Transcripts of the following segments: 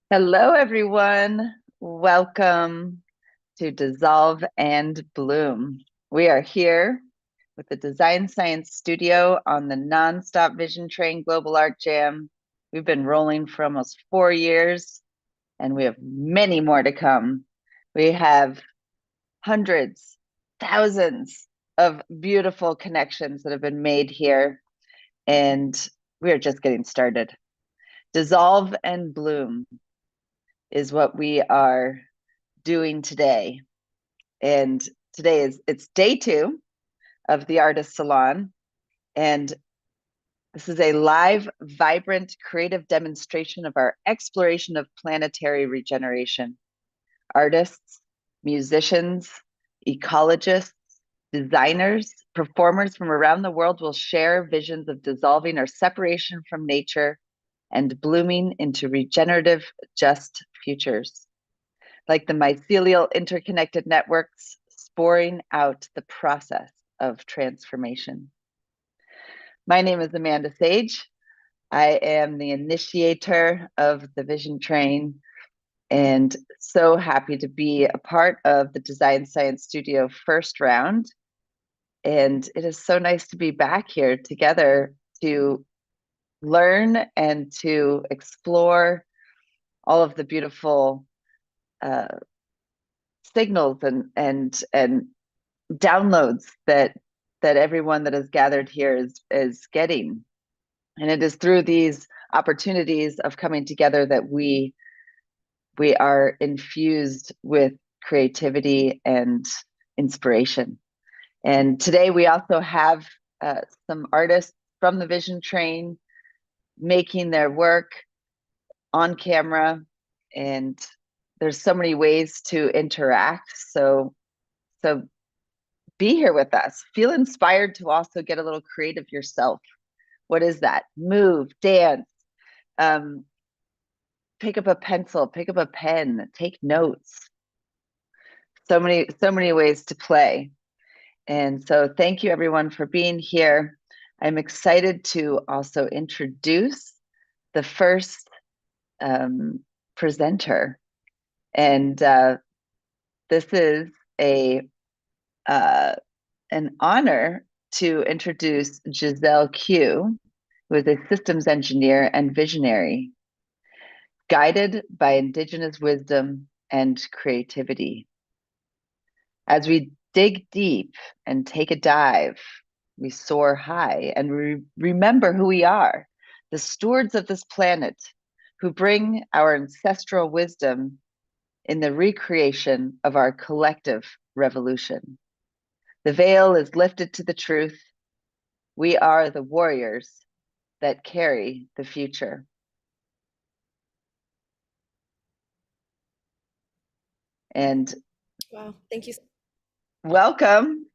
Hello, everyone. Welcome to Dissolve and Bloom. We are here with the Design Science Studio on the Nonstop Vision Train Global Art Jam. We've been rolling for almost 4 years, and we have many more to come. We have hundreds, thousands of beautiful connections that have been made here, and we are just getting started. Dissolve and Bloom is what we are doing today. And today it's day 2 of the Artist Salon. And this is a live, vibrant, creative demonstration of our exploration of planetary regeneration. Artists, musicians, ecologists, designers, performers from around the world will share visions of dissolving our separation from nature and blooming into regenerative, just futures. Like the mycelial interconnected networks sporing out the process of transformation. My name is Amanda Sage. I am the initiator of the Vision Train and so happy to be a part of the Design Science Studio first round. And it is so nice to be back here together to learn and to explore all of the beautiful signals and downloads that everyone that is gathered here is getting. And it is through these opportunities of coming together that we are infused with creativity and inspiration. And today we also have some artists from the Vision Train making their work on camera, and there's so many ways to interact. So be here with us. Feel inspired to also get a little creative yourself. What is that? Move, dance, pick up a pencil, pick up a pen, take notes. So many ways to play. And so thank you everyone for being here. I'm excited to also introduce the first presenter. And this is an honor to introduce JizelleQ, who is a systems engineer and visionary, guided by indigenous wisdom and creativity. As we dig deep and take a dive, we soar high and remember who we are, the stewards of this planet who bring our ancestral wisdom in the recreation of our collective revolution. The veil is lifted to the truth. We are the warriors that carry the future. And wow, thank you. Welcome,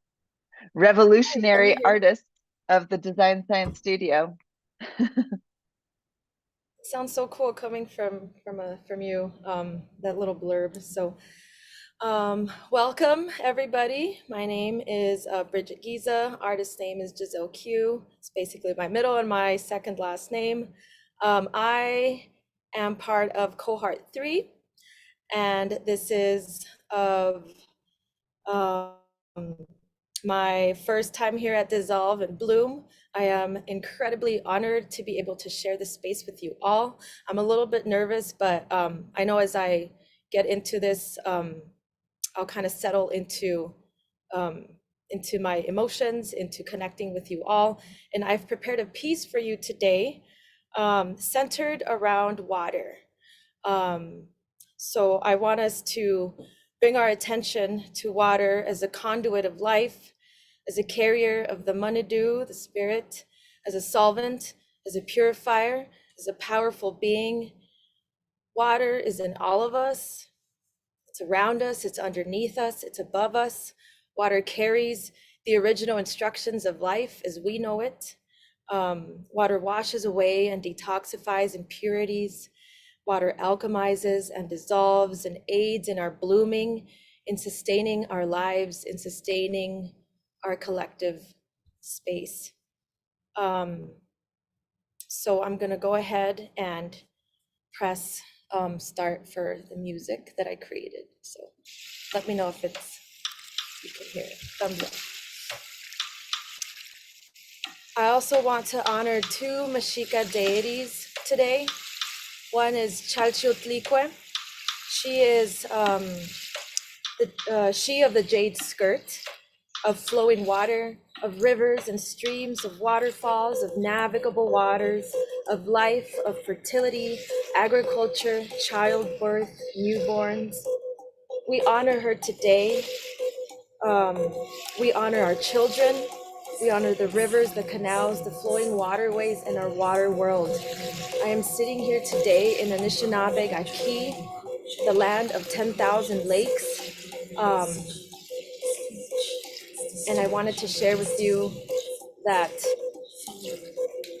revolutionary artists of the Design Science Studio. Sounds so cool coming from you, that little blurb. So welcome everybody. My name is Bridget Guiza. Artist name is JizelleQ. It's basically my middle and my second last name. I am part of cohort 3, and this is of my first time here at Dissolve and Bloom. I am incredibly honored to be able to share this space with you all. I'm a little bit nervous, but I know as I get into this, I'll kind of settle into my emotions, into connecting with you all. And I've prepared a piece for you today centered around water. So I want us to bring our attention to water as a conduit of life, as a carrier of the Manadu, the spirit, as a solvent, as a purifier, as a powerful being. Water is in all of us. It's around us, it's underneath us, it's above us. Water carries the original instructions of life as we know it. Water washes away and detoxifies impurities. Water alchemizes and dissolves and aids in our blooming, in sustaining our lives, in sustaining our collective space. So I'm going to go ahead and press start for the music that I created. So let me know if you can hear it. Thumbs up. I also want to honor two Mexica deities today. One is JizelleQ. She is she of the jade skirt, of flowing water, of rivers and streams, of waterfalls, of navigable waters, of life, of fertility, agriculture, childbirth, newborns. We honor her today. We honor our children. We honor the rivers, the canals, the flowing waterways in our water world. I am sitting here today in Anishinaabe Gaki, the land of 10,000 lakes. And I wanted to share with you that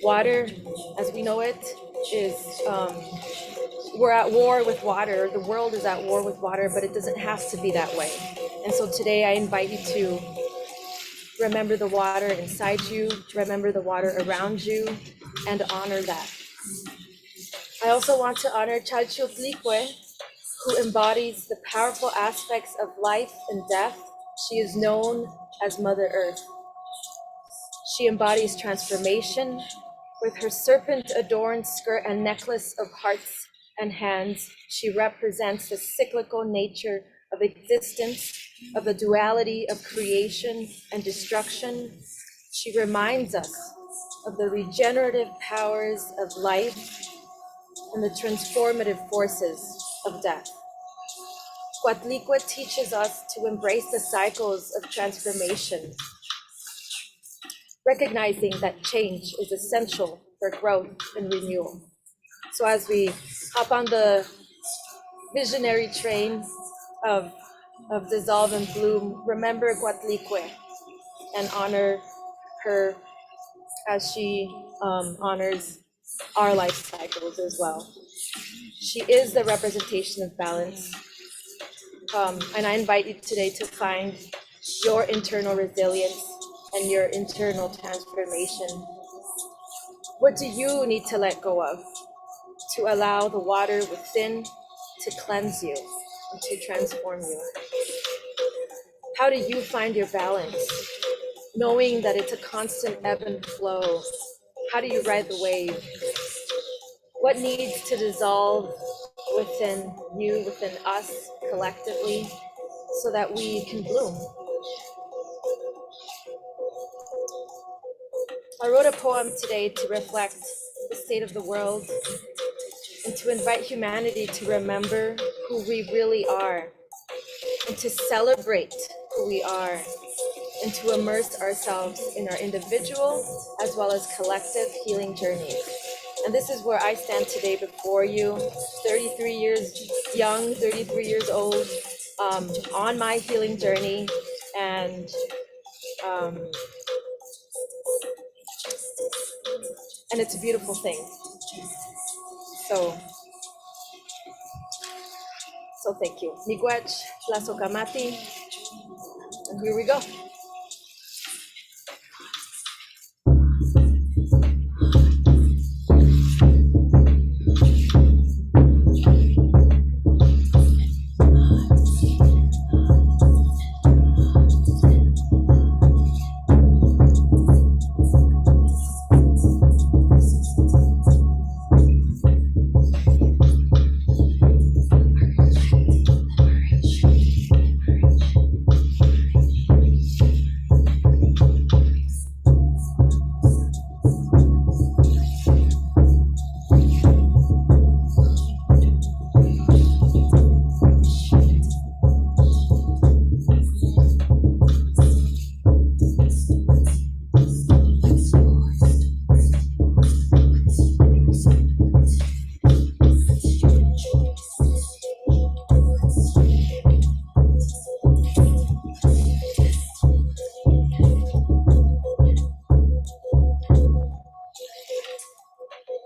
water, as we know it, is, we're at war with water. The world is at war with water, but it doesn't have to be that way. And so today I invite you to remember the water inside you, remember the water around you, and honor that. I also want to honor JizelleQ, who embodies the powerful aspects of life and death. She is known as Mother Earth. She embodies transformation. With her serpent-adorned skirt and necklace of hearts and hands, she represents the cyclical nature of existence, of the duality of creation and destruction. She reminds us of the regenerative powers of life and the transformative forces of death. Guatliqua teaches us to embrace the cycles of transformation, recognizing that change is essential for growth and renewal. So as we hop on the visionary train of Dissolve and Bloom, remember Guatliqua and honor her as she honors our life cycles as well. She is the representation of balance. And I invite you today to find your internal resilience and your internal transformation. What do you need to let go of to allow the water within to cleanse you and to transform you? How do you find your balance, knowing that it's a constant ebb and flow? How do you ride the wave? What needs to dissolve within you, within us collectively, so that we can bloom? I wrote a poem today to reflect the state of the world and to invite humanity to remember who we really are and to celebrate who we are and to immerse ourselves in our individual as well as collective healing journeys. And this is where I stand today before you, 33 years young, 33 years old, on my healing journey, and it's a beautiful thing. So thank you. Miigwech, Tlasokamati, and here we go.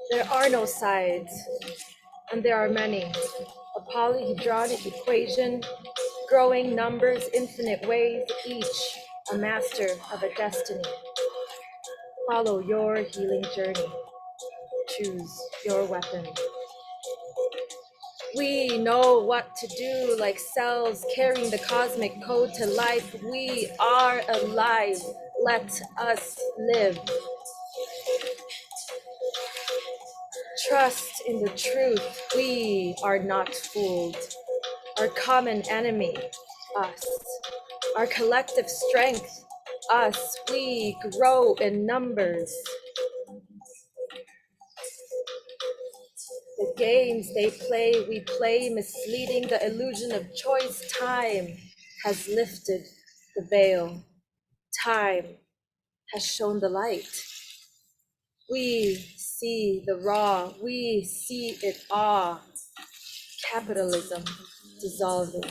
There are no sides, and there are many. A polyhedronic equation, growing numbers, infinite ways, each a master of a destiny. Follow your healing journey. Choose your weapon. We know what to do, like cells carrying the cosmic code to life. We are alive. Let us live. Trust in the truth. We are not fooled. Our common enemy, us. Our collective strength, us. We grow in numbers. The games they play, we play, misleading the illusion of choice. Time has lifted the veil. Time has shown the light. We see the raw, we see it all. Capitalism dissolving.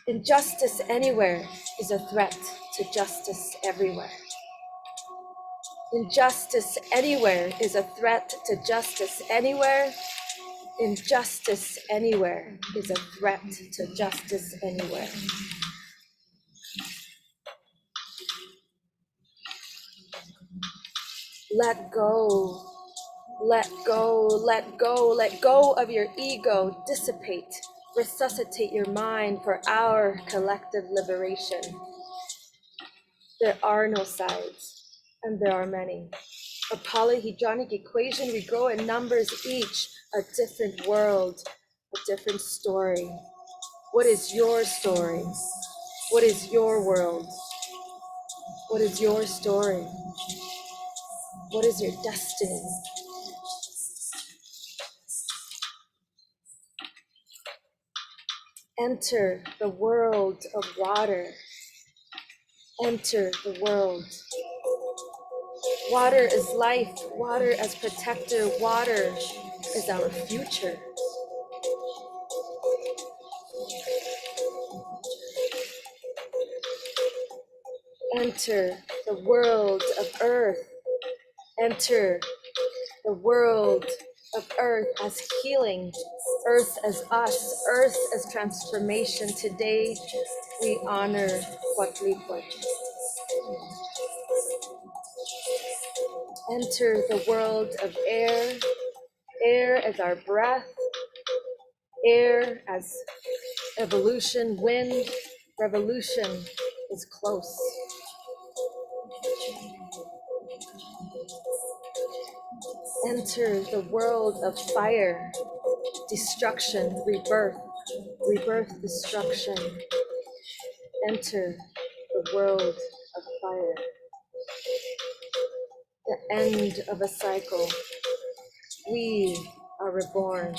Injustice anywhere is a threat to justice everywhere. Injustice anywhere is a threat to justice anywhere. Injustice anywhere is a threat to justice anywhere. Let go, let go, let go, let go of your ego. Dissipate, resuscitate your mind for our collective liberation. There are no sides, and there are many. A polyhedronic equation, we grow in numbers, each a different world, a different story. What is your story? What is your world? What is your story? What is your destiny? Enter the world of water. Enter the world. Water is life. Water as protector. Water is our future. Enter the world of earth. Enter the world of earth as healing, earth as us, earth as transformation. Today, we honor Huatlipuch. Enter the world of air, air as our breath, air as evolution, wind, revolution is close. Enter the world of fire, destruction, rebirth, rebirth, destruction. Enter the world of fire. The end of a cycle. We are reborn.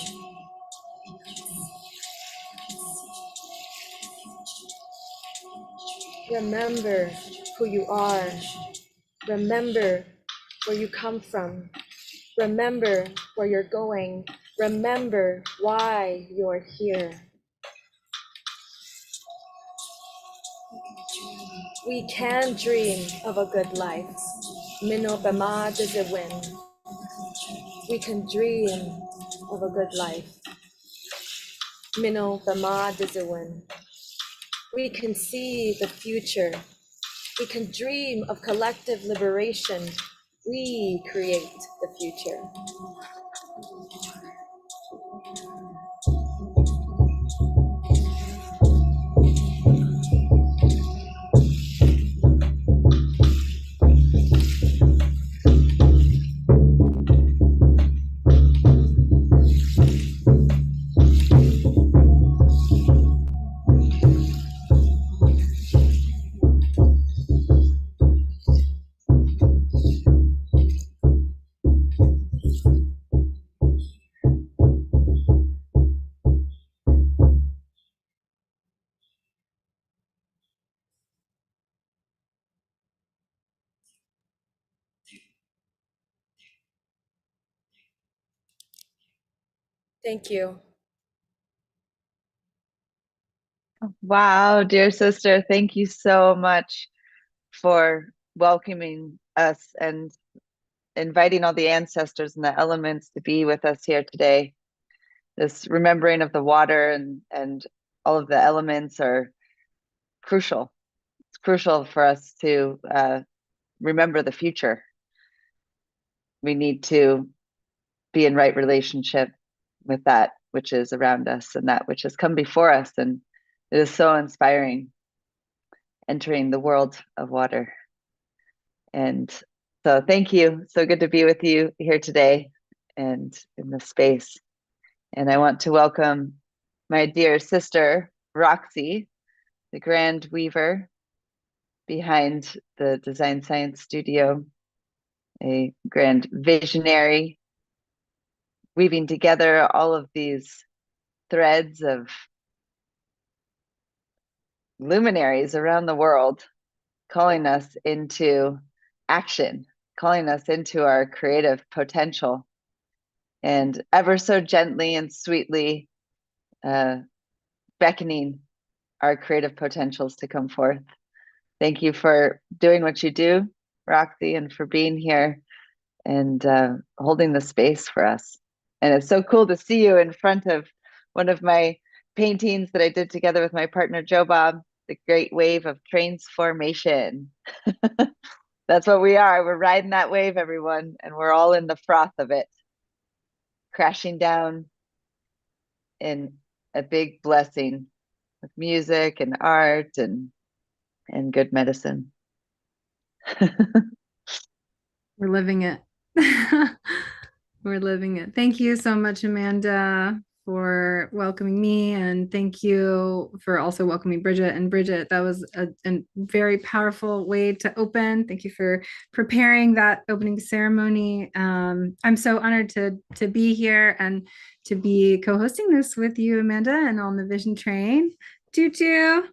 Remember who you are. Remember where you come from. Remember where you're going. Remember why you're here. We can dream of a good life. Mino bema win. We can dream of a good life. Mino bema win. We can see the future. We can dream of collective liberation. We create the future. Thank you. Wow, dear sister, thank you so much for welcoming us and inviting all the ancestors and the elements to be with us here today. This remembering of the water and all of the elements are crucial. It's crucial for us to remember the future we need to be in right relationship with that which is around us and that which has come before us. And it is so inspiring entering the world of water. And so thank you. So good to be with you here today and in this space. And I want to welcome my dear sister, Roxi, the grand weaver behind the Design Science Studio, a grand visionary, weaving together all of these threads of luminaries around the world, calling us into action, calling us into our creative potential, and ever so gently and sweetly beckoning our creative potentials to come forth. Thank you for doing what you do, Roxi, and for being here and holding the space for us. And it's so cool to see you in front of one of my paintings that I did together with my partner, Joe Bob, The Great Wave of Transformation. That's what we are. We're riding that wave, everyone, and we're all in the froth of it, crashing down in a big blessing with music and art and good medicine. We're living it. We're living it. Thank you so much, Amanda, for welcoming me. And thank you for also welcoming Bridget. And Bridget, that was a very powerful way to open. Thank you for preparing that opening ceremony. I'm so honored to be here and to be co-hosting this with you, Amanda, and on the Vision Train. Tutu.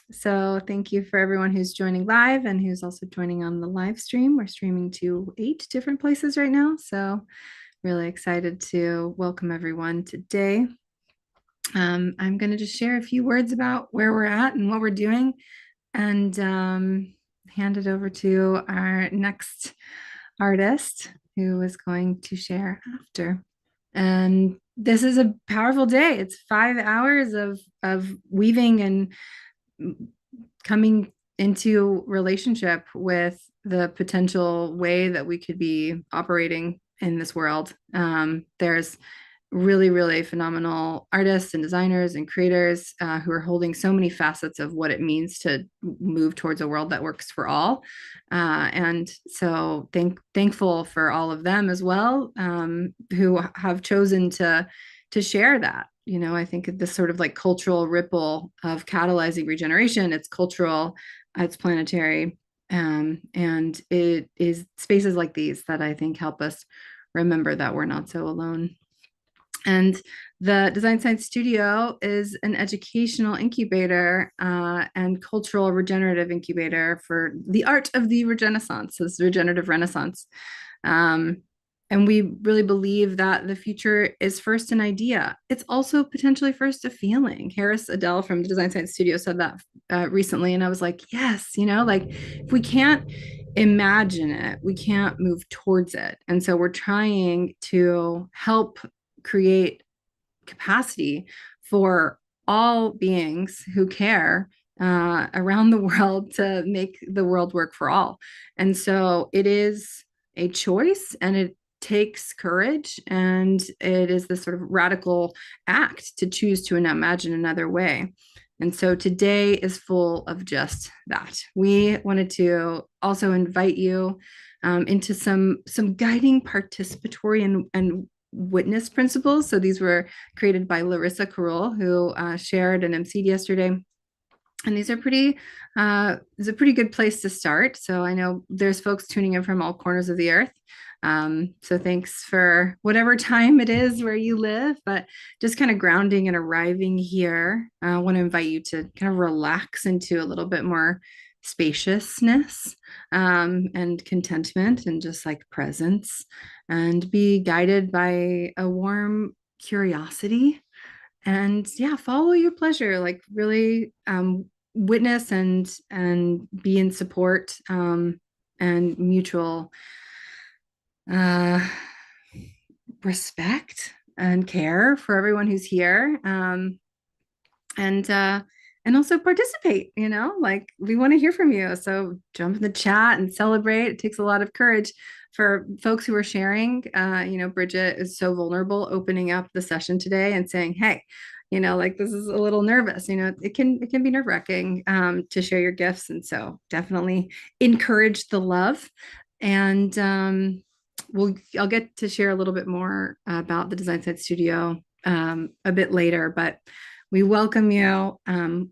So thank you for everyone who's joining live and who's also joining on the live stream. We're streaming to 8 different places right now. So really excited to welcome everyone today. I'm going to just share a few words about where we're at and what we're doing and hand it over to our next artist who is going to share after. And this is a powerful day. It's 5 hours of weaving and coming into relationship with the potential way that we could be operating in this world. There's really, really phenomenal artists and designers and creators who are holding so many facets of what it means to move towards a world that works for all. And so thankful for all of them as well, who have chosen to share that. You know, I think this sort of like cultural ripple of catalyzing regeneration, it's cultural, it's planetary. And it is spaces like these that I think help us remember that we're not so alone. And the Design Science Studio is an educational incubator and cultural regenerative incubator for the art of the Regenaissance, this regenerative renaissance. And we really believe that the future is first an idea. It's also potentially first a feeling. Harris Adele from the Design Science Studio said that recently. And I was like, yes, you know, like if we can't imagine it, we can't move towards it. And so we're trying to help create capacity for all beings who care around the world to make the world work for all. And so it is a choice, and it takes courage, and it is this sort of radical act to choose to imagine another way. And so today is full of just that. We wanted to also invite you into some guiding participatory and witness principles. So these were created by Larissa Carroll, who shared and emceed yesterday. And these are it's a pretty good place to start. So I know there's folks tuning in from all corners of the earth. So thanks for whatever time it is where you live, but just kind of grounding and arriving here. I want to invite you to kind of relax into a little bit more spaciousness and contentment and just like presence, and be guided by a warm curiosity. And yeah, follow your pleasure, like really witness and be in support and mutual respect and care for everyone who's here. And and also participate, like we want to hear from you. So jump in the chat and celebrate. It takes a lot of courage for folks who are sharing. Bridget is so vulnerable opening up the session today and saying, hey, like this is a little nervous. It can be nerve-wracking to share your gifts. And so definitely encourage the love. And I'll get to share a little bit more about the Design Science Studio a bit later, but we welcome you.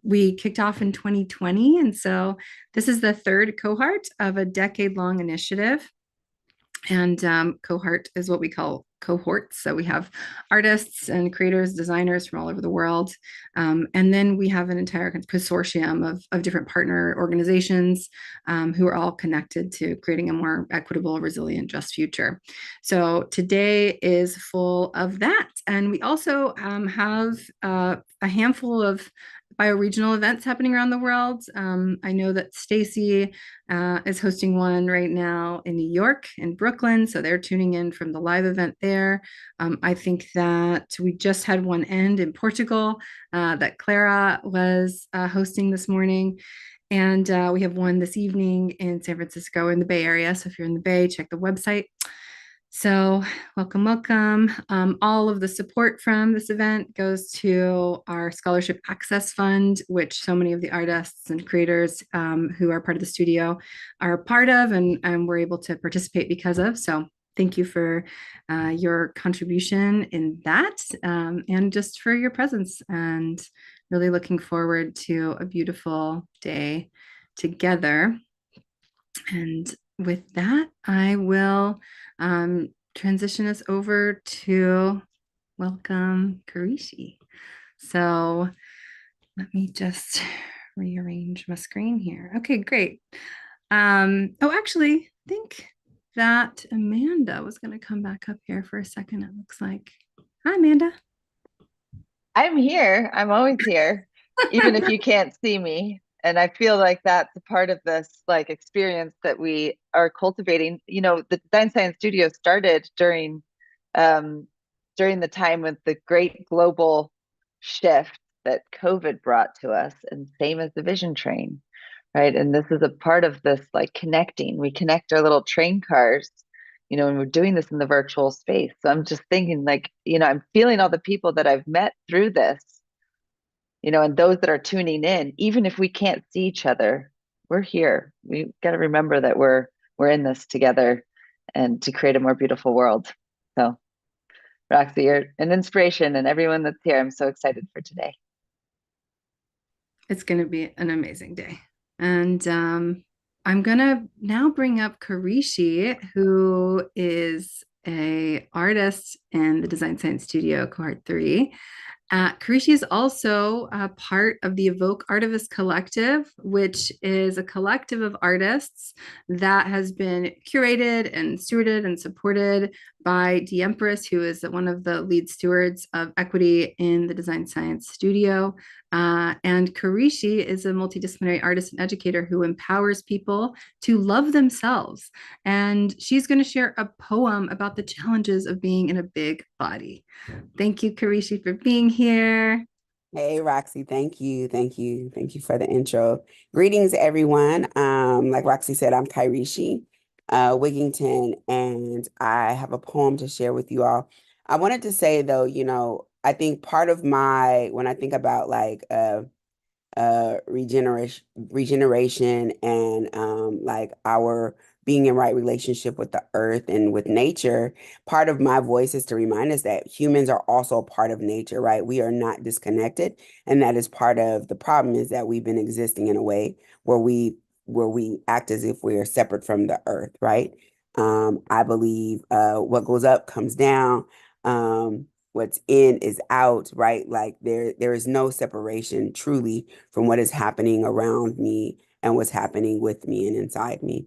We kicked off in 2020, and so this is the third cohort of a decade-long initiative. And cohort is what we call cohorts. So we have artists and creators, designers from all over the world. And then we have an entire consortium of different partner organizations who are all connected to creating a more equitable, resilient, just future. So today is full of that. And we also have a handful of bioregional events happening around the world. I know that Stacy is hosting one right now in New York, in Brooklyn. So they're tuning in from the live event there. I think that we just had one end in Portugal that Clara was hosting this morning. And we have one this evening in San Francisco in the Bay Area. So if you're in the Bay, check the website. So welcome. All of the support from this event goes to our Scholarship Access Fund, which so many of the artists and creators who are part of the studio are a part of, and we're able to participate because of. So thank you for your contribution in that, and just for your presence, and really looking forward to a beautiful day together. And with that, I will transition us over to welcome Kharyshi. So let me just rearrange my screen here. Okay, great. Actually, I think that Amanda was going to come back up here for a second, it looks like. Hi, Amanda. I'm here. I'm always here, even if you can't see me. And I feel like that's a part of this experience that we are cultivating. The Design Science Studio started during the time with the great global shift that COVID brought to us, and same as the Vision Train, right? And this is a part of this connecting. We connect our little train cars, and we're doing this in the virtual space. So I'm just thinking I'm feeling all the people that I've met through this, and those that are tuning in. Even if we can't see each other, we're here. We've got to remember that we're in this together, and to create a more beautiful world. So Roxi, you're an inspiration, and everyone that's here, I'm so excited for today. It's going to be an amazing day. And I'm going to now bring up Kharyshi, who is an artist in the Design Science Studio Cohort 3. Kharyshi is also a part of the Evoke Artivist Collective, which is a collective of artists that has been curated and stewarded and supported by D-Empress, who is one of the lead stewards of equity in the Design Science Studio. And Kharyshi is a multidisciplinary artist and educator who empowers people to love themselves. And she's going to share a poem about the challenges of being in a big body. Thank you, Kharyshi, for being here. Hey, Roxy, thank you. Thank you for the intro. Greetings, everyone. Like Roxy said, I'm Kharyshi, Winginton, and I have a poem to share with you all. I wanted to say, though, I think part of when I think about regeneration and our being in right relationship with the earth and with nature, part of my voice is to remind us that humans are also a part of nature, right? We are not disconnected. And that is part of the problem, is that we've been existing in a way where we act as if we are separate from the earth, right? I believe what goes up comes down. What's in is out, right? Like there is no separation truly from what is happening around me and what's happening with me and inside me.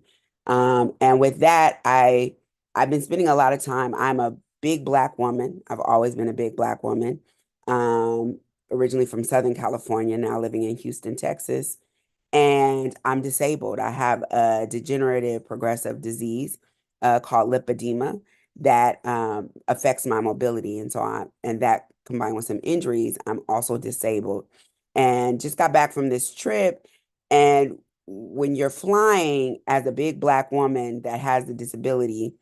And with that, I've been spending a lot of time. I'm a big Black woman. I've always been a big Black woman. Originally from Southern California, now living in Houston, Texas. And I'm disabled. I have a degenerative progressive disease called lipedema that affects my mobility. And that combined with some injuries, I'm also disabled. and just got back from this trip. And when you're flying as a big Black woman that has a disability,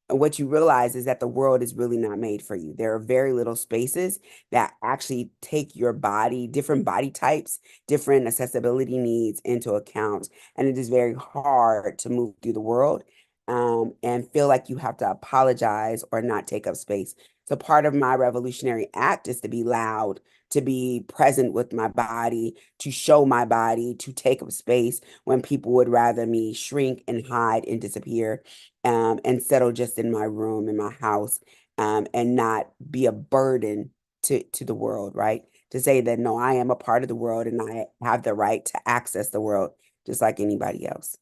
what you realize is that the world is really not made for you. There are very little spaces that actually take your body, different body types, different accessibility needs into account. And it is very hard to move through the world and feel like you have to apologize or not take up space. So part of my revolutionary act is to be loud, to be present with my body, to show my body, to take up space when people would rather me shrink and hide and disappear, and settle just in my room, in my house, and not be a burden to the world, right? To say that, no, I am a part of the world and I have the right to access the world just like anybody else.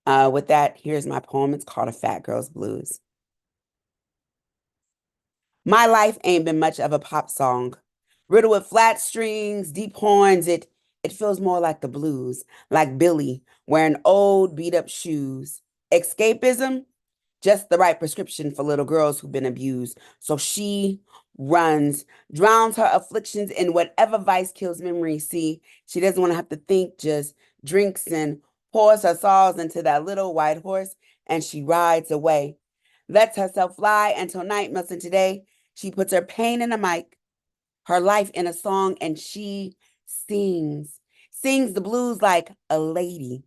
With that, here's my poem. It's called A Fat Girl's Blues. My life ain't been much of a pop song. Riddled with flat strings, deep horns, it feels more like the blues, like Billy wearing old beat-up shoes. Escapism, just the right prescription for little girls who've been abused. So she runs, drowns her afflictions in whatever vice kills memory. See, she doesn't want to have to think, just drinks and pours her sorrows into that little white horse, and she rides away. Lets herself fly until night melts into day. She puts her pain in a mic, her life in a song, and she sings the blues like a lady,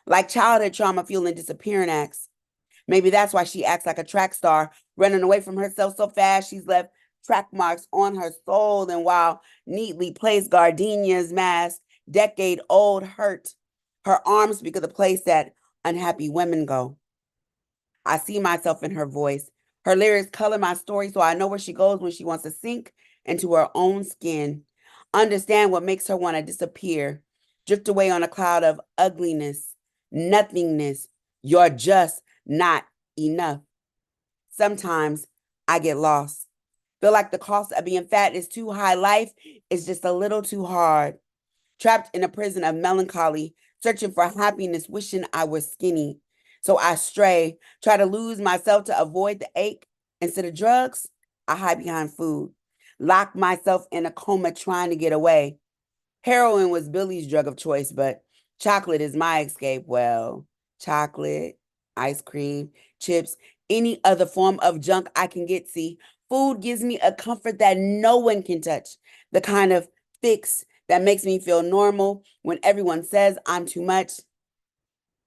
like childhood trauma fueling disappearing acts. Maybe that's why she acts like a track star, running away from herself so fast she's left track marks on her soul. And while neatly placed gardenias mask, decade-old hurt, her arms speak of the place that unhappy women go. I see myself in her voice. Her lyrics color my story so I know where she goes when she wants to sink into her own skin, understand what makes her want to disappear, drift away on a cloud of ugliness, nothingness. You're just not enough. Sometimes I get lost. Feel like the cost of being fat is too high. Life is just a little too hard. Trapped in a prison of melancholy, searching for happiness, wishing I was skinny. So I stray, try to lose myself to avoid the ache. Instead of drugs, I hide behind food. Lock myself in a coma trying to get away. Heroin was Billy's drug of choice, but chocolate is my escape. Well, chocolate, ice cream, chips, any other form of junk I can get. See, food gives me a comfort that no one can touch. The kind of fix that makes me feel normal when everyone says I'm too much.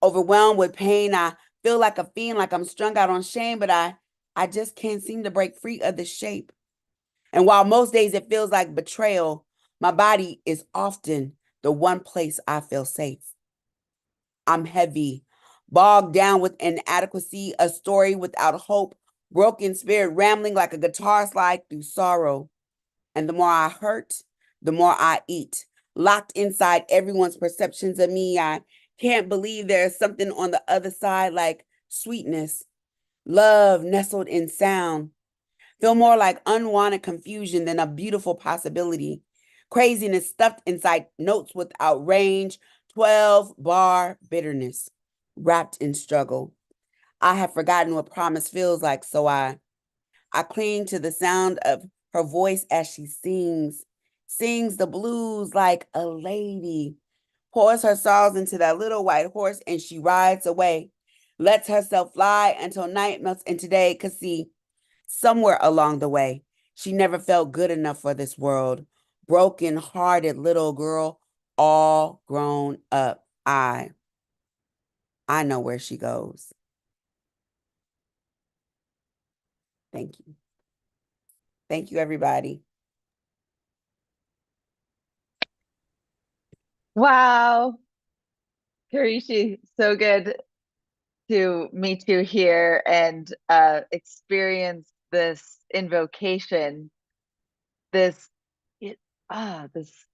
Overwhelmed with pain, I feel like a fiend, like I'm strung out on shame, but I just can't seem to break free of the shape. And while most days it feels like betrayal, my body is often the one place I feel safe. I'm heavy, bogged down with inadequacy, a story without hope, broken spirit rambling like a guitar slide through sorrow. And the more I hurt, the more I eat. Locked inside everyone's perceptions of me, I can't believe there's something on the other side like sweetness, love nestled in sound. Feel more like unwanted confusion than a beautiful possibility. Craziness stuffed inside notes without range, 12-bar bitterness, wrapped in struggle. I have forgotten what promise feels like, so I cling to the sound of her voice as she sings the blues like a lady, pours her sorrows into that little white horse, and she rides away, lets herself fly until night melts into day. 'Cause see, somewhere along the way, she never felt good enough for this world. Broken-hearted little girl, all grown up. I know where she goes. Thank you. Thank you, everybody. Wow. Kharyshi, so good to meet you here and experience this invocation, this this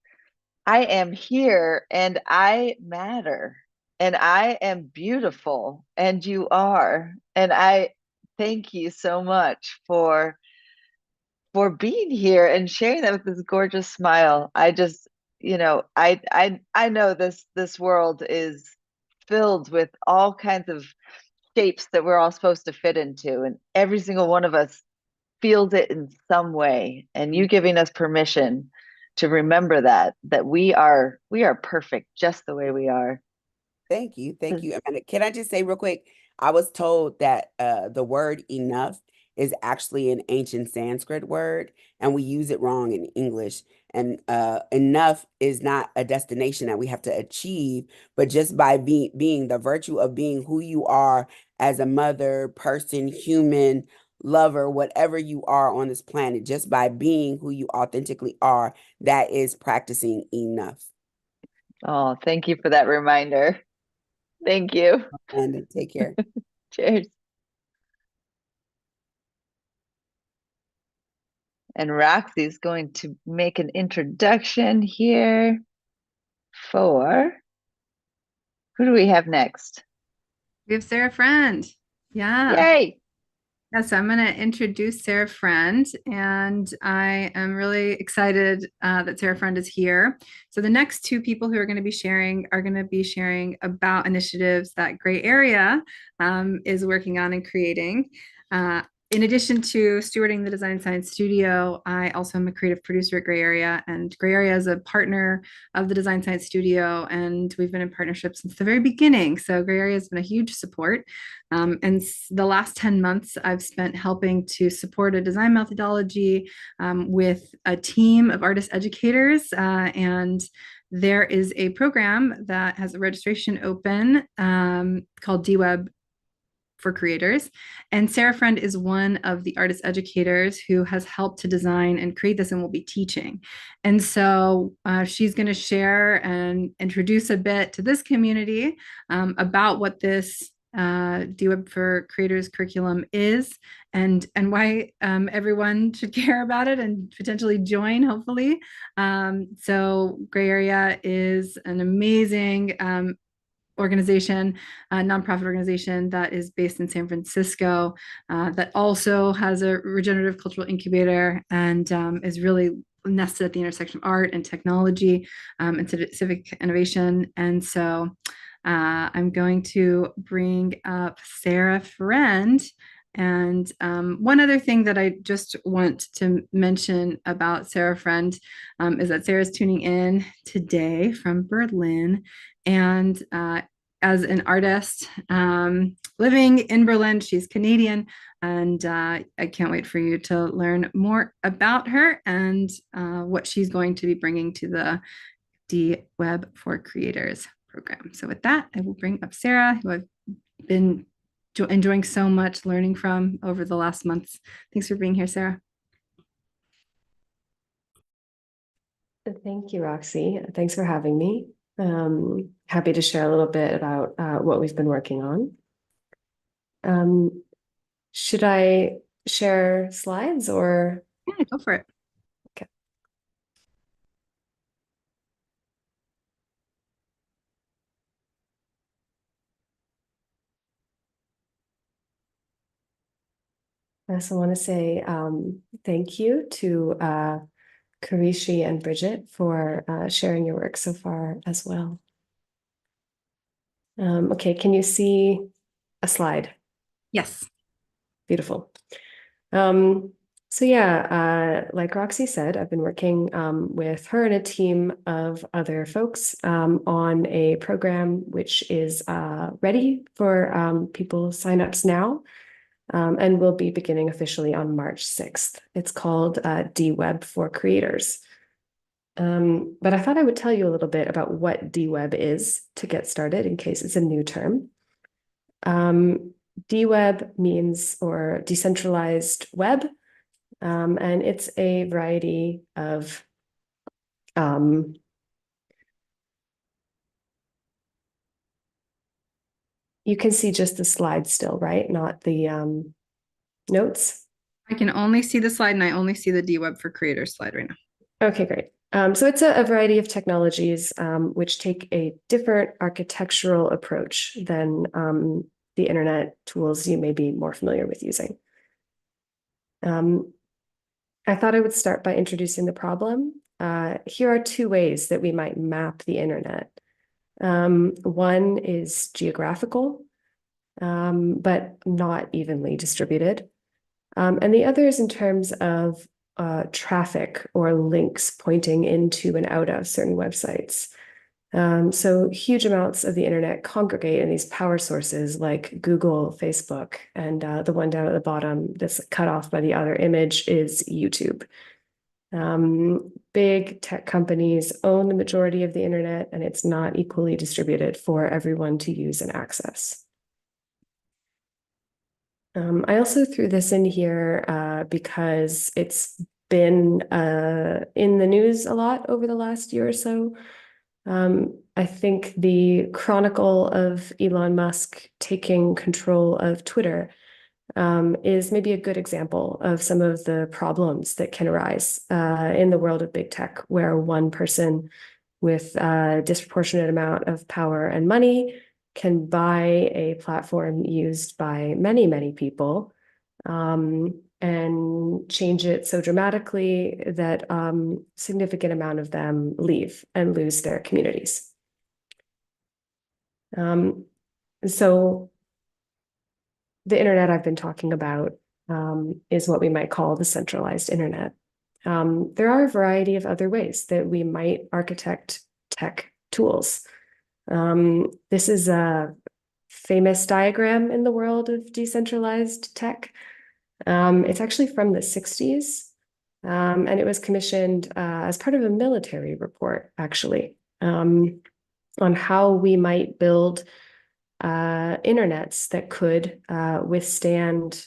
I am here and I matter and I am beautiful and you are. And I thank you so much for being here and sharing that with this gorgeous smile. I just, I know this world is filled with all kinds of shapes that we're all supposed to fit into, and every single one of us feels it in some way. And you giving us permission to remember that we are perfect just the way we are. Thank you. Thank you, Amanda. Can I just say real quick? I was told that the word enough is actually an ancient Sanskrit word, and we use it wrong in English. And enough is not a destination that we have to achieve, but just by being the virtue of being who you are as a mother, person, human, lover, whatever you are on this planet, just by being who you authentically are, that is practicing enough. Oh, thank you for that reminder. Thank you. And take care. Cheers. And Roxy's going to make an introduction here for, who do we have next? We have Sarah Friend. Yeah. Yay. Yeah, so I'm going to introduce Sarah Friend, and I am really excited that Sarah Friend is here. So the next two people who are going to be sharing about initiatives that Gray Area is working on and creating. In addition to stewarding the Design Science Studio, I also am a creative producer at Gray Area, and Gray Area is a partner of the Design Science Studio, and we've been in partnership since the very beginning. So Gray Area has been a huge support. And the last 10 months, I've spent helping to support a design methodology with a team of artist educators. And there is a program that has a registration open called Dweb for creators. And Sarah Friend is one of the artist educators who has helped to design and create this and will be teaching. And so she's going to share and introduce a bit to this community about what this Dweb for Creators curriculum is, and why everyone should care about it and potentially join, hopefully. So Gray Area is an amazing organization, a nonprofit organization that is based in San Francisco, that also has a regenerative cultural incubator and is really nested at the intersection of art and technology and civic innovation. And so I'm going to bring up Sarah Friend. And one other thing that I just want to mention about Sarah Friend is that Sarah's tuning in today from Berlin. And as an artist living in Berlin, she's Canadian. And I can't wait for you to learn more about her and what she's going to be bringing to the Dweb for Creators program. So with that, I will bring up Sarah, who I've been enjoying so much learning from over the last months. Thanks for being here, Sarah. Thank you, Roxy. Thanks for having me. Happy to share a little bit about what we've been working on. Should I share slides or? Yeah, go for it. Okay. I also want to say thank you to Kharyshi and Bridget for sharing your work so far as well. Okay, can you see a slide? Yes. Beautiful. So yeah, like Roxy said, I've been working with her and a team of other folks on a program which is ready for people signups now. And will be beginning officially on March 6th. It's called Dweb for Creators. But I thought I would tell you a little bit about what Dweb is to get started in case it's a new term. Dweb means, or decentralized web, and it's a variety of you can see just the slide still, right? Not the notes. I can only see the slide and I only see the Dweb for Creators slide right now. Okay, great. So it's a variety of technologies which take a different architectural approach than the internet tools you may be more familiar with using. I thought I would start by introducing the problem. Here are two ways that we might map the internet. One is geographical, but not evenly distributed. And the other is in terms of traffic or links pointing into and out of certain websites. So huge amounts of the internet congregate in these power sources like Google, Facebook, and the one down at the bottom that's cut off by the other image is YouTube. Big tech companies own the majority of the internet, and it's not equally distributed for everyone to use and access. I also threw this in here because it's been in the news a lot over the last year or so. I think the chronicle of Elon Musk taking control of Twitter is maybe a good example of some of the problems that can arise in the world of big tech, where one person with a disproportionate amount of power and money can buy a platform used by many, many people and change it so dramatically that significant amount of them leave and lose their communities. So the internet I've been talking about is what we might call the centralized internet. There are a variety of other ways that we might architect tech tools. This is a famous diagram in the world of decentralized tech. It's actually from the 60s, and it was commissioned as part of a military report, actually, on how we might build internets that could withstand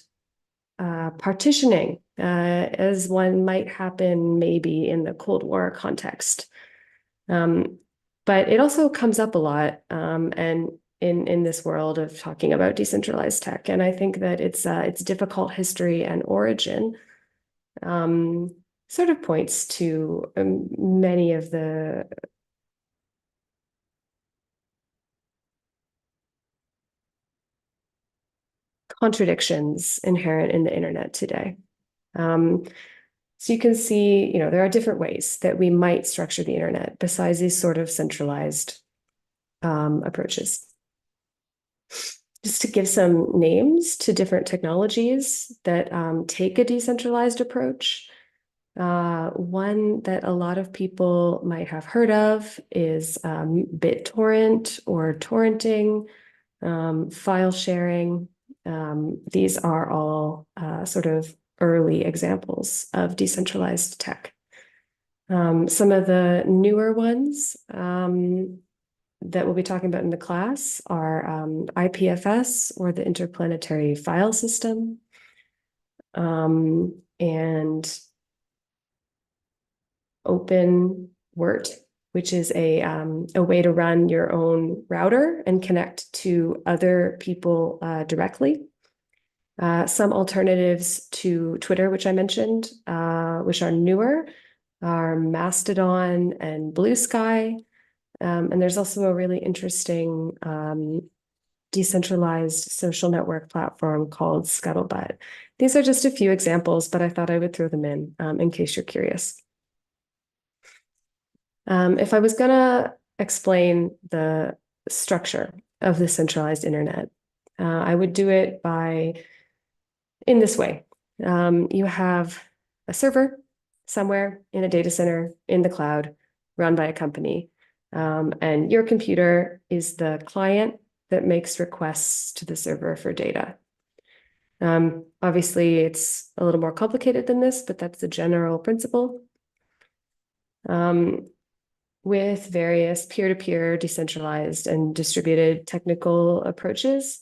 partitioning, as one might happen maybe in the Cold War context. But it also comes up a lot, and in this world of talking about decentralized tech, and I think that its difficult history and origin sort of points to many of the contradictions inherent in the internet today. So you can see, there are different ways that we might structure the internet besides these sort of centralized approaches. Just to give some names to different technologies that take a decentralized approach. One that a lot of people might have heard of is BitTorrent or torrenting, file sharing. These are all sort of early examples of decentralized tech. Some of the newer ones that we'll be talking about in the class are IPFS, or the Interplanetary File System, and OpenWrt, which is a way to run your own router and connect to other people directly. Some alternatives to Twitter, which I mentioned, which are newer, are Mastodon and Blue Sky. And there's also a really interesting decentralized social network platform called Scuttlebutt. These are just a few examples, but I thought I would throw them in case you're curious. If I was going to explain the structure of the centralized internet, I would do it in this way. You have a server somewhere in a data center in the cloud run by a company. And your computer is the client that makes requests to the server for data. Obviously, it's a little more complicated than this, but that's the general principle. With various peer-to-peer, decentralized, and distributed technical approaches,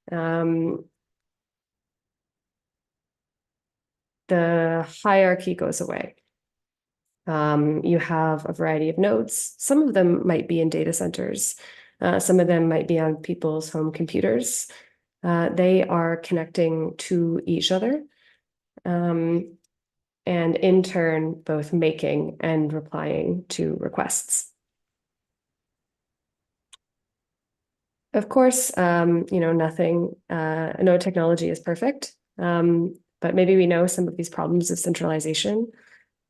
the hierarchy goes away. You have a variety of nodes. Some of them might be in data centers. Some of them might be on people's home computers. They are connecting to each other, and in turn, both making and replying to requests. Of course, nothing, no technology is perfect, but maybe we know some of these problems of centralization.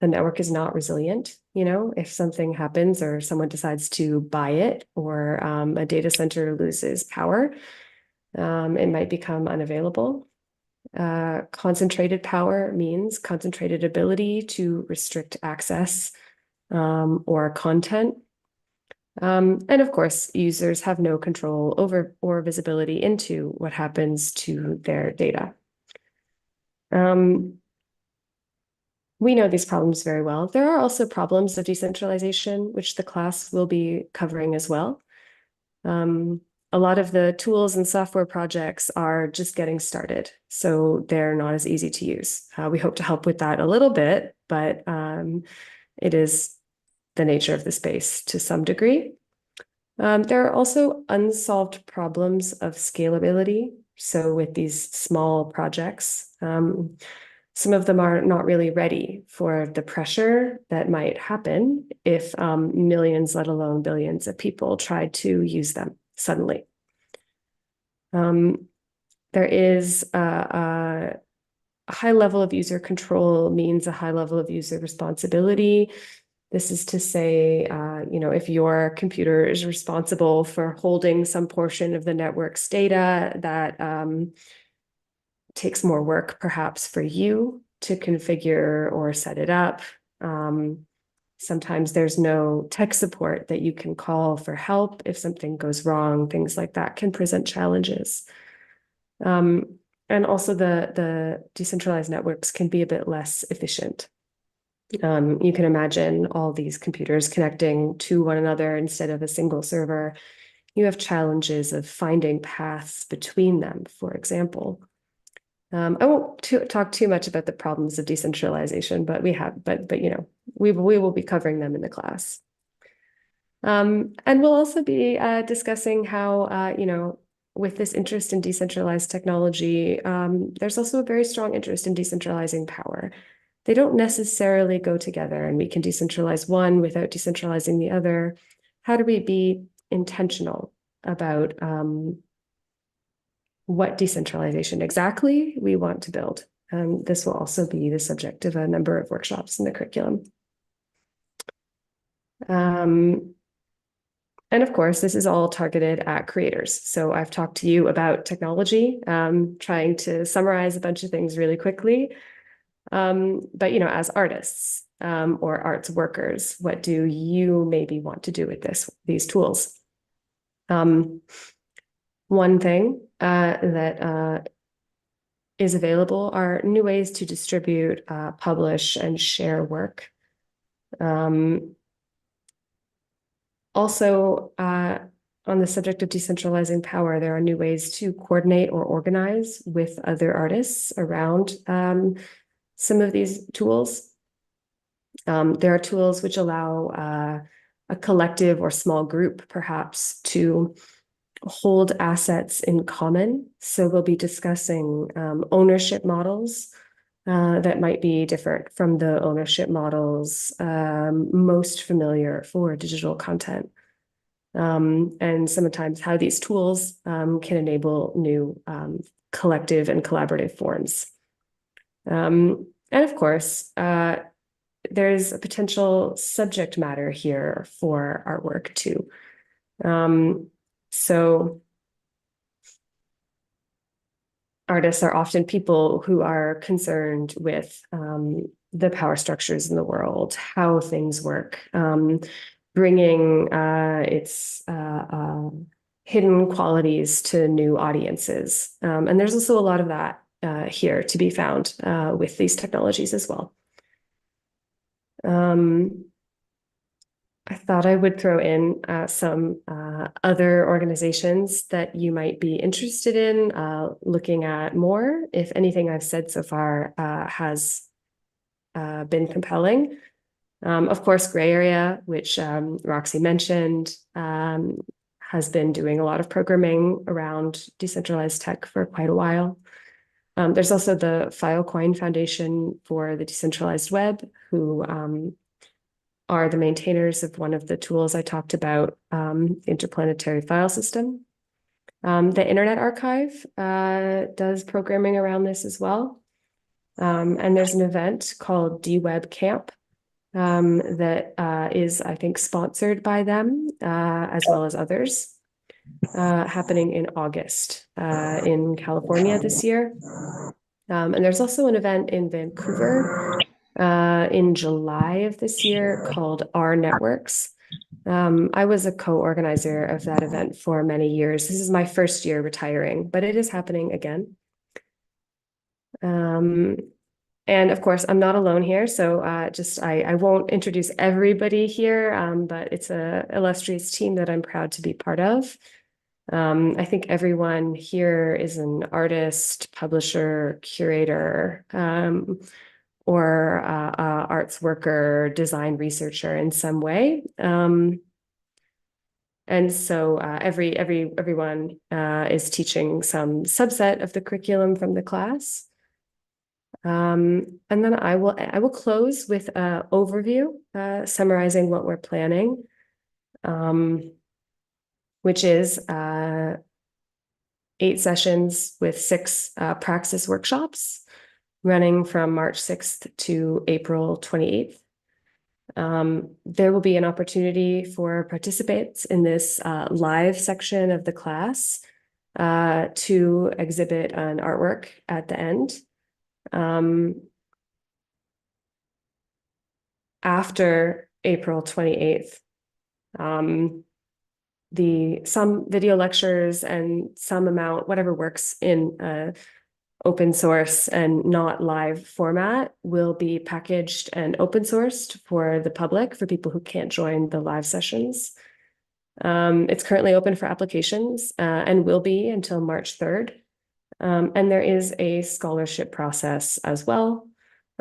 The network is not resilient. If something happens or someone decides to buy it, or a data center loses power, it might become unavailable. Concentrated power means concentrated ability to restrict access or content. And of course, users have no control over or visibility into what happens to their data. We know these problems very well. There are also problems of decentralization, which the class will be covering as well. A lot of the tools and software projects are just getting started, so they're not as easy to use. We hope to help with that a little bit, but it is the nature of the space to some degree. There are also unsolved problems of scalability. So with these small projects, some of them are not really ready for the pressure that might happen if millions, let alone billions of people tried to use them suddenly. There is a high level of user control means a high level of user responsibility. This is to say, if your computer is responsible for holding some portion of the network's data, that takes more work perhaps for you to configure or set it up. Sometimes there's no tech support that you can call for help if something goes wrong. Things like that can present challenges. And also the decentralized networks can be a bit less efficient. You can imagine all these computers connecting to one another instead of a single server. You have challenges of finding paths between them, for example. I won't talk too much about the problems of decentralization, but we will be covering them in the class. And we'll also be discussing how, with this interest in decentralized technology, there's also a very strong interest in decentralizing power. They don't necessarily go together, and we can decentralize one without decentralizing the other. How do we be intentional about what decentralization exactly we want to build? This will also be the subject of a number of workshops in the curriculum. And of course, this is all targeted at creators. So I've talked to you about technology, trying to summarize a bunch of things really quickly. But as artists or arts workers, what do you maybe want to do with these tools? One thing that is available are new ways to distribute, publish, and share work. Also, on the subject of decentralizing power, there are new ways to coordinate or organize with other artists around some of these tools. There are tools which allow a collective or small group, perhaps, to hold assets in common. So we'll be discussing ownership models that might be different from the ownership models most familiar for digital content. And sometimes how these tools can enable new collective and collaborative forms. And of course, there's a potential subject matter here for artwork too. So artists are often people who are concerned with the power structures in the world, how things work, bringing its hidden qualities to new audiences. And there's also a lot of that here to be found with these technologies as well. I thought I would throw in some other organizations that you might be interested in looking at more, if anything I've said so far has been compelling. Of course, Gray Area, which Roxi mentioned, has been doing a lot of programming around decentralized tech for quite a while. There's also the Filecoin Foundation for the Decentralized Web, who are the maintainers of one of the tools I talked about, interplanetary file system. The Internet Archive does programming around this as well. And there's an event called Dweb Camp that is, I think, sponsored by them as well as others, happening in August in California this year. And there's also an event in Vancouver in July of this year called Our Networks. I was a co-organizer of that event for many years. This is my first year retiring, but it is happening again. And of course, I'm not alone here, so I won't introduce everybody here, but it's an illustrious team that I'm proud to be part of. I think everyone here is an artist, publisher, curator, or arts worker, design researcher in some way. And so everyone is teaching some subset of the curriculum from the class. And then I will close with an overview, summarizing what we're planning, which is 8 sessions with 6 praxis workshops running from March 6th to April 28th. There will be an opportunity for participants in this live section of the class to exhibit an artwork at the end. After April 28th, some video lectures and some amount, whatever works in open source and not live format, will be packaged and open sourced for the public, for people who can't join the live sessions. It's currently open for applications and will be until March 3rd. And there is a scholarship process as well,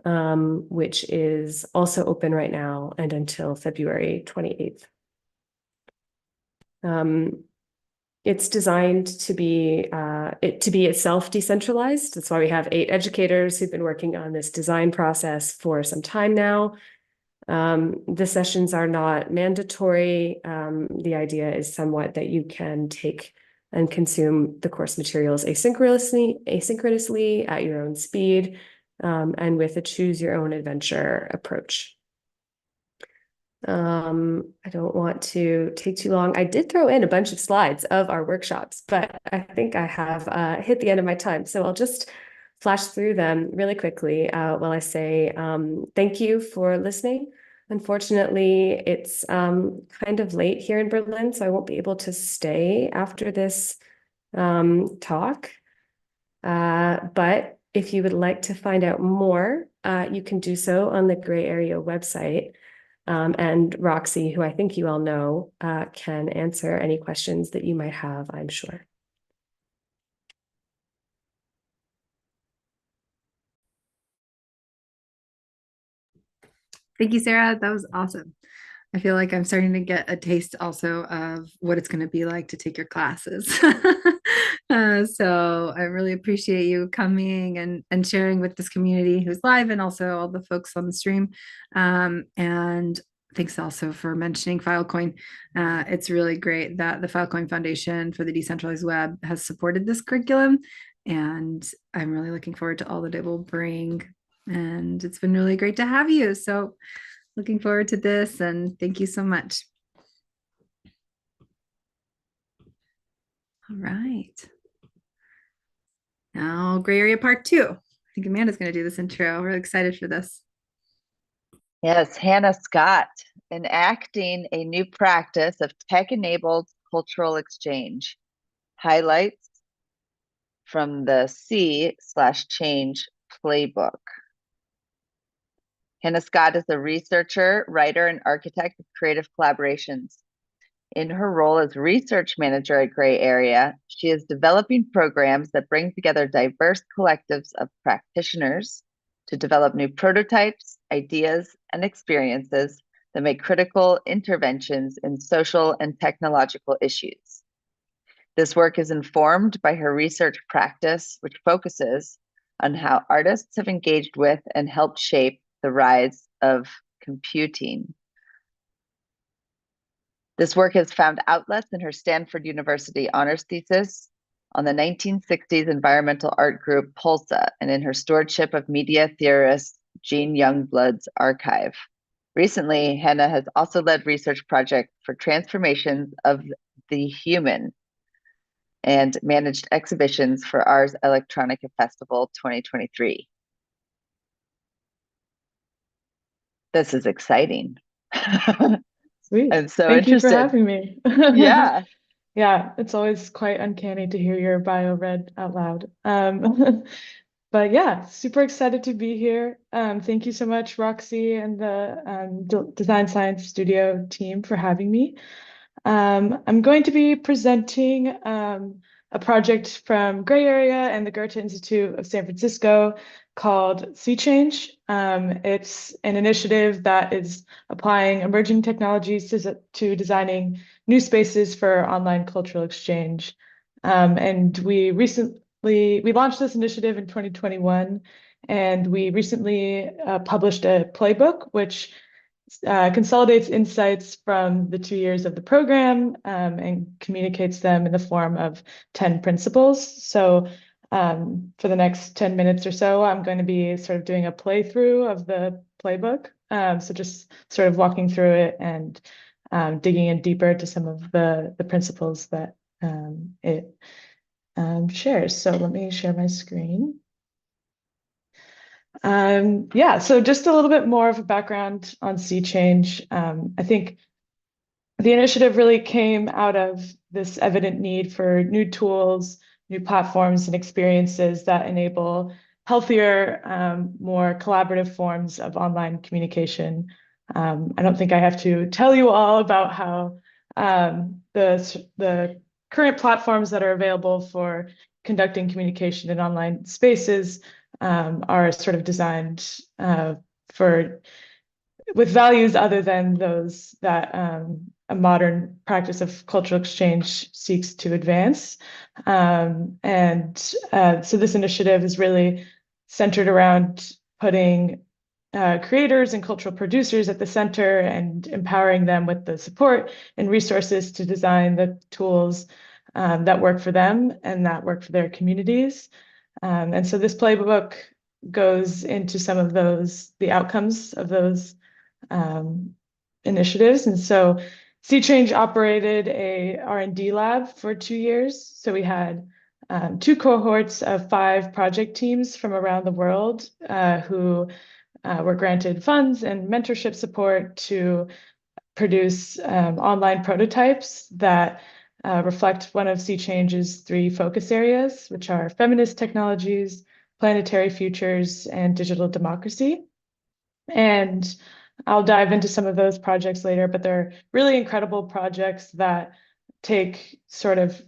which is also open right now and until February 28th. It's designed to be itself decentralized. That's why we have 8 educators who've been working on this design process for some time now. The sessions are not mandatory. The idea is somewhat that you can take and consume the course materials asynchronously at your own speed, and with a choose your own adventure approach. I don't want to take too long. I did throw in a bunch of slides of our workshops, but I think I have hit the end of my time. So I'll just flash through them really quickly while I say thank you for listening. Unfortunately, it's kind of late here in Berlin, so I won't be able to stay after this talk. But if you would like to find out more, you can do so on the Gray Area website. And Roxi, who I think you all know, can answer any questions that you might have, I'm sure. Thank you, Sarah. That was awesome. I feel like I'm starting to get a taste also of what it's going to be like to take your classes. So I really appreciate you coming and sharing with this community who's live and also all the folks on the stream. And thanks also for mentioning Filecoin. It's really great that the Filecoin Foundation for the Decentralized Web has supported this curriculum. And I'm really looking forward to all that it will bring. And it's been really great to have you. So looking forward to this, and thank you so much. All right. Now, Gray Area Part 2. I think Amanda's going to do this intro. We're really excited for this. Yes, Hannah Scott, enacting a new practice of tech-enabled cultural exchange. Highlights from the C/Change Playbook. Hannah Scott is a researcher, writer, and architect of creative collaborations. In her role as research manager at Gray Area, she is developing programs that bring together diverse collectives of practitioners to develop new prototypes, ideas, and experiences that make critical interventions in social and technological issues. This work is informed by her research practice, which focuses on how artists have engaged with and helped shape the rise of computing. This work has found outlets in her Stanford University honors thesis on the 1960s environmental art group Pulsar, and in her stewardship of media theorist Jean Youngblood's archive. Recently, Hannah has also led research projects for transformations of the human, and managed exhibitions for Ars Electronica Festival 2023. This is exciting. Sweet. I'm so Thank you for interested. having me. Yeah. Yeah, it's always quite uncanny to hear your bio read out loud. But yeah, super excited to be here. Thank you so much, Roxy and the Design Science Studio team for having me. I'm going to be presenting a project from Gray Area and the Goethe Institute of San Francisco called Sea Change. It's an initiative that is applying emerging technologies to designing new spaces for online cultural exchange. And we launched this initiative in 2021, and we recently published a playbook, which consolidates insights from the 2 years of the program and communicates them in the form of 10 principles. So for the next 10 minutes or so, I'm going to be sort of doing a playthrough of the playbook. So just sort of walking through it and digging in deeper to some of the principles that it shares. So let me share my screen. Yeah, so just a little bit more of a background on Sea Change. I think the initiative really came out of this evident need for new tools, new platforms, and experiences that enable healthier, more collaborative forms of online communication. I don't think I have to tell you all about how the current platforms that are available for conducting communication in online spaces are sort of designed with values other than those that a modern practice of cultural exchange seeks to advance. So this initiative is really centered around putting creators and cultural producers at the center and empowering them with the support and resources to design the tools that work for them and that work for their communities. And so this playbook goes into some of the outcomes of those initiatives. And so Sea Change operated a R&D lab for 2 years. So we had 2 cohorts of 5 project teams from around the world who were granted funds and mentorship support to produce online prototypes that reflect one of Sea Change's 3 focus areas, which are feminist technologies, planetary futures, and digital democracy. And I'll dive into some of those projects later, but they're really incredible projects that take sort of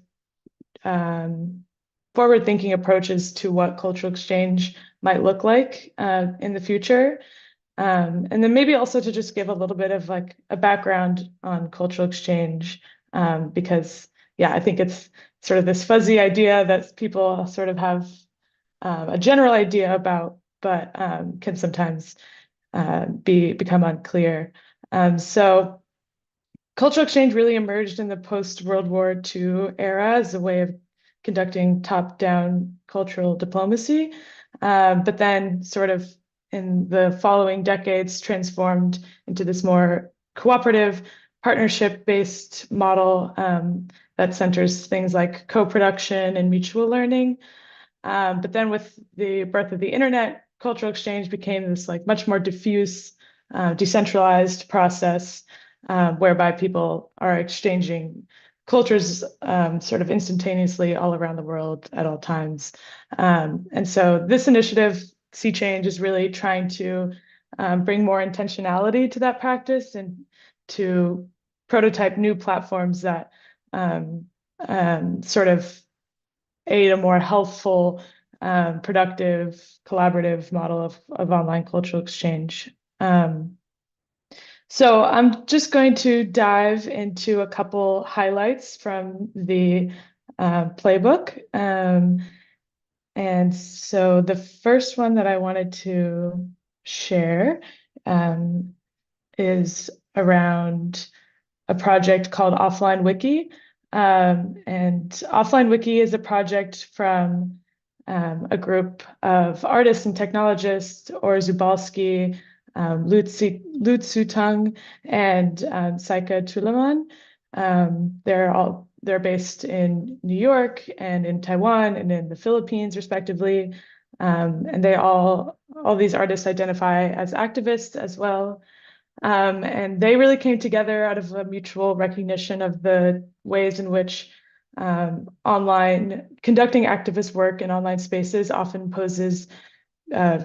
forward-thinking approaches to what cultural exchange might look like in the future. And then maybe also to just give a little bit of like a background on cultural exchange, because yeah, I think it's sort of this fuzzy idea that people sort of have a general idea about, but can sometimes become unclear. So cultural exchange really emerged in the post-World War II era as a way of conducting top-down cultural diplomacy, but then sort of in the following decades transformed into this more cooperative, partnership-based model that centers things like co-production and mutual learning. But then with the birth of the internet, cultural exchange became this like much more diffuse, decentralized process whereby people are exchanging cultures sort of instantaneously all around the world at all times. And so this initiative, Sea Change, is really trying to bring more intentionality to that practice and to prototype new platforms that sort of aid a more healthful, productive, collaborative model of online cultural exchange. So I'm just going to dive into a couple highlights from the playbook. And so the first one that I wanted to share is around a project called Offline Wiki. And Offline Wiki is a project from a group of artists and technologists, Or Zubalski, Lutsu Tung, and Saika Tuleman. They're all they're based in New York and in Taiwan and in the Philippines, respectively. And all these artists identify as activists as well. And they really came together out of a mutual recognition of the ways in which conducting activist work in online spaces often poses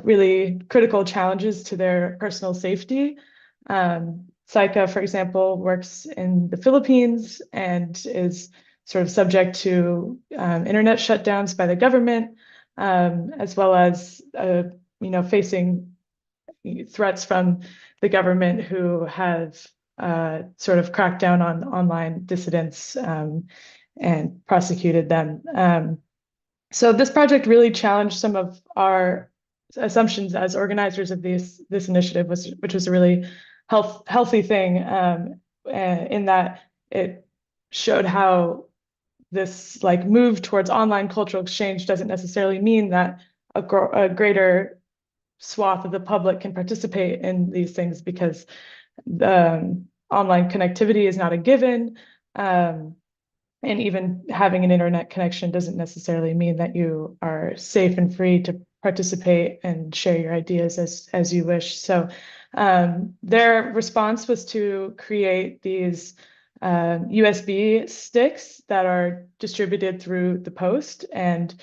really critical challenges to their personal safety. Saika, for example, works in the Philippines and is sort of subject to internet shutdowns by the government, as well as facing threats from the government who have sort of cracked down on online dissidents and prosecuted them. So this project really challenged some of our assumptions as organizers of this initiative, which was a really healthy thing, in that it showed how this move towards online cultural exchange doesn't necessarily mean that a greater swath of the public can participate in these things, because the online connectivity is not a given. And even having an internet connection doesn't necessarily mean that you are safe and free to participate and share your ideas as you wish. So their response was to create these USB sticks that are distributed through the post. And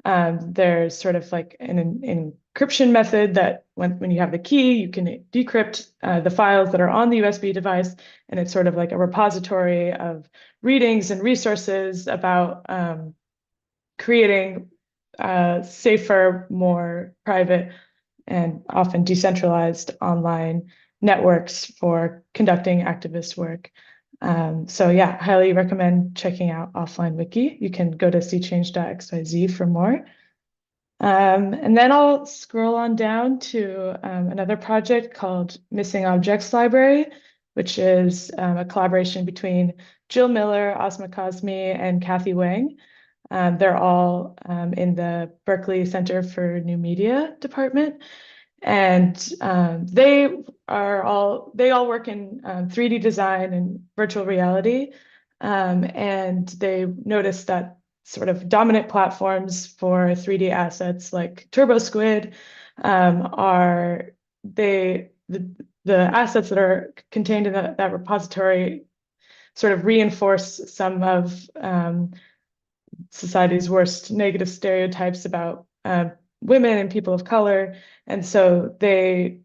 there's sort of like an encryption method that when you have the key, you can decrypt the files that are on the USB device. And it's sort of like a repository of readings and resources about creating safer, more private, and often decentralized online networks for conducting activist work. So yeah, highly recommend checking out Offline Wiki. You can go to seechange.xyz for more. And then I'll scroll on down to another project called Missing Objects Library, which is a collaboration between Jill Miller, Asma Kazmi, and Kathy Wang. They're all in the Berkeley Center for New Media department. And they all work in 3D design and virtual reality. And they noticed that sort of dominant platforms for 3D assets like TurboSquid the assets that are contained in that repository sort of reinforce some of society's worst negative stereotypes about women and people of color. And so they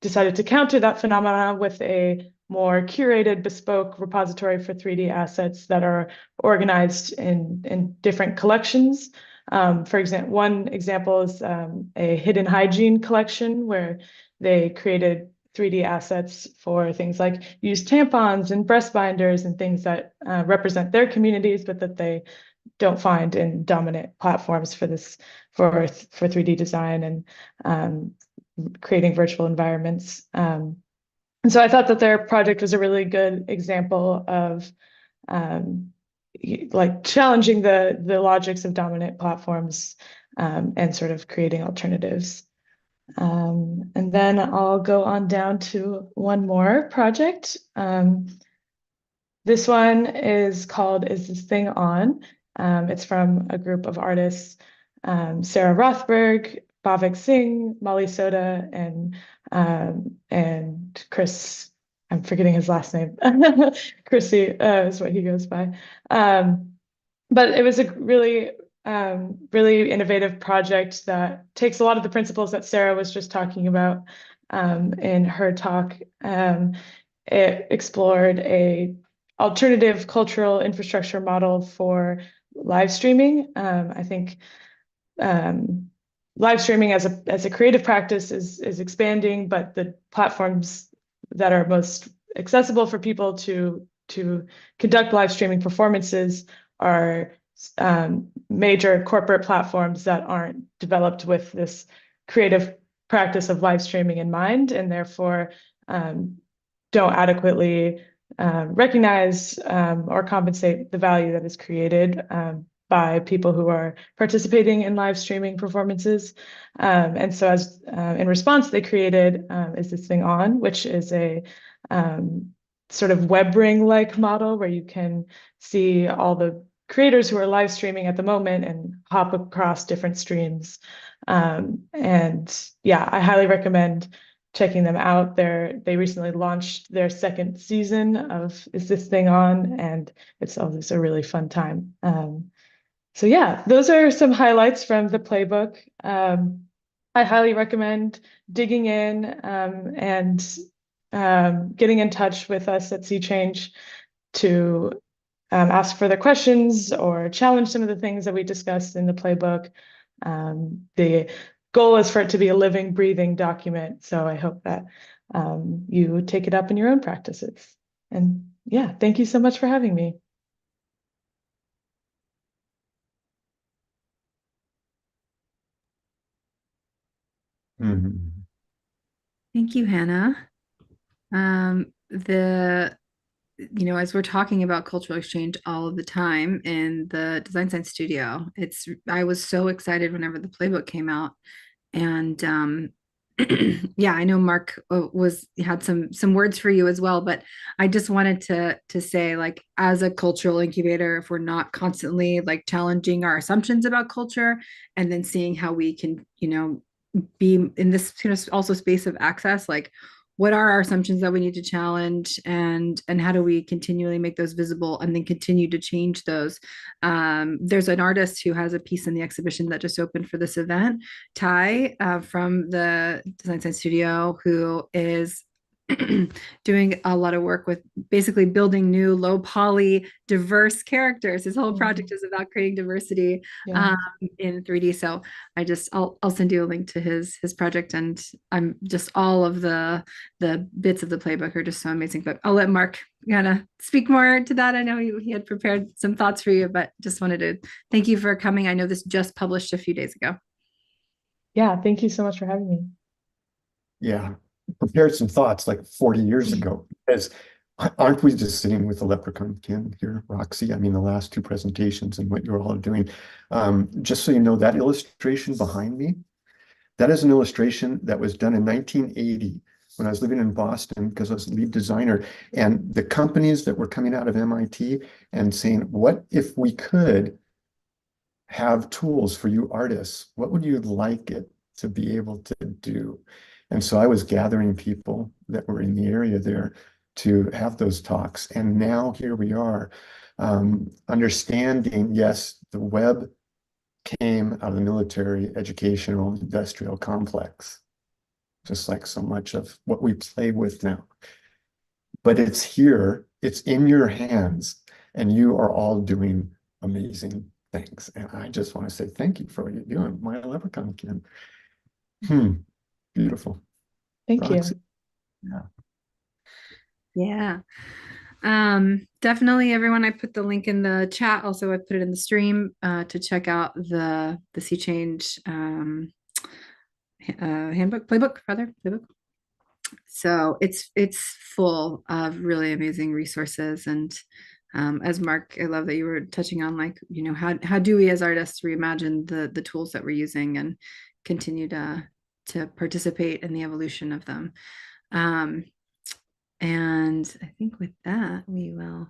decided to counter that phenomenon with a more curated, bespoke repository for 3D assets that are organized in different collections. For example, one example is a hidden hygiene collection where they created 3D assets for things like used tampons and breast binders and things that represent their communities, but that they don't find in dominant platforms for 3D design and creating virtual environments. And so I thought that their project was a really good example of challenging the logics of dominant platforms and sort of creating alternatives. And then I'll go on down to one more project. This one is called Is This Thing On? It's from a group of artists, Sarah Rothberg, Bhavik Singh, Molly Soda, and Chris, I'm forgetting his last name. Chrissy is what he goes by. But it was a really innovative project that takes a lot of the principles that Sarah was just talking about in her talk. It explored a alternative cultural infrastructure model for live streaming. I think live streaming as a creative practice is expanding, but the platforms that are most accessible for people to conduct live streaming performances are major corporate platforms that aren't developed with this creative practice of live streaming in mind, and therefore don't adequately recognize or compensate the value that is created by people who are participating in live streaming performances. And so in response, they created Is This Thing On, which is a sort of web ring-like model where you can see all the creators who are live streaming at the moment and hop across different streams. And yeah, I highly recommend checking them out. They recently launched their second season of Is This Thing On? And it's always a really fun time. So yeah, those are some highlights from the playbook. I highly recommend digging in and getting in touch with us at Sea Change to ask further questions or challenge some of the things that we discussed in the playbook. The goal is for it to be a living, breathing document. So I hope that you take it up in your own practices. And yeah, thank you so much for having me. Thank you, Hannah. As we're talking about cultural exchange all of the time in the design science studio, I was so excited whenever the playbook came out. And yeah, I know Mark had some words for you as well, but I just wanted to say, like, as a cultural incubator, if we're not constantly like challenging our assumptions about culture and then seeing how we can, be in this also space of access, like what are our assumptions that we need to challenge, and how do we continually make those visible and then continue to change those. There's an artist who has a piece in the exhibition that just opened for this event, Ty, from the Design Science Studio, who is doing a lot of work with basically building new low poly diverse characters. His whole project is about creating diversity in 3D. So I'll send you a link to his project, and I'm just all of the bits of the playbook are just so amazing. But I'll let Mark kind of speak more to that. I know he had prepared some thoughts for you, but just wanted to thank you for coming. I know this just published a few days ago. Yeah, thank you so much for having me. Yeah, prepared some thoughts like 40 years ago, because aren't we just sitting with the leprechaun kin here, Roxy? I mean, the last two presentations and what you're all doing. Just so you know, that illustration behind me, that is an illustration that was done in 1980 when I was living in Boston, because I was lead designer, and the companies that were coming out of MIT and saying, what if we could have tools for you artists? What would you like it to be able to do? And so I was gathering people that were in the area there to have those talks. And now here we are, understanding, yes, the web came out of the military, educational, industrial complex, just like so much of what we play with now. But it's here, it's in your hands, and you are all doing amazing things. And I just want to say thank you for what you're doing, my leprechaun kin. Beautiful. Thank Roxy. you. Yeah. Definitely everyone, I put the link in the chat. Also, I put it in the stream to check out the Sea Change playbook. So it's full of really amazing resources. And as Mark, I love that you were touching on, like, how do we as artists reimagine the tools that we're using and continue to participate in the evolution of them. And I think with that, we will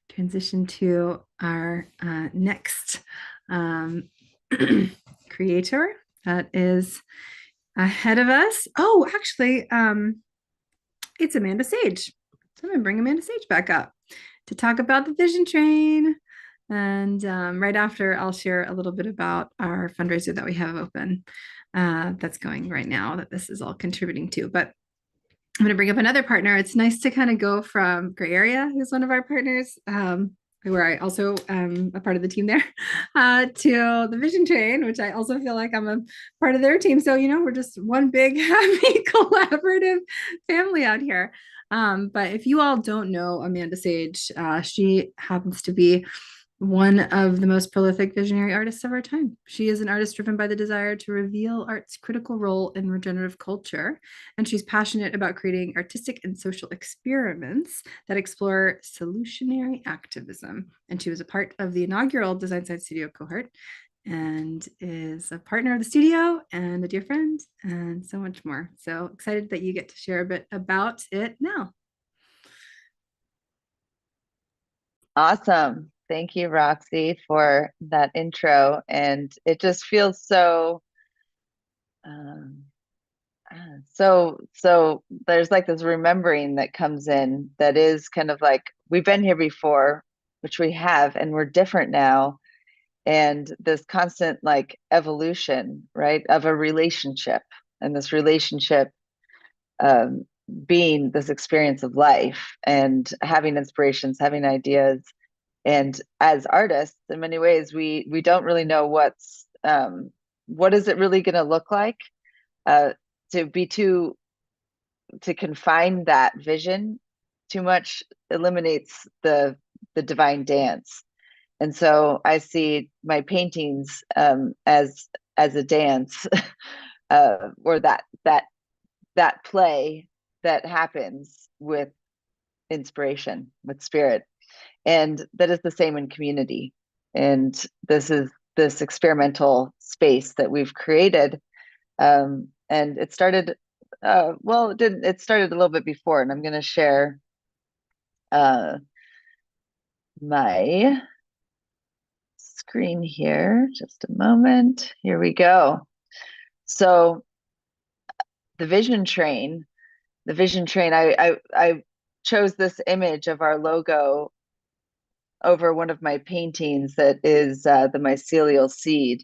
transition to our next creator that is ahead of us. Oh, actually, it's Amanda Sage. So I'm going to bring Amanda Sage back up to talk about the Vision Train. And right after, I'll share a little bit about our fundraiser that we have open that's going right now, that this is all contributing to. But I'm going to bring up another partner. It's nice to kind of go from Gray Area, who's one of our partners, where I also am a part of the team there, to the Vision Train, which I also feel like I'm a part of their team. So, we're just one big, happy, collaborative family out here. But if you all don't know Amanda Sage, she happens to be one of the most prolific visionary artists of our time. She is an artist driven by the desire to reveal art's critical role in regenerative culture, and she's passionate about creating artistic and social experiments that explore solutionary activism. And she was a part of the inaugural Design Science Studio cohort and is a partner of the studio and a dear friend and so much more. So excited that you get to share a bit about it now. Awesome. Thank you, Roxy, for that intro. And it just feels so, um, so there's like this remembering that comes in that is kind of like, we've been here before, which we have, and we're different now. And this constant like evolution, right, of a relationship, and this relationship um, being this experience of life and having inspirations, having ideas. And as artists, in many ways, we don't really know what is it really going to look like. To be to confine that vision too much eliminates the divine dance. And so I see my paintings as a dance, or that play that happens with inspiration, with spirit. And that is the same in community. And this is this experimental space that we've created. And it started, well, it didn't, it started a little bit before, and I'm going to share my screen here. Just a moment. Here we go. So the vision train, I chose this image of our logo over one of my paintings that is the mycelial seed,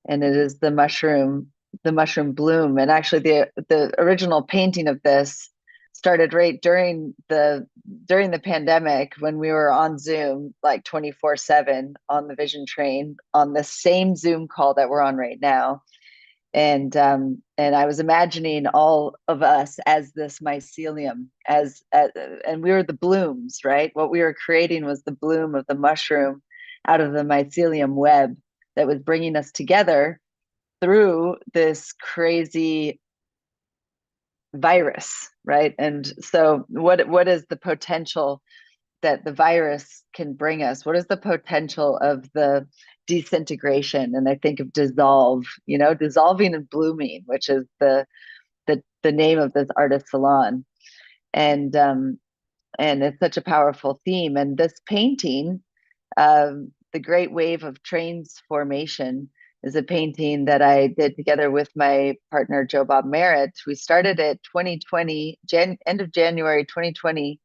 and it is the mushroom bloom. And actually the original painting of this started right during the pandemic, when we were on Zoom like 24/7 on the vision train, on the same Zoom call that we're on right now. And I was imagining all of us as this mycelium, and we were the blooms, right? What we were creating was the bloom of the mushroom out of the mycelium web that was bringing us together through this crazy virus, right? And so what is the potential that the virus can bring us? What is the potential of the disintegration? And I think of dissolve, dissolving and blooming, which is the name of this artist Salon. And it's such a powerful theme. And this painting, the Great Wave of Transformation, is a painting that I did together with my partner, Joe Bob Merritt. We started it 2020, end of January 2020,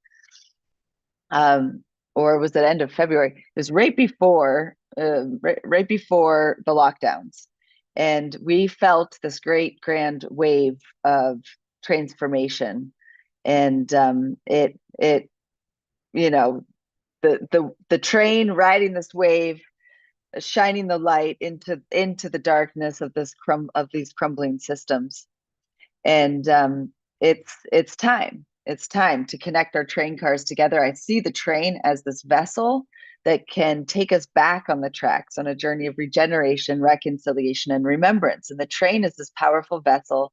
or was it end of February? It was right before the lockdowns. And we felt this great grand wave of transformation. And it the train riding this wave, shining the light into the darkness of these crumbling systems. And it's time to connect our train cars together. I see the train as this vessel that can take us back on the tracks on a journey of regeneration, reconciliation, and remembrance. And the train is this powerful vessel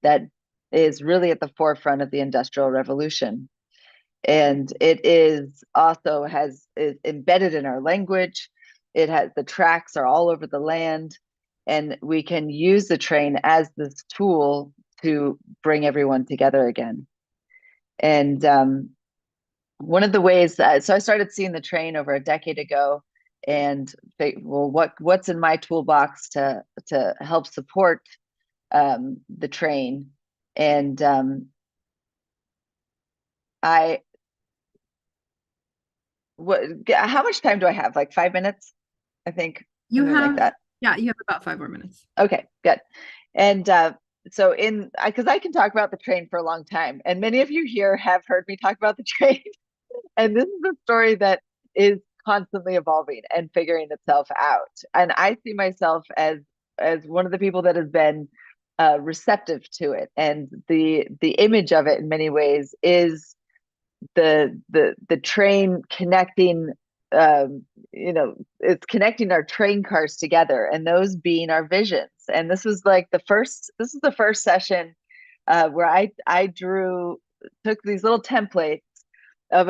that is really at the forefront of the Industrial Revolution. And it is embedded in our language. It has, the tracks are all over the land, and we can use the train as this tool to bring everyone together again. And one of the ways so I started seeing the train over a decade ago, and what's in my toolbox to help support the train. And how much time do I have? Like 5 minutes, I think. You something have, like that. yeah, you have about 5 more minutes. Okay, good. And so because I can talk about the train for a long time, and many of you here have heard me talk about the train. And this is a story that is constantly evolving and figuring itself out. And I see myself as one of the people that has been receptive to it. And the image of it in many ways is the train connecting, it's connecting our train cars together, and those being our visions. And this is the first session where I took these little templates of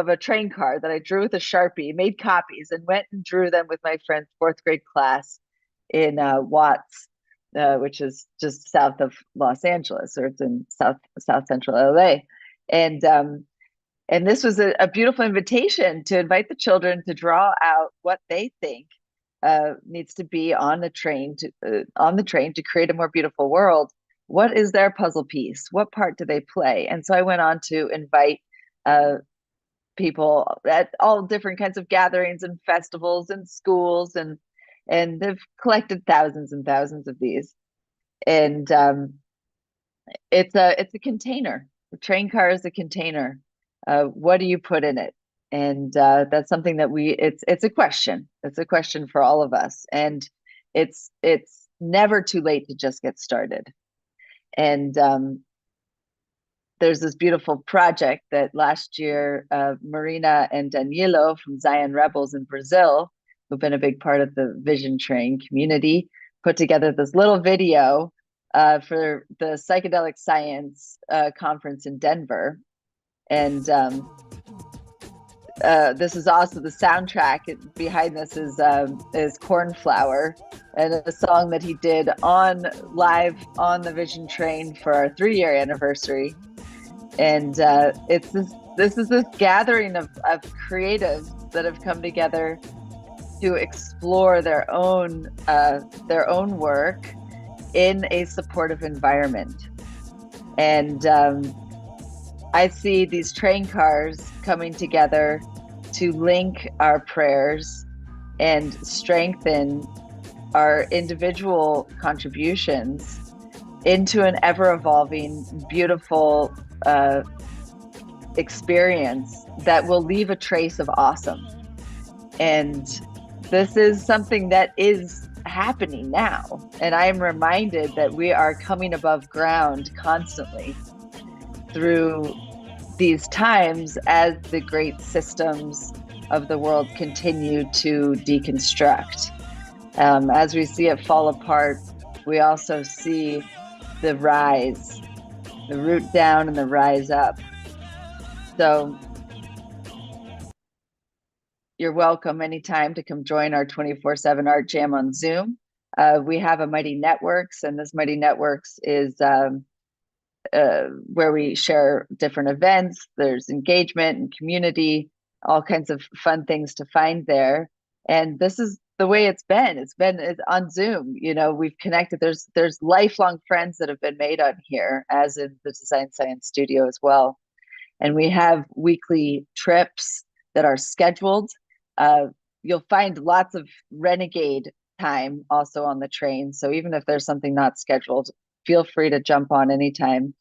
a train car that I drew with a Sharpie, made copies, and went and drew them with my friend's 4th grade class in Watts, which is just south of Los Angeles, or it's in south central LA. And And this was a beautiful invitation to invite the children to draw out what they think needs to be on the train to create a more beautiful world. What is their puzzle piece? What part do they play? And so I went on to invite people at all different kinds of gatherings and festivals and schools, and they've collected thousands and thousands of these. And it's a container. The train car is a container. What do you put in it? And that's something that it's a question. It's a question for all of us. And it's never too late to just get started. And there's this beautiful project that last year, Marina and Danilo from Zion Rebels in Brazil, who've been a big part of the Vision Train community, put together this little video for the Psychedelic Science conference in Denver. And this is also the soundtrack. Behind this is Cornflower, and a song that he did live on the Vision Train for our 3-year anniversary. And this is this gathering of creatives that have come together to explore their own work in a supportive environment. And I see these train cars coming together to link our prayers and strengthen our individual contributions into an ever-evolving, beautiful experience that will leave a trace of awesome. And this is something that is happening now. And I am reminded that we are coming above ground constantly through these times as the great systems of the world continue to deconstruct. As we see it fall apart, we also see the rise, the root down and the rise up. So you're welcome anytime to come join our 24/7 Art Jam on Zoom. We have a Mighty Networks, and this Mighty Networks is where we share different events. There's engagement and community, all kinds of fun things to find there. And this is the way it's been. It's on Zoom. You know, we've connected. There's lifelong friends that have been made on here, as in the Design Science Studio as well. And we have weekly trips that are scheduled. You'll find lots of renegade time also on the train. So even if there's something not scheduled, feel free to jump on anytime.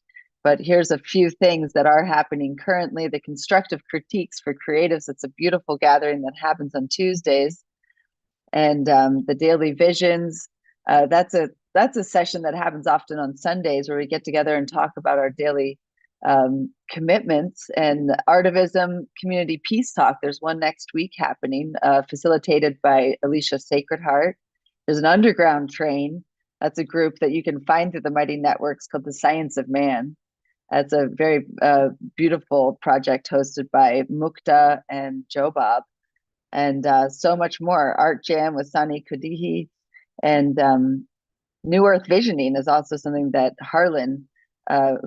But here's a few things that are happening currently. The Constructive Critiques for Creatives. It's a beautiful gathering that happens on Tuesdays. And the Daily Visions. That's a session that happens often on Sundays, where we get together and talk about our daily commitments. And Artivism Community Peace Talk. There's one next week happening, facilitated by Alicia Sacred Heart. There's an underground train. That's a group that you can find through the Mighty Networks called The Science of Man. That's a very beautiful project hosted by Mukta and Jobob, and so much more. Art Jam with Sani Kudihi, and New Earth Visioning is also something that Harlan,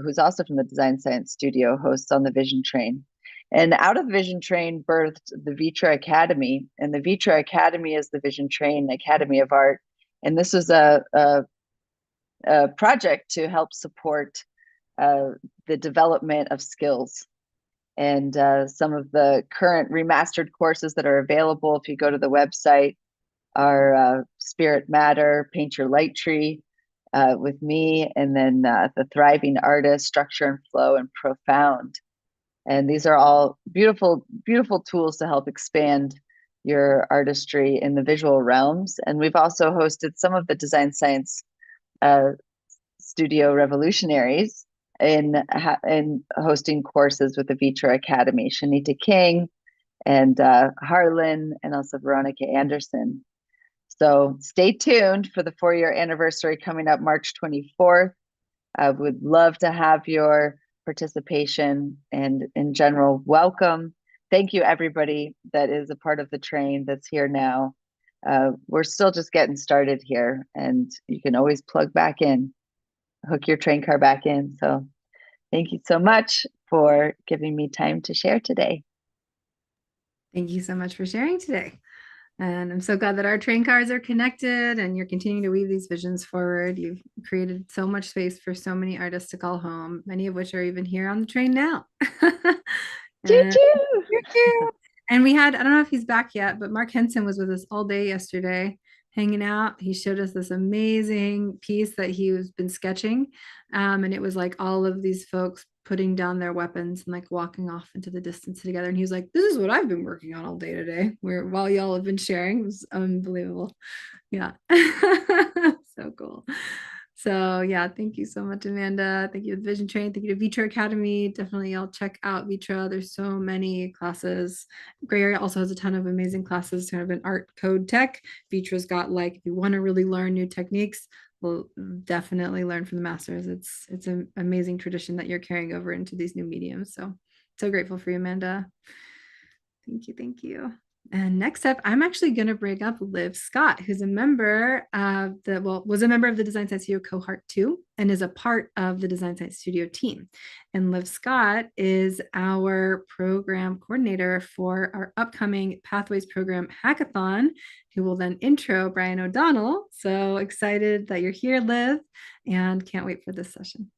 who's also from the Design Science Studio, hosts on the Vision Train. And out of the Vision Train birthed the Vitra Academy, and the Vitra Academy is the Vision Train Academy of Art. And this is a project to help support the development of skills. And some of the current remastered courses that are available, if you go to the website, are Spirit Matter, Paint Your Light Tree with me, and then the Thriving Artist, Structure and Flow, and Profound. And these are all beautiful, beautiful tools to help expand your artistry in the visual realms. And we've also hosted some of the Design Science Studio revolutionaries in hosting courses with the Vitra Academy, Shanita King and Harlan, and also Veronica Anderson. So stay tuned for the 4-year anniversary coming up March 24th. I would love to have your participation, and in general, welcome. Thank you, everybody that is a part of the train that's here now. We're still just getting started here, and you can always plug back in, hook your train car back in. So Thank you so much for giving me time to share today. Thank you so much for sharing today. And I'm so glad that our train cars are connected and you're continuing to weave these visions forward. You've created so much space for so many artists to call home, many of which are even here on the train now. And, and we had, I don't know if he's back yet, but Mark Henson was with us all day yesterday, hanging out. He showed us this amazing piece that he was been sketching. And it was like all of these folks putting down their weapons and like walking off into the distance together. And he was like, this is what I've been working on all day today, where while y'all have been sharing. It was unbelievable. Yeah. So cool. So yeah, thank you so much, Amanda. Thank you to the Vision Train. Thank you to Vitra Academy. Definitely y'all check out Vitra. There's so many classes. Gray Area also has a ton of amazing classes kind of in art, code, tech. Vitra's got like, if you want to really learn new techniques, we'll definitely learn from the masters. It's an amazing tradition that you're carrying over into these new mediums. So grateful for you, Amanda. Thank you. Thank you. And next up, I'm actually going to bring up Liv Scott, who's a member of was a member of the Design Science Studio Cohort 2 and is a part of the Design Science Studio team. And Liv Scott is our program coordinator for our upcoming Pathways program hackathon, who will then intro Brian O'Donnell. So excited that you're here, Liv, and can't wait for this session.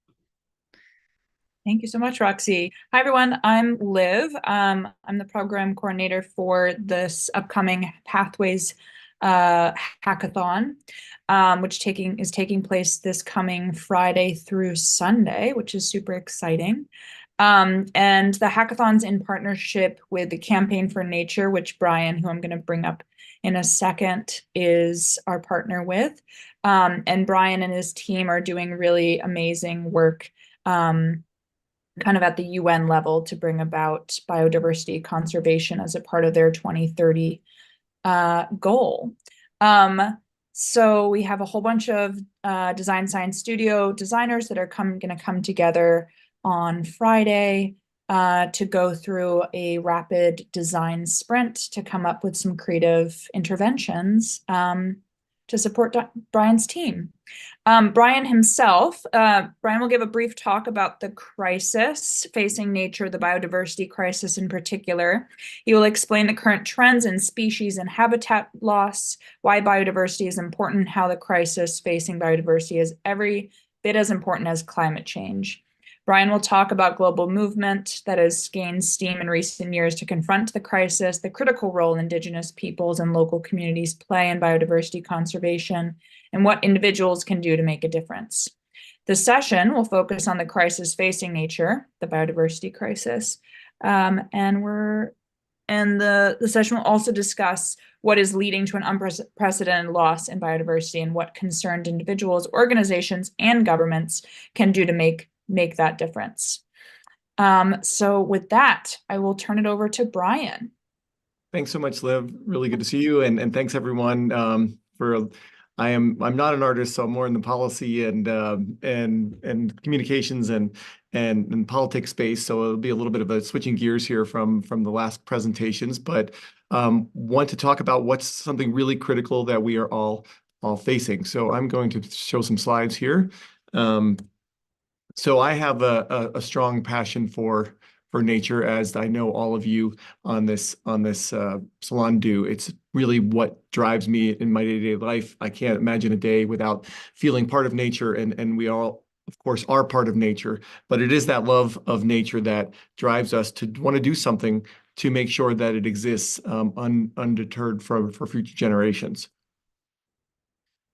Thank you so much, Roxy. Hi, everyone. I'm Liv. I'm the program coordinator for this upcoming Pathways hackathon, which is taking place this coming Friday through Sunday, which is super exciting. And the hackathon's in partnership with the Campaign for Nature, which Brian, who I'm going to bring up in a second, is our partner with. And Brian and his team are doing really amazing work kind of at the UN level to bring about biodiversity conservation as a part of their 2030 goal. So we have a whole bunch of Design Science Studio designers that are going to come together on Friday to go through a rapid design sprint to come up with some creative interventions to support Brian's team. Brian himself, Brian will give a brief talk about the crisis facing nature, the biodiversity crisis in particular. He will explain the current trends in species and habitat loss, why biodiversity is important, how the crisis facing biodiversity is every bit as important as climate change. Brian will talk about global movement that has gained steam in recent years to confront the crisis, the critical role Indigenous peoples and local communities play in biodiversity conservation, and what individuals can do to make a difference. The session will focus on the crisis facing nature, the biodiversity crisis, and the session will also discuss what is leading to an unprecedented loss in biodiversity and what concerned individuals, organizations, and governments can do to make that difference. So with that, I will turn it over to Brian. Thanks so much, Liv. Really good to see you, and thanks everyone I'm not an artist, so I'm more in the policy and communications and politics space. So it'll be a little bit of a switching gears here from the last presentations, but want to talk about what's something really critical that we are all facing. So I'm going to show some slides here. So I have a strong passion for nature, as I know all of you on this salon do. It's really what drives me in my day-to-day life. I can't imagine a day without feeling part of nature, and we all, of course, are part of nature. But it is that love of nature that drives us to want to do something to make sure that it exists undeterred for future generations.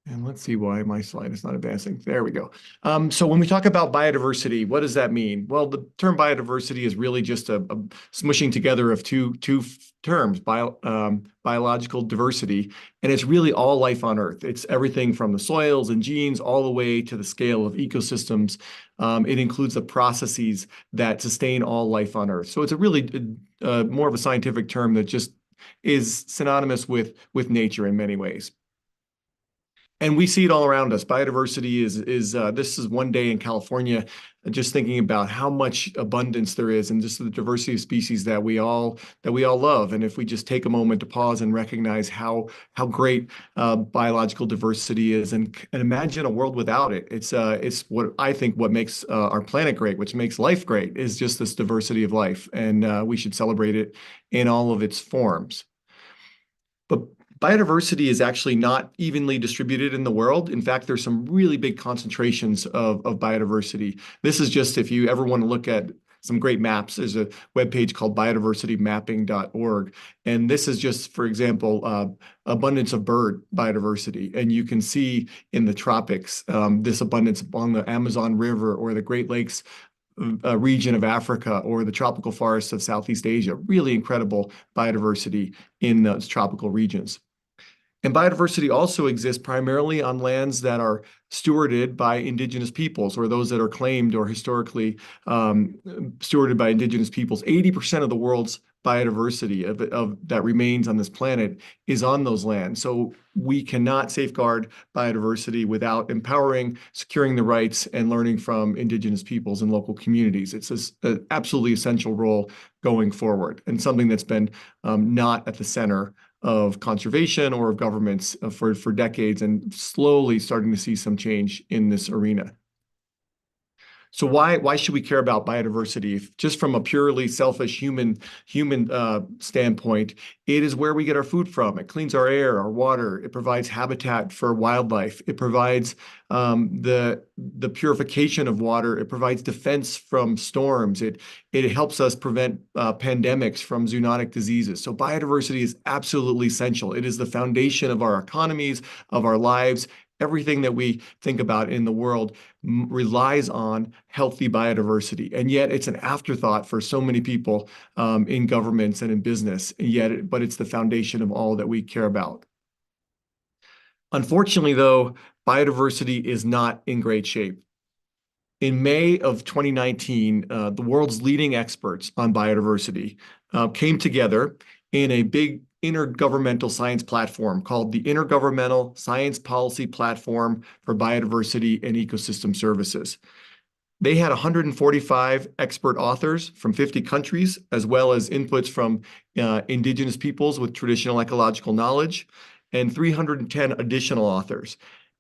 And let's see why my slide is not advancing. There we go. So when we talk about biodiversity, what does that mean? Well, the term biodiversity is really just a smushing together of two terms, biological diversity, and it's really all life on Earth. It's everything from the soils and genes all the way to the scale of ecosystems. It includes the processes that sustain all life on Earth. So it's a really more of a scientific term that just is synonymous with nature in many ways. And we see it all around us. Biodiversity is this is one day in California, just thinking about how much abundance there is and just the diversity of species that we all love. And if we just take a moment to pause and recognize how great biological diversity is, and imagine a world without it. It's what I think what makes our planet great, which makes life great, is just this diversity of life, and we should celebrate it in all of its forms. But biodiversity is actually not evenly distributed in the world. In fact, there's some really big concentrations of biodiversity. This is just if you ever want to look at some great maps. There's a webpage called biodiversitymapping.org. And this is just, for example, abundance of bird biodiversity. And you can see in the tropics, this abundance along the Amazon River or the Great Lakes region of Africa or the tropical forests of Southeast Asia. Really incredible biodiversity in those tropical regions. And biodiversity also exists primarily on lands that are stewarded by indigenous peoples, or those that are claimed or historically stewarded by indigenous peoples. 80% of the world's biodiversity of that remains on this planet is on those lands. So we cannot safeguard biodiversity without empowering, securing the rights, and learning from indigenous peoples and local communities. It's an absolutely essential role going forward, and something that's been not at the center of conservation or of governments for decades, and slowly starting to see some change in this arena. So why should we care about biodiversity? Just from a purely selfish human standpoint, it is where we get our food from. It cleans our air, our water. It provides habitat for wildlife. It provides the purification of water. It provides defense from storms. It helps us prevent pandemics from zoonotic diseases. So biodiversity is absolutely essential. It is the foundation of our economies, of our lives. Everything that we think about in the world relies on healthy biodiversity, and yet it's an afterthought for so many people in governments and in business. But it's the foundation of all that we care about. Unfortunately, though, biodiversity is not in great shape. In May of 2019, the world's leading experts on biodiversity came together in a big intergovernmental science platform called the Intergovernmental Science Policy Platform for Biodiversity and Ecosystem Services. They had 145 expert authors from 50 countries, as well as inputs from indigenous peoples with traditional ecological knowledge, and 310 additional authors.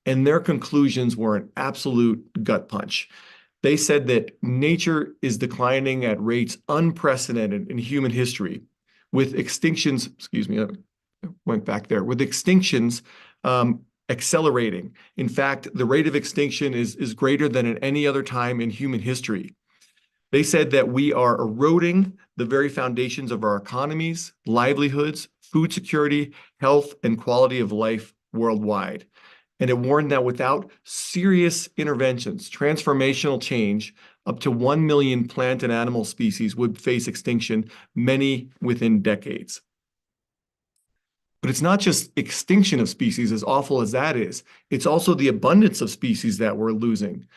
And their conclusions were an absolute gut punch. They said that nature is declining at rates unprecedented in human history, with extinctions, with extinctions accelerating. In fact, the rate of extinction is greater than at any other time in human history. They said that we are eroding the very foundations of our economies, livelihoods, food security, health, and quality of life worldwide. And it warned that without serious interventions, transformational change, up to 1 million plant and animal species would face extinction, many within decades. But it's not just extinction of species, as awful as that is. It's also the abundance of species that we're losing.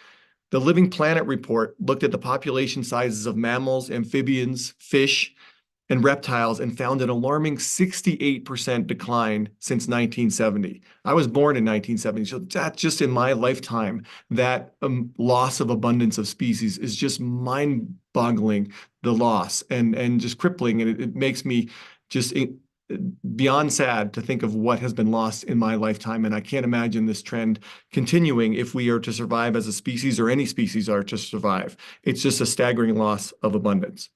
The Living Planet report looked at the population sizes of mammals, amphibians, fish, and reptiles, and found an alarming 68% decline since 1970. I was born in 1970, so that's just in my lifetime. That loss of abundance of species is just mind-boggling, the loss, and just crippling, and it makes me just beyond sad to think of what has been lost in my lifetime, and I can't imagine this trend continuing if we are to survive as a species, or any species are to survive. It's just a staggering loss of abundance.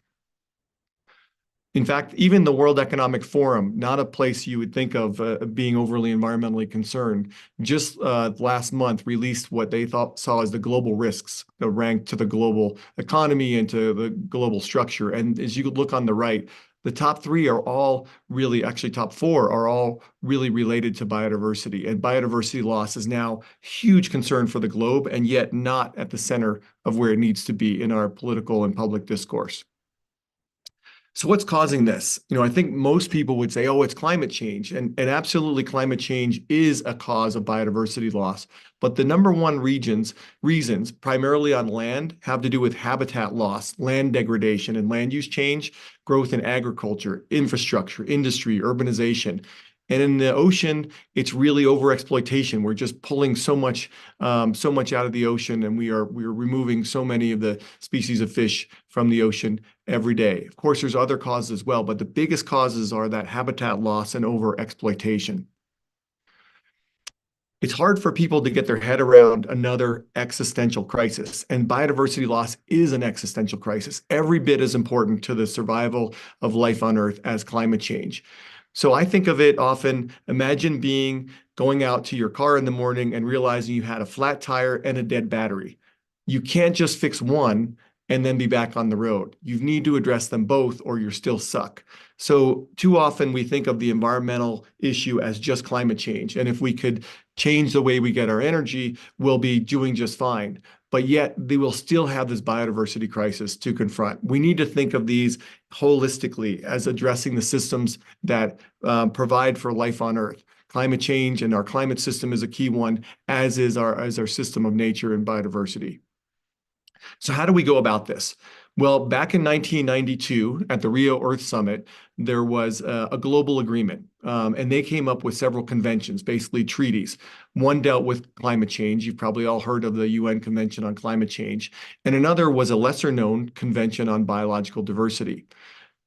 In fact, even the World Economic Forum, not a place you would think of being overly environmentally concerned, just last month released what they saw as the global risks ranked to the global economy and to the global structure. And as you look on the right, the top three are all really, actually top four are all really related to biodiversity. And biodiversity loss is now a huge concern for the globe, and yet not at the center of where it needs to be in our political and public discourse. So what's causing this? I think most people would say, oh, it's climate change. And absolutely climate change is a cause of biodiversity loss. But the number one reasons, primarily on land, have to do with habitat loss, land degradation, and land use change, growth in agriculture, infrastructure, industry, urbanization. And in the ocean, it's really overexploitation. We're just pulling so much out of the ocean, and we are removing so many of the species of fish from the ocean every day. Of course, there's other causes as well, but the biggest causes are that habitat loss and overexploitation. It's hard for people to get their head around another existential crisis, and biodiversity loss is an existential crisis, every bit as important to the survival of life on Earth as climate change. So I think of it often, imagine going out to your car in the morning and realizing you had a flat tire and a dead battery. You can't just fix one and then be back on the road. You need to address them both, or you're still stuck. So too often we think of the environmental issue as just climate change. And if we could change the way we get our energy, we'll be doing just fine. But yet they will still have this biodiversity crisis to confront. We need to think of these holistically as addressing the systems that provide for life on Earth. Climate change and our climate system is a key one, as is our system of nature and biodiversity. So how do we go about this? Well, back in 1992 at the Rio Earth Summit, there was a global agreement, and they came up with several conventions, basically treaties. One dealt with climate change. You've probably all heard of the UN Convention on Climate Change, and another was a lesser-known Convention on Biological Diversity.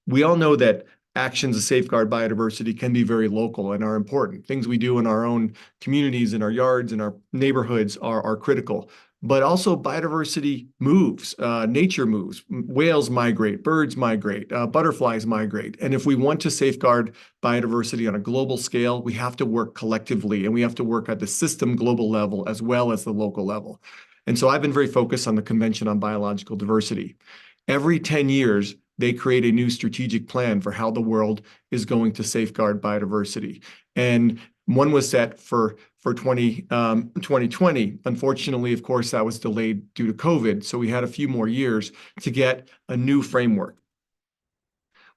We all know that actions to safeguard biodiversity can be very local and are important. Things we do in our own communities, in our yards, in our neighborhoods are critical. But also biodiversity moves, nature moves. Whales migrate, birds migrate, butterflies migrate. And if we want to safeguard biodiversity on a global scale, we have to work collectively, and we have to work at the system global level as well as the local level. And so I've been very focused on the Convention on Biological Diversity. Every 10 years, they create a new strategic plan for how the world is going to safeguard biodiversity. And one was set for 2020. Unfortunately, of course, that was delayed due to COVID. So we had a few more years to get a new framework.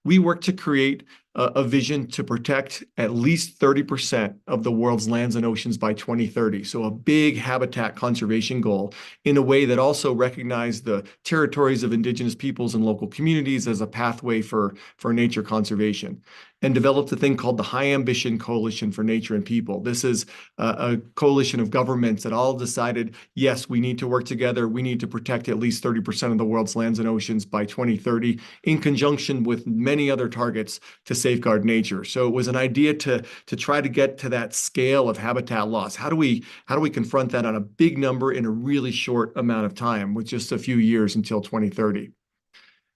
We worked to create a vision to protect at least 30% of the world's lands and oceans by 2030. So a big habitat conservation goal in a way that also recognized the territories of indigenous peoples and local communities as a pathway for nature conservation, and developed a thing called the High Ambition Coalition for Nature and People. This is a coalition of governments that all decided, yes, we need to work together. We need to protect at least 30% of the world's lands and oceans by 2030, in conjunction with many other targets to safeguard nature. So it was an idea to try to get to that scale of habitat loss. How do we confront that on a big number in a really short amount of time, with just a few years until 2030?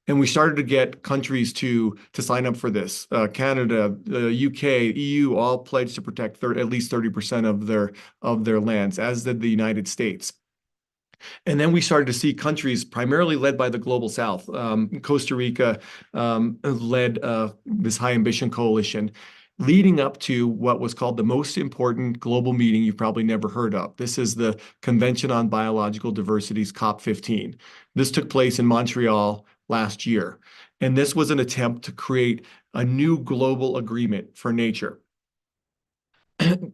And we started to get countries to sign up for this. Canada, the UK, EU, all pledged to protect at least 30% of their lands, as did the United States. And then we started to see countries primarily led by the Global South. Costa Rica led this High Ambition Coalition, leading up to what was called the most important global meeting you've probably never heard of. This is the Convention on Biological Diversity's COP15. This took place in Montreal last year. And this was an attempt to create a new global agreement for nature.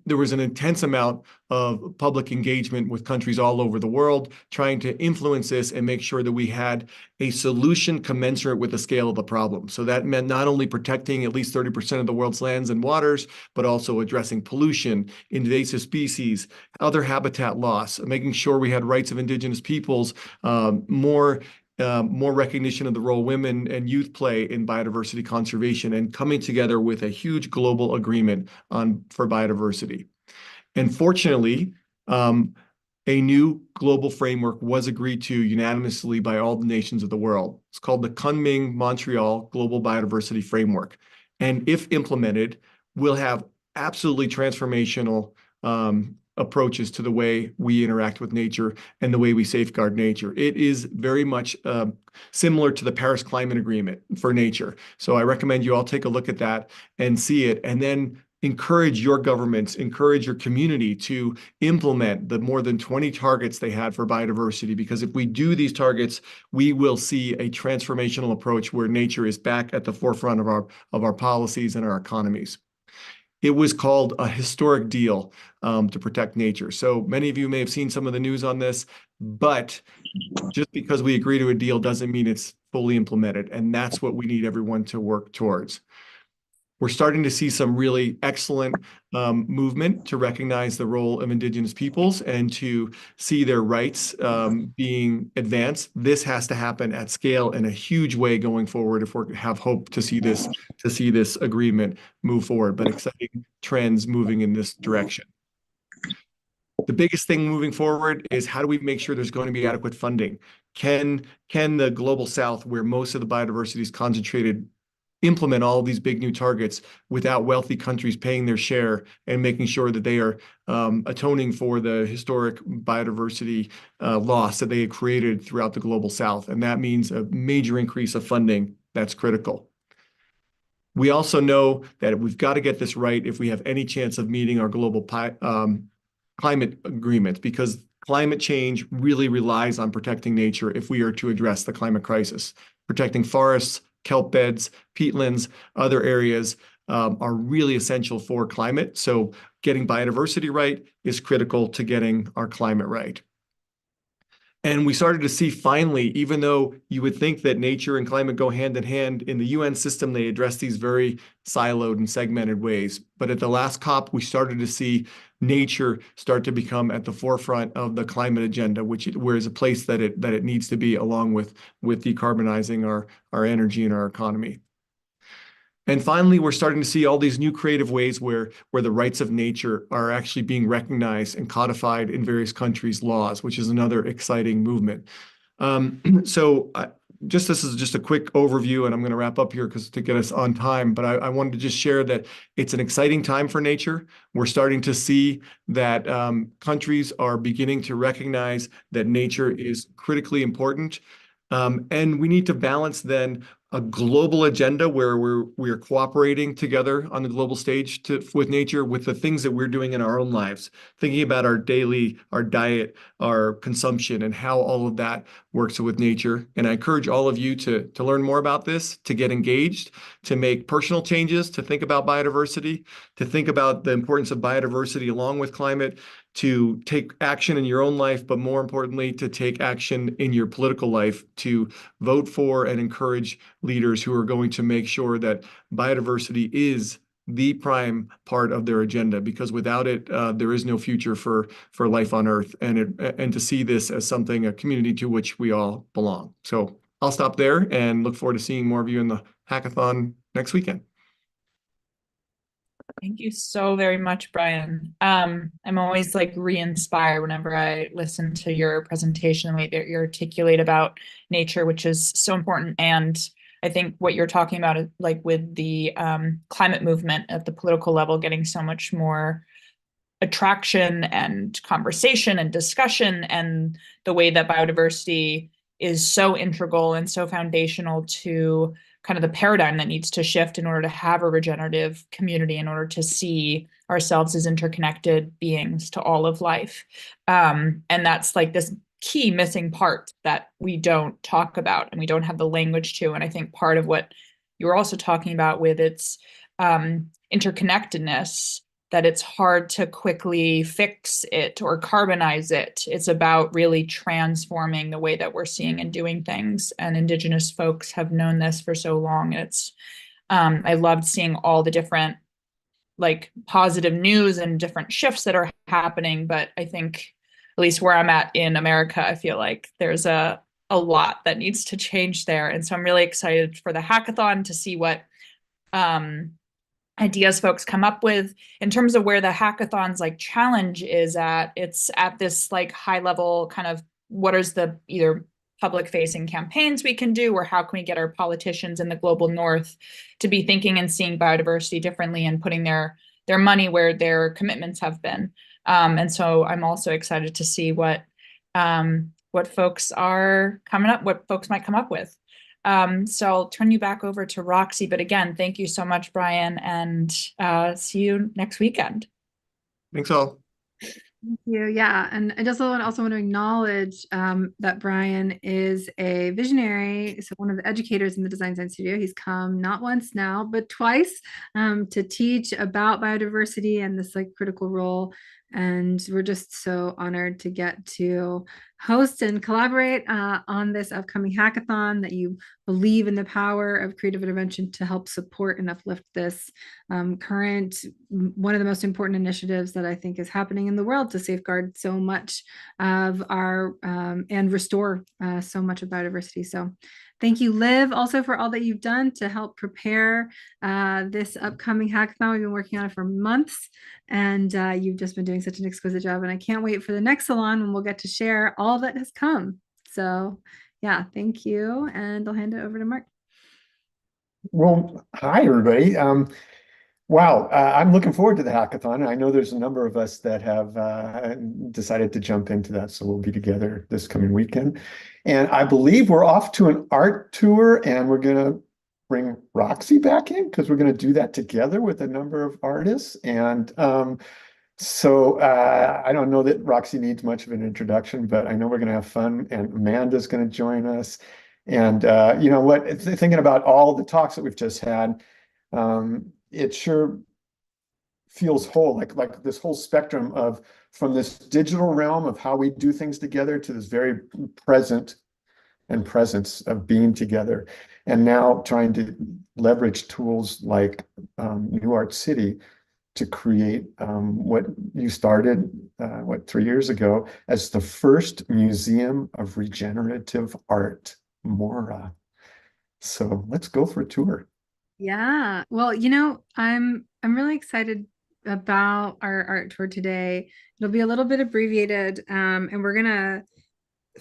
There was an intense amount of public engagement with countries all over the world, trying to influence this and make sure that we had a solution commensurate with the scale of the problem. So that meant not only protecting at least 30% of the world's lands and waters, but also addressing pollution, invasive species, other habitat loss, making sure we had rights of indigenous peoples, more recognition of the role women and youth play in biodiversity conservation, and coming together with a huge global agreement for biodiversity. And fortunately, a new global framework was agreed to unanimously by all the nations of the world. It's called the Kunming-Montreal Global Biodiversity Framework. And if implemented, will have absolutely transformational approaches to the way we interact with nature and the way we safeguard nature. It is very much similar to the Paris Climate Agreement for nature. So I recommend you all take a look at that and see it, and then encourage your governments, encourage your community to implement the more than 20 targets they had for biodiversity, because if we do these targets, we will see a transformational approach where nature is back at the forefront of our policies and our economies. It was called a historic deal to protect nature. So many of you may have seen some of the news on this, but just because we agree to a deal doesn't mean it's fully implemented. And that's what we need everyone to work towards. We're starting to see some really excellent movement to recognize the role of Indigenous peoples and to see their rights being advanced. This has to happen at scale in a huge way going forward if we have hope to see this agreement move forward. But exciting trends moving in this direction. The biggest thing moving forward is how do we make sure there's going to be adequate funding? Can the Global South, where most of the biodiversity is concentrated, implement all these big new targets without wealthy countries paying their share and making sure that they are atoning for the historic biodiversity loss that they had created throughout the Global South? And that means a major increase of funding that's critical. We also know that we've got to get this right if we have any chance of meeting our global climate agreement, because climate change really relies on protecting nature if we are to address the climate crisis. Protecting forests, kelp beds, peatlands, other areas are really essential for climate. So getting biodiversity right is critical to getting our climate right. And we started to see finally, even though you would think that nature and climate go hand in hand, in the UN system, they address these very siloed and segmented ways. But at the last COP, we started to see nature start to become at the forefront of the climate agenda, where is a place that it needs to be, along with decarbonizing our energy and our economy. And finally, we're starting to see all these new creative ways where the rights of nature are actually being recognized and codified in various countries' laws, which is another exciting movement. This is just a quick overview, and I'm going to wrap up here to get us on time. But I wanted to just share that it's an exciting time for nature. We're starting to see that countries are beginning to recognize that nature is critically important. And we need to balance then a global agenda where we're cooperating together on the global stage with nature, with the things that we're doing in our own lives, thinking about our diet, our consumption, and how all of that works with nature. And I encourage all of you to learn more about this, to get engaged, to make personal changes, to think about biodiversity, to think about the importance of biodiversity along with climate, to take action in your own life, but more importantly, to take action in your political life, to vote for and encourage leaders who are going to make sure that biodiversity is the prime part of their agenda, because without it, there is no future for life on Earth, and to see this as something, a community to which we all belong. So I'll stop there and look forward to seeing more of you in the hackathon next weekend. Thank you so very much, Brian. I'm always like re-inspired whenever I listen to your presentation, the way that you articulate about nature, which is so important. And I think what you're talking about is like with the climate movement at the political level, getting so much more attraction and conversation and discussion, and the way that biodiversity is so integral and so foundational to kind of the paradigm that needs to shift in order to have a regenerative community, in order to see ourselves as interconnected beings to all of life. And that's like this key missing part that we don't talk about and we don't have the language to. And I think part of what you were also talking about with its interconnectedness, that it's hard to quickly fix it or carbonize it. It's about really transforming the way that we're seeing and doing things. And Indigenous folks have known this for so long. It's I loved seeing all the different like positive news and different shifts that are happening. But I think, at least where I'm at in America, I feel like there's a lot that needs to change there. And so I'm really excited for the hackathon to see what ideas folks come up with. In terms of where the hackathon's like challenge is at, it's at this like high level kind of what is the either public facing campaigns we can do, or how can we get our politicians in the global north to be thinking and seeing biodiversity differently and putting their money where their commitments have been. And so I'm also excited to see what folks are coming up, what folks might come up with. So I'll turn you back over to Roxy. But again, thank you so much, Brian, and see you next weekend. Thanks all. Thank you. Yeah. And I just also want to acknowledge that Brian is a visionary. So one of the educators in the Design Science Studio. He's come not once now, but twice to teach about biodiversity and this like critical role And we're just so honored to get to host and collaborate on this upcoming hackathon, that you believe in the power of creative intervention to help support and uplift this current, one of the most important initiatives that I think is happening in the world to safeguard so much of our and restore so much of biodiversity. So thank you, Liv, also for all that you've done to help prepare this upcoming hackathon. We've been working on it for months, and you've just been doing such an exquisite job. And I can't wait for the next salon when we'll get to share all that has come. So yeah, thank you. And I'll hand it over to Mark. Well, hi, everybody. Wow, I'm looking forward to the hackathon. I know there's a number of us that have decided to jump into that, so we'll be together this coming weekend. And I believe we're off to an art tour, and we're going to bring Roxi back in because we're going to do that together with a number of artists. And so I don't know that Roxi needs much of an introduction, but I know we're going to have fun, and Amanda's going to join us. And you know what, thinking about all the talks that we've just had, it sure feels whole, like this whole spectrum of from this digital realm of how we do things together to this very present and presence of being together, and now trying to leverage tools like New Art City to create what you started 3 years ago as the first museum of regenerative art, Mora. So let's go for a tour. Yeah, well, you know, I'm really excited about our art tour today. It'll be a little bit abbreviated, and we're gonna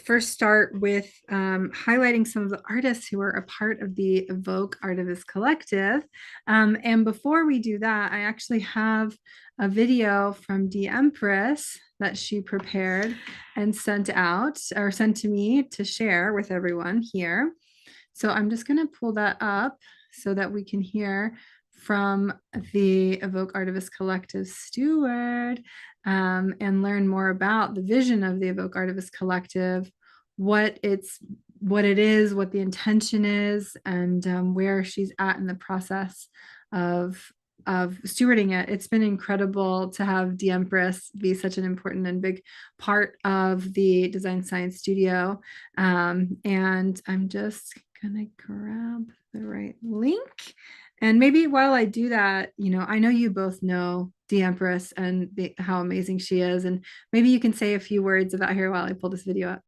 first start with highlighting some of the artists who are a part of the Evoke Artivist Collective. And before we do that, I actually have a video from D-Empress that she prepared and sent out, or sent to me to share with everyone here. So I'm just going to pull that up so that we can hear from the Evoke Artivist Collective steward, and learn more about the vision of the Evoke Artivist Collective, what it is, what the intention is, and where she's at in the process of stewarding it. It's been incredible to have D-Empress be such an important and big part of the Design Science Studio. And I'm just gonna grab the right link. And maybe while I do that, you know, I know you both know D-Empress and how amazing she is. And maybe you can say a few words about her while I pull this video up.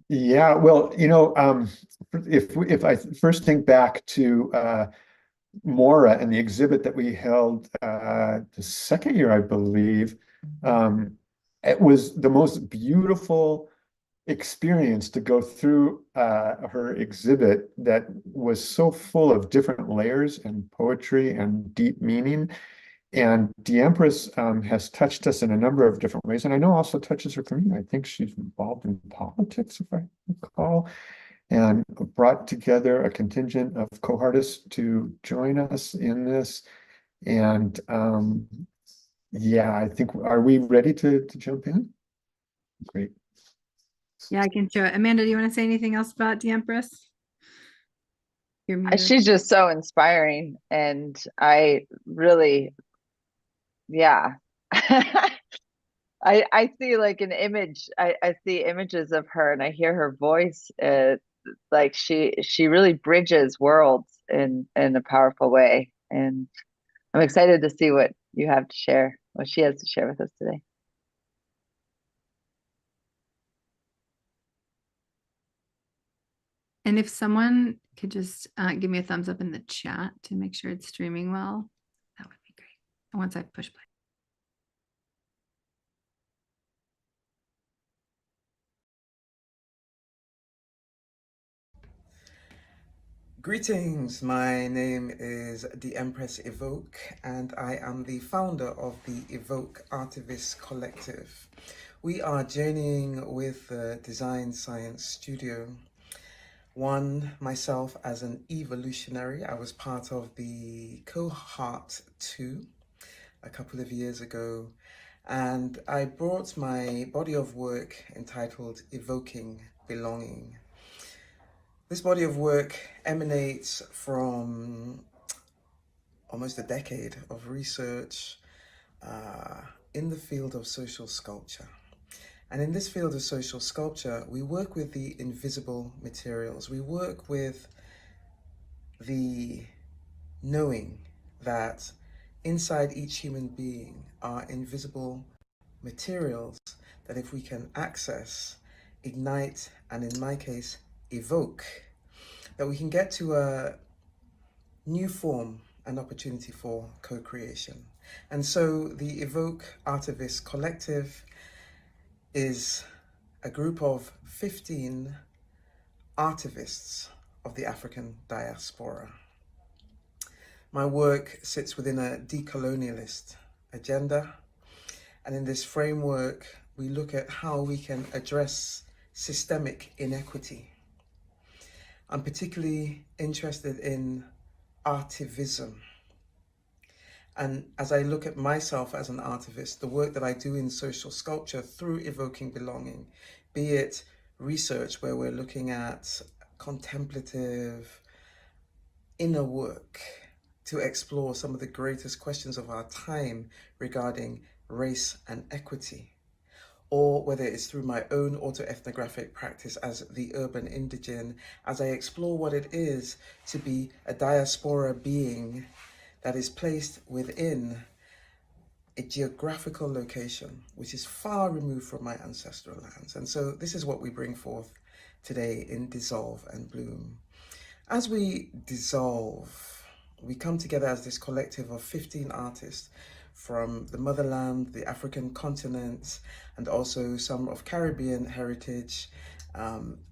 Yeah, well, you know, if I first think back to Mora and the exhibit that we held the second year, I believe, it was the most beautiful experience to go through her exhibit that was so full of different layers and poetry and deep meaning. And D-Empress has touched us in a number of different ways, and I know also touches her community. I think she's involved in politics, if I recall, and brought together a contingent of co-artists to join us in this. And yeah, I think, are we ready to jump in? Great. Yeah, I can show it. Amanda, do you want to say anything else about D-Empress? You're muted. She's just so inspiring, and I really, yeah. I see like an image. I see images of her, and I hear her voice. Like she really bridges worlds in a powerful way, and I'm excited to see what you have to share, what she has to share with us today. And if someone could just give me a thumbs up in the chat to make sure it's streaming well, that would be great. And once I push play. Greetings, my name is D-Empress Evoke, and I am the founder of the Evoke Artivist Collective. We are journeying with the Design Science Studio. One, myself as an evolutionary, I was part of the cohort 2 a couple of years ago, and I brought my body of work entitled Evoking Belonging. This body of work emanates from almost a decade of research in the field of social sculpture. And in this field of social sculpture, we work with the invisible materials. We work with the knowing that inside each human being are invisible materials that if we can access, ignite, and in my case, evoke, that we can get to a new form and opportunity for co-creation. And so the Evoke Artivist Collective is a group of 15 artivists of the African diaspora. My work sits within a decolonialist agenda, and in this framework, we look at how we can address systemic inequity. I'm particularly interested in artivism. And as I look at myself as an artivist, the work that I do in social sculpture through evoking belonging, be it research where we're looking at contemplative inner work to explore some of the greatest questions of our time regarding race and equity, or whether it's through my own autoethnographic practice as the urban indigene, as I explore what it is to be a diaspora being that is placed within a geographical location which is far removed from my ancestral lands. And so this is what we bring forth today in Dissolve and Bloom. As we dissolve, we come together as this collective of 15 artists from the motherland, the African continent, and also some of Caribbean heritage,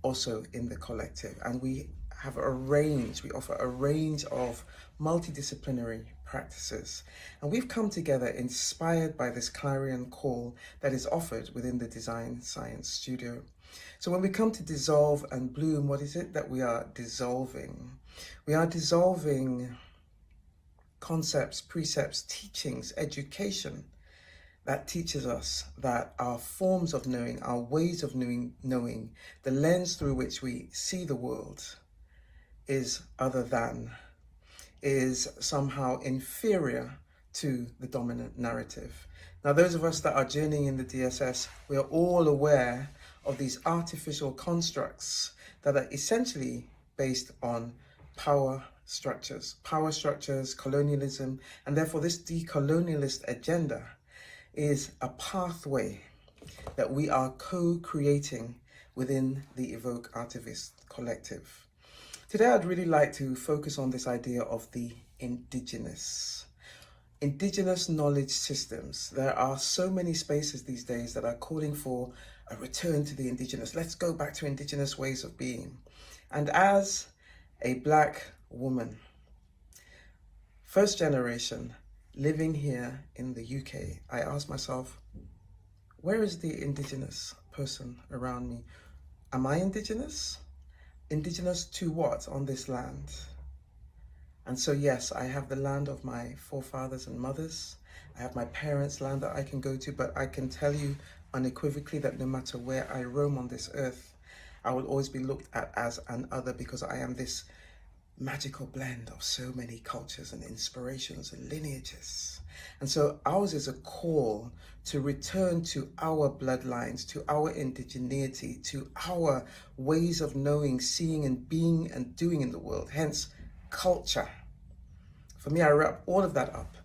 also in the collective. And we have we offer a range of multidisciplinary practices. And we've come together inspired by this clarion call that is offered within the Design Science Studio. So when we come to Dissolve and Bloom, what is it that we are dissolving? We are dissolving concepts, precepts, teachings, education that teaches us that our forms of knowing, our ways of knowing, the lens through which we see the world is other than, is somehow inferior to the dominant narrative. Now, those of us that are journeying in the DSS, we are all aware of these artificial constructs that are essentially based on power structures, colonialism, and therefore this decolonialist agenda is a pathway that we are co-creating within the Evoke Artivist Collective. Today, I'd really like to focus on this idea of the indigenous knowledge systems. There are so many spaces these days that are calling for a return to the indigenous. Let's go back to indigenous ways of being. And as a Black woman, first generation, living here in the UK, I asked myself, where is the indigenous person around me? Am I indigenous? Indigenous to what on this land? And so yes, I have the land of my forefathers and mothers. I have my parents' land that I can go to, but I can tell you unequivocally that no matter where I roam on this earth, I will always be looked at as an other because I am this magical blend of so many cultures and inspirations and lineages. And so ours is a call to return to our bloodlines, to our indigeneity, to our ways of knowing, seeing, and being and doing in the world, hence culture. For me, I wrap all of that up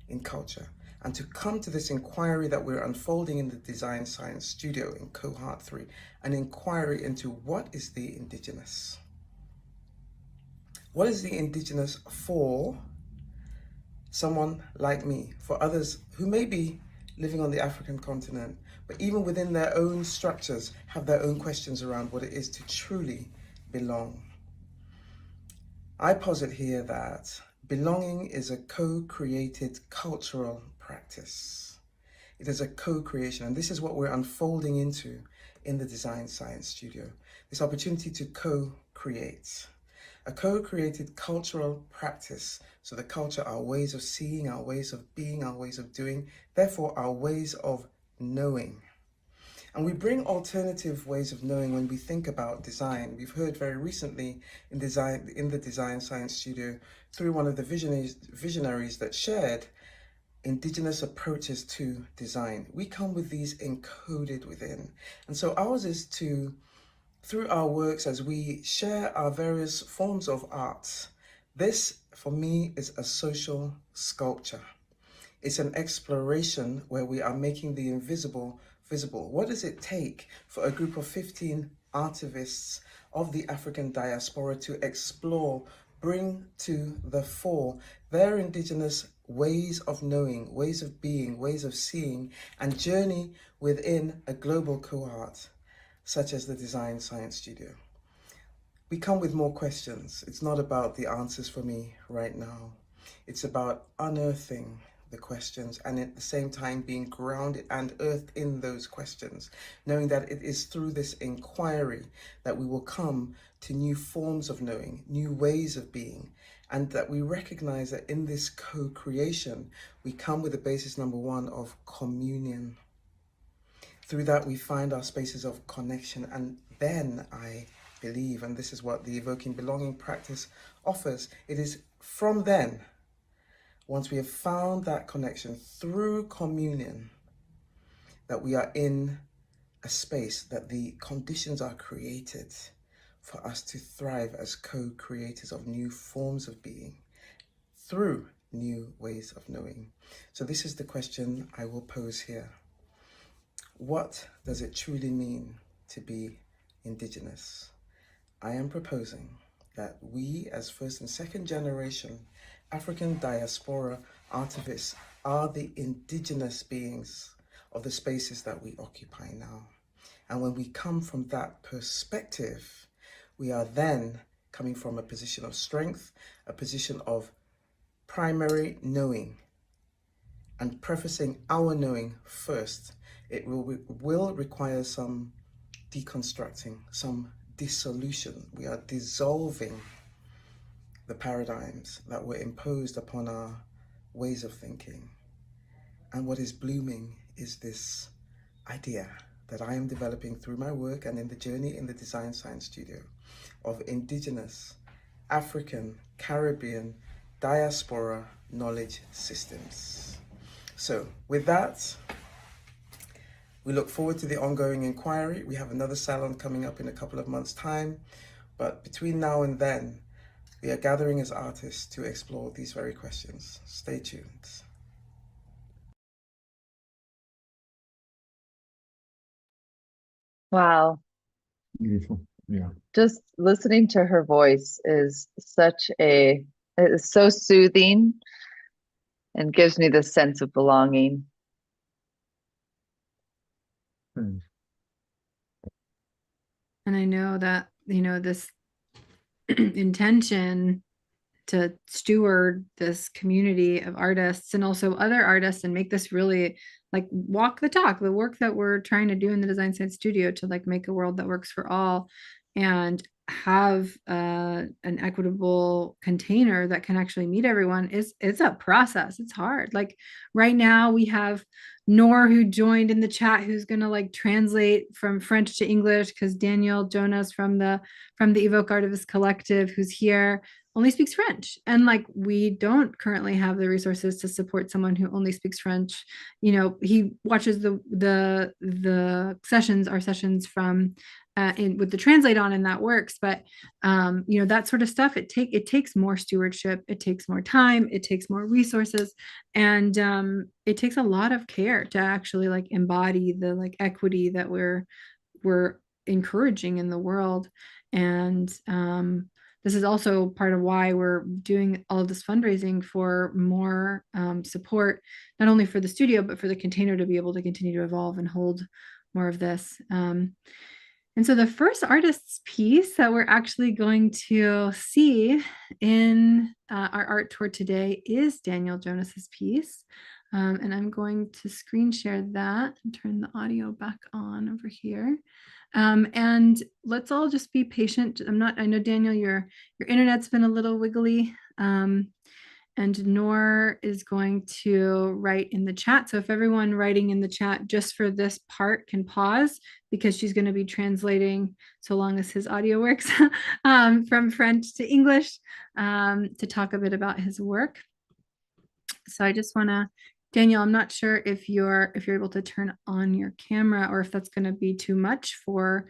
in culture. And to come to this inquiry that we're unfolding in the Design Science Studio in Cohort 3, an inquiry into what is the indigenous? What is the indigenous for someone like me, for others who may be living on the African continent, but even within their own structures have their own questions around what it is to truly belong? I posit here that belonging is a co-created cultural practice. It is a co-creation, and this is what we're unfolding into in the Design Science Studio, this opportunity to co-create. A co-created cultural practice. So the culture, our ways of seeing, our ways of being, our ways of doing, therefore our ways of knowing. And we bring alternative ways of knowing when we think about design. We've heard very recently in the Design Science Studio through one of the visionaries that shared indigenous approaches to design. We come with these encoded within. And so ours is to, through our works, as we share our various forms of art, this for me is a social sculpture. It's an exploration where we are making the invisible visible. What does it take for a group of 15 artivists of the African diaspora to explore, bring to the fore their indigenous ways of knowing, ways of being, ways of seeing, and journey within a global cohort, such as the Design Science Studio? We come with more questions. It's not about the answers for me right now. It's about unearthing the questions and at the same time being grounded and earthed in those questions, knowing that it is through this inquiry that we will come to new forms of knowing, new ways of being, and that we recognize that in this co-creation, we come with the basis number one of communion. Through that, we find our spaces of connection, and then I believe, and this is what the Evoking Belonging practice offers, it is from then, once we have found that connection through communion, that we are in a space that the conditions are created for us to thrive as co-creators of new forms of being through new ways of knowing. So this is the question I will pose here. What does it truly mean to be indigenous? I am proposing that we as first and second generation African diaspora artivists are the indigenous beings of the spaces that we occupy now. And when we come from that perspective, we are then coming from a position of strength, a position of primary knowing, and prefacing our knowing first. It will require some deconstructing, some dissolution. We are dissolving the paradigms that were imposed upon our ways of thinking. And what is blooming is this idea that I am developing through my work and in the journey in the Design Science Studio of indigenous, African, Caribbean, diaspora knowledge systems. So with that, we look forward to the ongoing inquiry. We have another salon coming up in a couple of months' time, but between now and then, we are gathering as artists to explore these very questions. Stay tuned. Wow. Beautiful. Yeah. Just listening to her voice is it is so soothing and gives me this sense of belonging. Hmm. And I know that, this intention to steward this community of artists and also other artists and make this really like walk the talk, the work that we're trying to do in the Design Science Studio to like make a world that works for all and have an equitable container that can actually meet everyone it's a process. It's hard. Like right now we have Noor who joined in the chat who's going to like translate from French to English because Daniel Jonas from the Evoke Artivist Collective who's here only speaks French. And like, we don't currently have the resources to support someone who only speaks French. He watches the sessions, our sessions from with the translate on, and that works. But that sort of stuff, it takes more stewardship, it takes more time, it takes more resources, and it takes a lot of care to actually like embody the like equity that we're encouraging in the world. And this is also part of why we're doing all of this fundraising for more support, not only for the studio, but for the container to be able to continue to evolve and hold more of this. And so the first artist's piece that we're actually going to see in our art tour today is Daniel Jonas's piece. And I'm going to screen share that and turn the audio back on over here. And let's all just be patient. I know Daniel, your internet's been a little wiggly. And Noor is going to write in the chat. So if everyone writing in the chat just for this part can pause, because she's going to be translating so long as his audio works from French to English to talk a bit about his work. So I just want to Daniel, I'm not sure if you're able to turn on your camera or if that's going to be too much for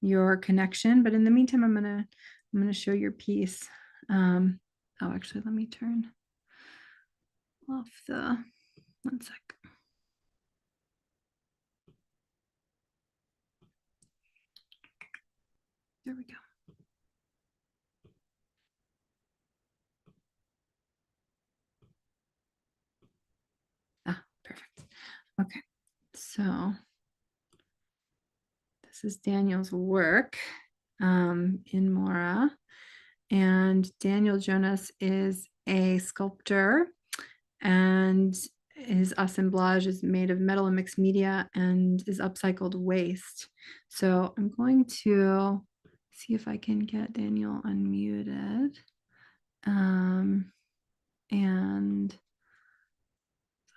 your connection. But in the meantime, I'm gonna show your piece. Oh, actually, let me turn off the one sec. There we go. Ah, perfect. Okay, so this is Daniel's work in Mora. And Daniel Jonas is a sculptor, and his assemblage is made of metal and mixed media and is upcycled waste. So I'm going to see if I can get Daniel unmuted and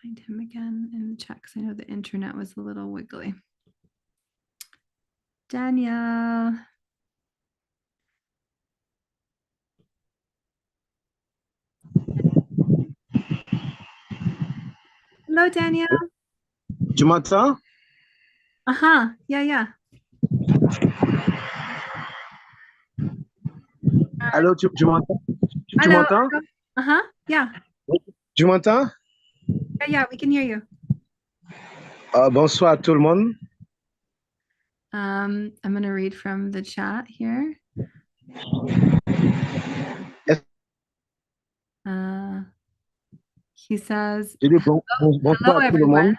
find him again in the chat because I know the internet was a little wiggly. Daniel. Hello, Daniel. Tu m'entends? Uh-huh. Yeah. Allô, tu m'entends? Tu Hello. m'entends? Uh-huh. Yeah. Tu m'entends? Yeah, we can hear you. Bonsoir à tout le monde. I'm going to read from the chat here. He says, Je dis bonsoir hello, à tout le everyone. monde.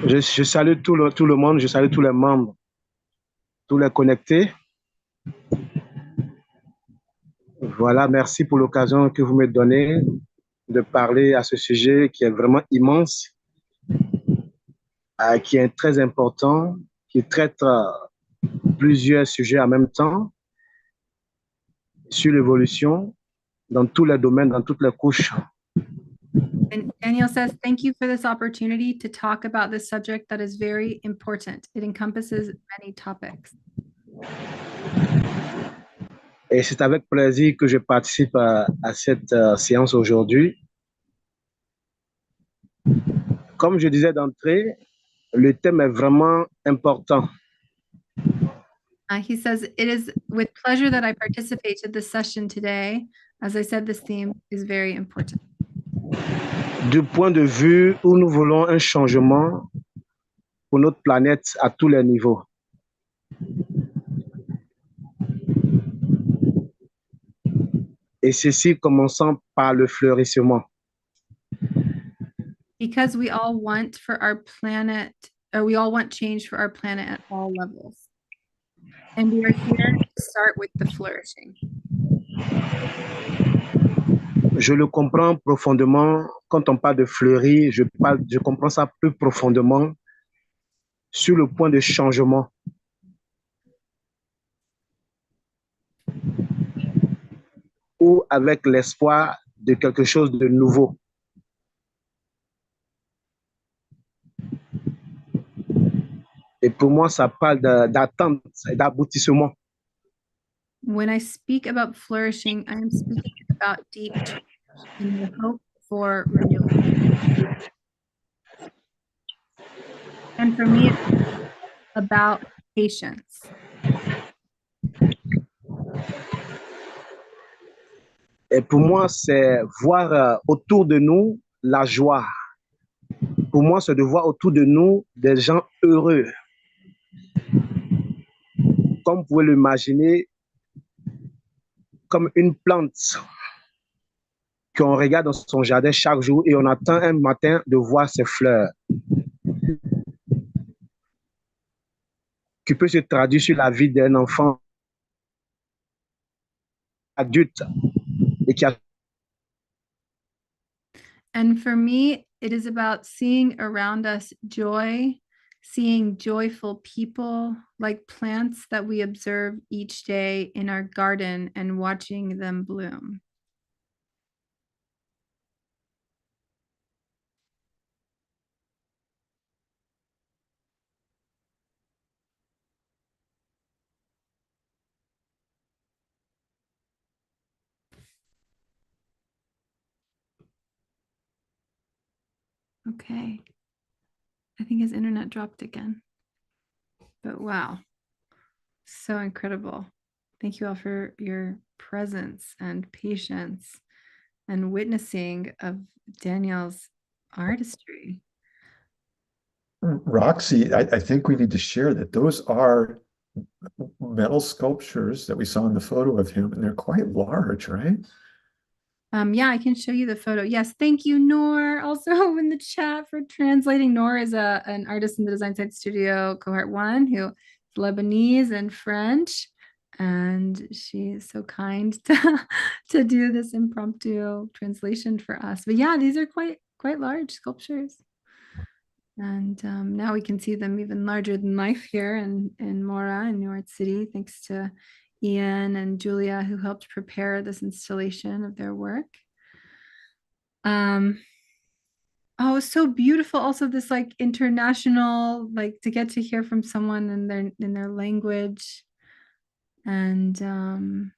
Je salue tout le monde, je salue tous les membres, tous les connectés. Voilà, merci pour l'occasion que vous me donnez de parler à ce sujet qui est vraiment immense, qui est très important, qui traite plusieurs sujets en même temps sur l'évolution dans tous les domaines, dans toutes les couches. And Daniel says, thank you for this opportunity to talk about this subject that is very important. It encompasses many topics. Et c'est avec plaisir que je participe à cette séance aujourd'hui. Comme je disais d'entrée, le thème est vraiment important. He says, it is with pleasure that I participate in this session today. As I said, this theme is very important. Du point de vue où nous voulons un changement pour notre planète à tous les niveaux. Et ceci commençant par le fleurissement. Because we all want for our planet, or we all want change for our planet at all levels. And we are here to start with the flourishing. Je le comprends profondément. Quand on parle de fleurir, je comprends ça plus profondément sur le point de changement. Ou avec l'espoir de quelque chose de nouveau. Et pour moi, ça parle d'attente et d'aboutissement. When I speak about flourishing, I am speaking about deep change and the hope for renewal. And for me, it's about patience. Et pour moi, c'est voir autour de nous la joie. Pour moi, c'est de voir autour de nous des gens heureux. Comme vous pouvez l'imaginer, comme une plante qu'on regarde dans son jardin chaque jour et on attend un matin de voir ses fleurs. Qui peut se traduire sur la vie d'un enfant adulte et qui a. And for me, it is about seeing around us joy, seeing joyful people like plants that we observe each day in our garden and watching them bloom. Okay. I think his internet dropped again. But wow, so incredible. Thank you all for your presence and patience and witnessing of Danielle's artistry. Roxy, I think we need to share that those are metal sculptures that we saw in the photo of him, and they're quite large, right? Yeah, I can show you the photo. Yes, thank you, Noor. Also in the chat for translating. Noor is an artist in the Design Science Studio Cohort 1 who is Lebanese and French. And she is so kind to do this impromptu translation for us. But yeah, these are quite large sculptures. And now we can see them even larger than life here in Mora in New York City, thanks to Ian and Julia, who helped prepare this installation of their work. Oh, it's so beautiful. Also, this like international, like to get to hear from someone in their language. And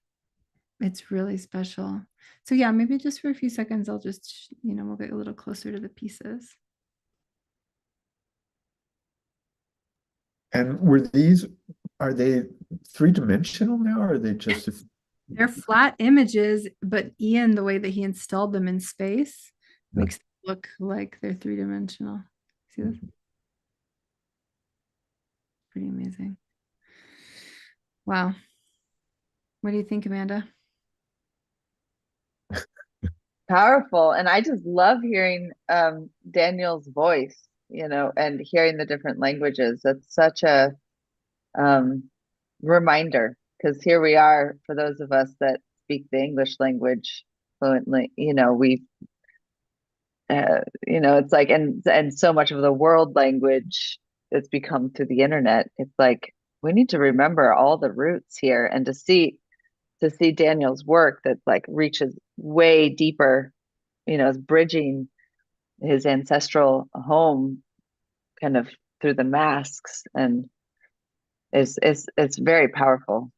it's really special. So yeah, maybe just for a few seconds, I'll just, we'll get a little closer to the pieces. And are they three-dimensional now, or are they just They're flat images, but Ian, the way that he installed them in space makes them look like they're three-dimensional. See this? Pretty amazing. Wow. What do you think, Amanda? Powerful. And I just love hearing Daniel's voice, and hearing the different languages. That's such a reminder, because here we are, for those of us that speak the English language fluently, it's like, and so much of the world language that's become through the internet. It's like, we need to remember all the roots here, and to see Daniel's work that like reaches way deeper, is bridging his ancestral home kind of through the masks, and it's very powerful.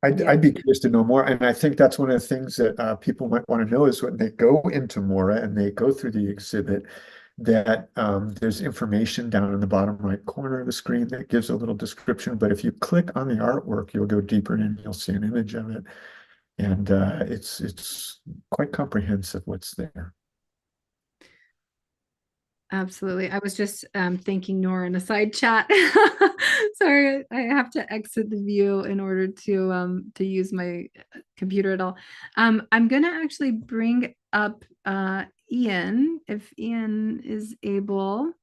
I'd be curious to know more. And I think that's one of the things that people might want to know is when they go into Mora and they go through the exhibit, that there's information down in the bottom right corner of the screen that gives a little description. But if you click on the artwork, you'll go deeper in and you'll see an image of it. And it's quite comprehensive what's there. Absolutely. I was just thanking Nora in a side chat. Sorry, I have to exit the view in order to use my computer at all. I'm gonna actually bring up Ian, if Ian is able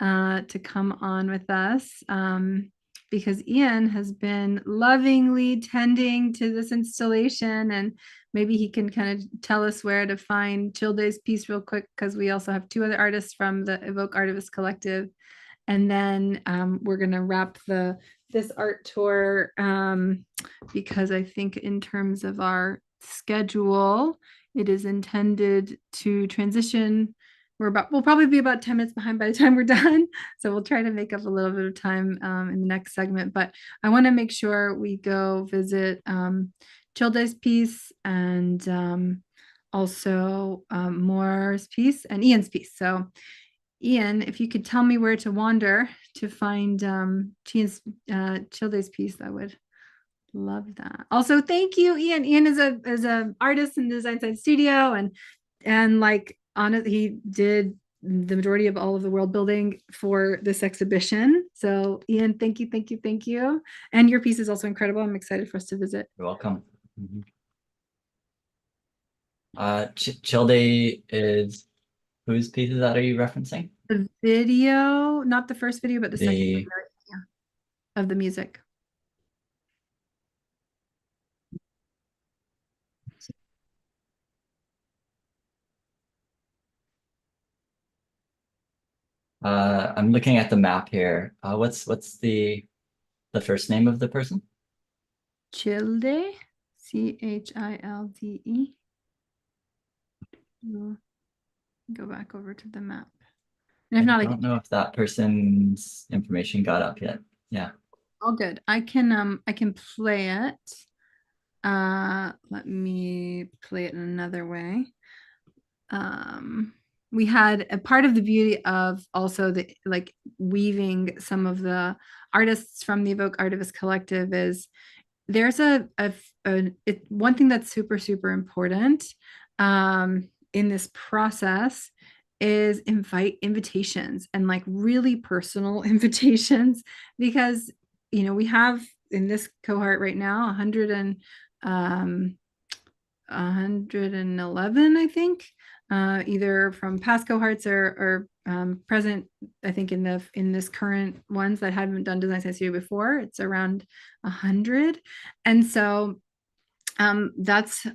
to come on with us, because Ian has been lovingly tending to this installation, and maybe he can kind of tell us where to find Childae's piece real quick, because we also have two other artists from the Evoke Artivist Collective. And then we're going to wrap this art tour, because I think in terms of our schedule, it is intended to transition. We'll probably be about 10 minutes behind by the time we're done. So we'll try to make up a little bit of time in the next segment. But I want to make sure we go visit Childae's piece, and also Moore's piece and Ian's piece. So Ian, if you could tell me where to wander to find Childae's piece, I would love that. Also, thank you, Ian. Ian is a artist in the Design Science Studio, and like he did the majority of all of the world building for this exhibition. So Ian, thank you, thank you, thank you. And your piece is also incredible. I'm excited for us to visit. You're welcome. Childae is, whose pieces that are you referencing? The video, not the first video, but the second video, of the music. I'm looking at the map here. What's the first name of the person? Childae, Childe. Go back over to the map. And if not, I don't know if that person's information got up yet. Yeah. All good. I can play it. Let me play it in another way. We had a part of the beauty of also the like weaving some of the artists from the Evoke Artivist Collective is there's one thing that's super important in this process is invitations and like really personal invitations, because we have in this cohort right now 111, I think, either from past cohorts or present. I think in this current ones that haven't done Design Science Studio before, it's around 100, and so that's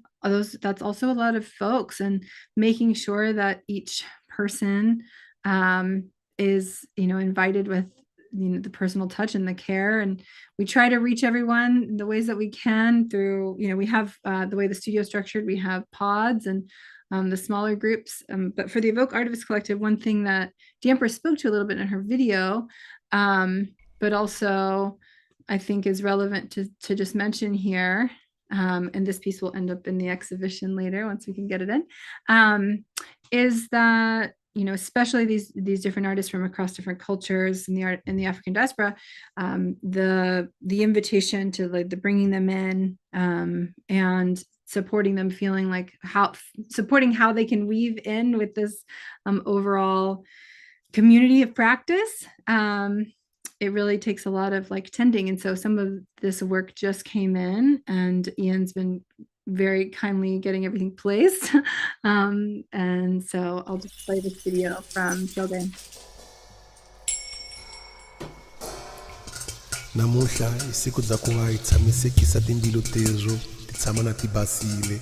also a lot of folks, and making sure that each person is invited with the personal touch and the care. And we try to reach everyone in the ways that we can through we have the way the studio is structured, we have pods and the smaller groups, but for the Evoke Artivist Collective, one thing that D-Empress spoke to a little bit in her video, but also I think is relevant to just mention here, and this piece will end up in the exhibition later once we can get it in, is that especially these different artists from across different cultures in the African diaspora, the invitation to like the bringing them in and supporting them, feeling like supporting how they can weave in with this overall community of practice. It really takes a lot of like tending, and so some of this work just came in, and Ian's been very kindly getting everything placed. And so I'll just play this video from Shohadaee. Namuhla isiku za ku nga hi tshamisekisa timbilu tezo ti tshama na ti basile,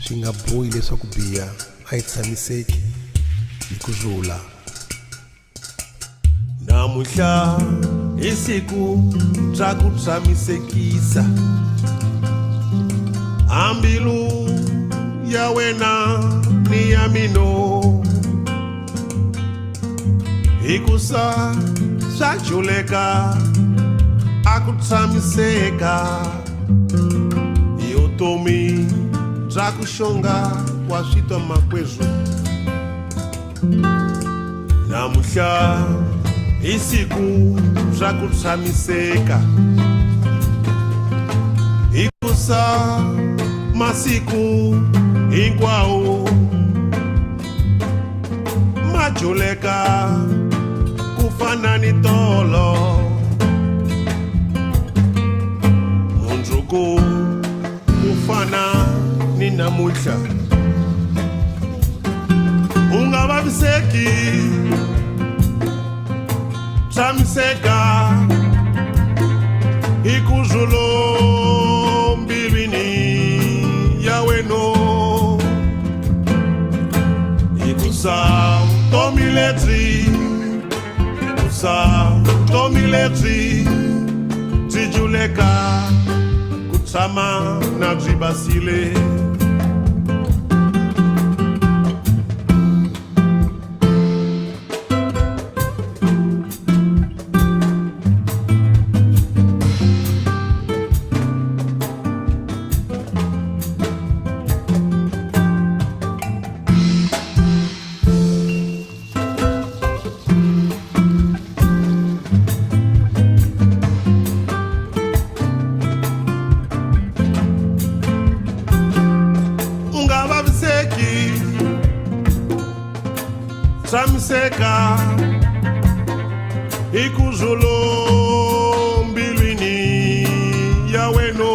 swi nga bohi leswaku biha a hi tshamiseki hi ku rhula. Namuhla isiku ra ku tshamisekisa ambilu ya wena ni ya mino, ikusa swa juleka aku tshamiseka hi vutomi bya ku xonga wa switwa makwezu. Namuhla hi siku ra ku tshamiseka, ikusa masiku hinkwawo ma juleka ku fana ni tolo, mundzuku ku fana ni namuhla. U nga vaviseki, tshamiseka hi kurhula mbilwini ya wena, ikusa vutomi lebyi, ikusa vutomi lebyi byi juleka ku tshama na byi basile. Tshamiseka hi kurhula mbilwini ya wena,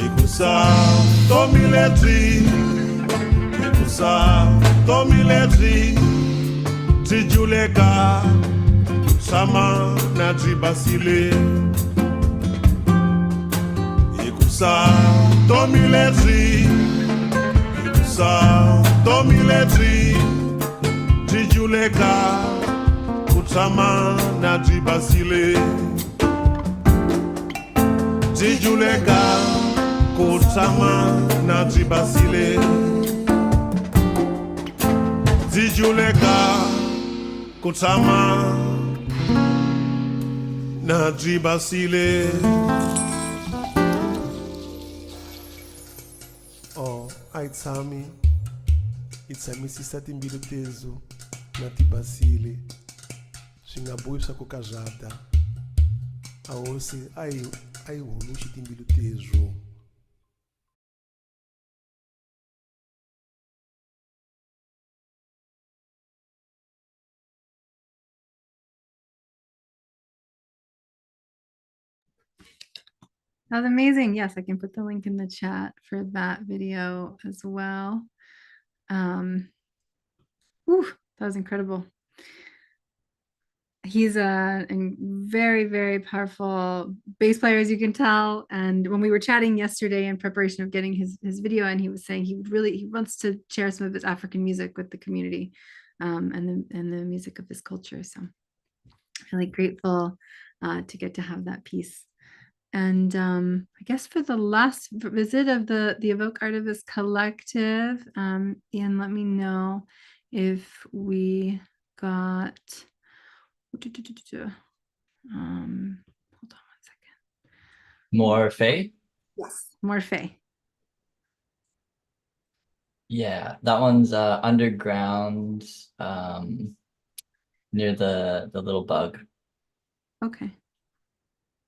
ikusa vutomi lebyi, ikusa vutomi lebyi byi juleka ku tshama na byi basile, ikusa vutomi lebyi, ikusa vutomi lebyi byi juleka ku tshama na byi basile, byi juleka ku tshama na byi basile, byi juleka ku tshama Najibasile. Oh, aitsami. Itsami sisati mbili tezo. Natibasile. Shingabuisha kukajada. Aose ai hunu shitimbili tezo. That was amazing. Yes, I can put the link in the chat for that video as well. Whew, that was incredible. He's a very, very powerful bass player, as you can tell. And when we were chatting yesterday in preparation of getting his video, and he was saying he wants to share some of his African music with the community, and the music of his culture. So really grateful to get to have that piece. And I guess for the last visit of the Evoke Artivist Collective, Ian, let me know if we got, hold on one second. Morphe? Yes, Morphe. Yeah, that one's underground, near the little bug. Okay.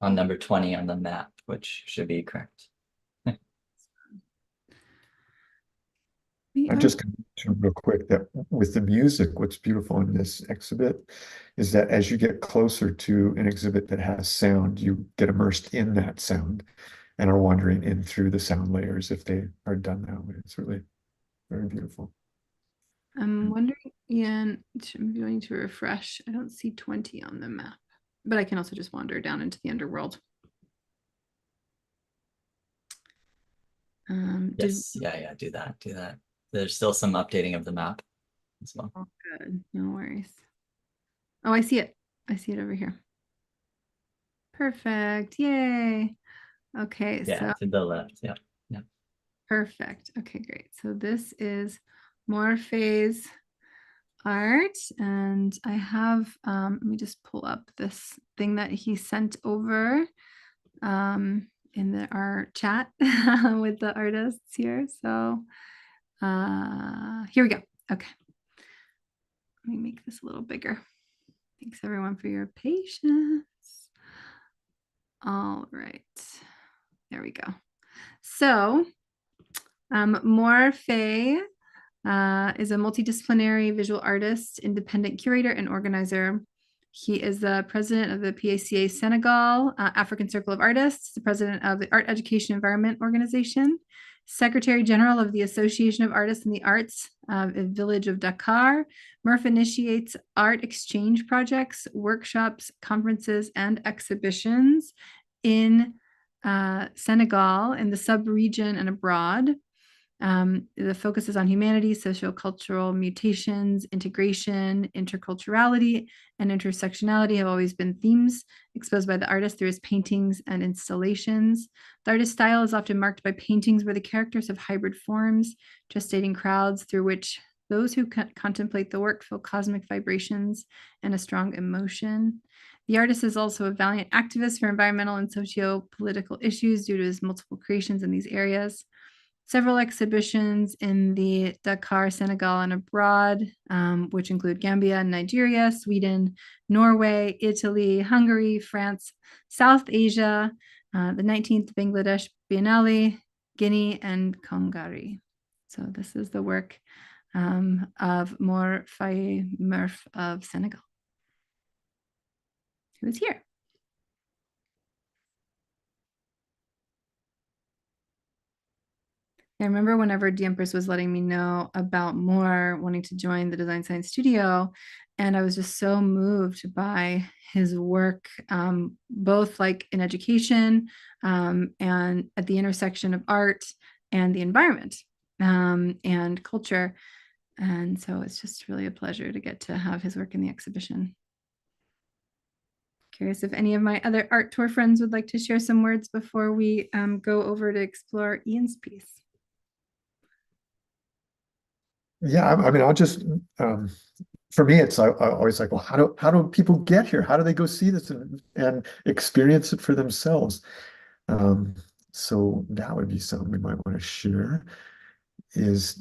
On number 20 on the map, which should be correct. I'm just going to mention real quick that with the music, what's beautiful in this exhibit is that as you get closer to an exhibit that has sound, you get immersed in that sound and are wandering in through the sound layers if they are done that way. It's really very beautiful. I'm wondering, Ian, I'm going to refresh. I don't see 20 on the map, but I can also just wander down into the underworld. Yes, yeah, do that. There's still some updating of the map as well. Oh, good, no worries. Oh, I see it. I see it over here. Perfect, yay. Okay, Yeah, so to the left, yeah. perfect. Okay, great. So this is Morphe's art, and I have, let me just pull up this thing that he sent over in our chat with the artists here. So here we go. Okay. Let me make this a little bigger. Thanks everyone for your patience. All right. There we go. So Morphe is a multidisciplinary visual artist, independent curator, and organizer. He is the president of the PACA Senegal African Circle of Artists, the president of the Art Education Environment Organization, Secretary General of the Association of Artists in the Arts Village of Dakar. Murph initiates art exchange projects, workshops, conferences, and exhibitions in Senegal, in the sub-region and abroad. The focus is on humanity, sociocultural mutations, integration, interculturality, and intersectionality have always been themes exposed by the artist through his paintings and installations. The artist's style is often marked by paintings where the characters have hybrid forms, gestating crowds through which those who contemplate the work feel cosmic vibrations and a strong emotion. The artist is also a valiant activist for environmental and socio-political issues due to his multiple creations in these areas. Several exhibitions in the Dakar, Senegal, and abroad, which include Gambia, Nigeria, Sweden, Norway, Italy, Hungary, France, South Asia, the 19th Bangladesh Biennale, Guinea, and Congari. So this is the work of Morphe Murph of Senegal, who is here. I remember whenever D-Empress was letting me know about more wanting to join the Design Science Studio, and I was just so moved by his work, both like in education and at the intersection of art and the environment and culture. And so it's just really a pleasure to get to have his work in the exhibition. Curious if any of my other art tour friends would like to share some words before we go over to explore Ian's piece. Yeah, I mean, I'll just for me, it's always like, well, how do people get here? How do they go see this and experience it for themselves? So that would be something we might want to share. Is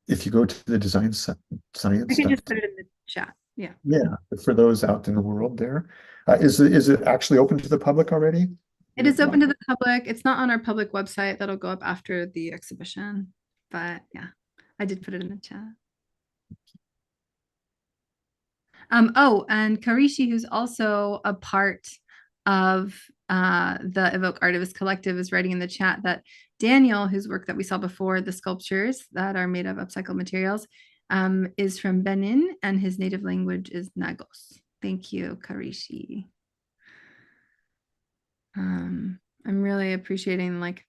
if you go to the design science I can just stuff, put it in the chat. Yeah. yeah, for those out in the world there, is it actually open to the public already? It is open to the public. It's not on our public website. That'll go up after the exhibition. But yeah, I did put it in the chat. Oh, and Kharyshi, who's also a part of the Evoke Artivist Collective, is writing in the chat that Daniel, whose work that we saw before, the sculptures that are made of upcycled materials, is from Benin, and his native language is Nagos. Thank you, Kharyshi. I'm really appreciating like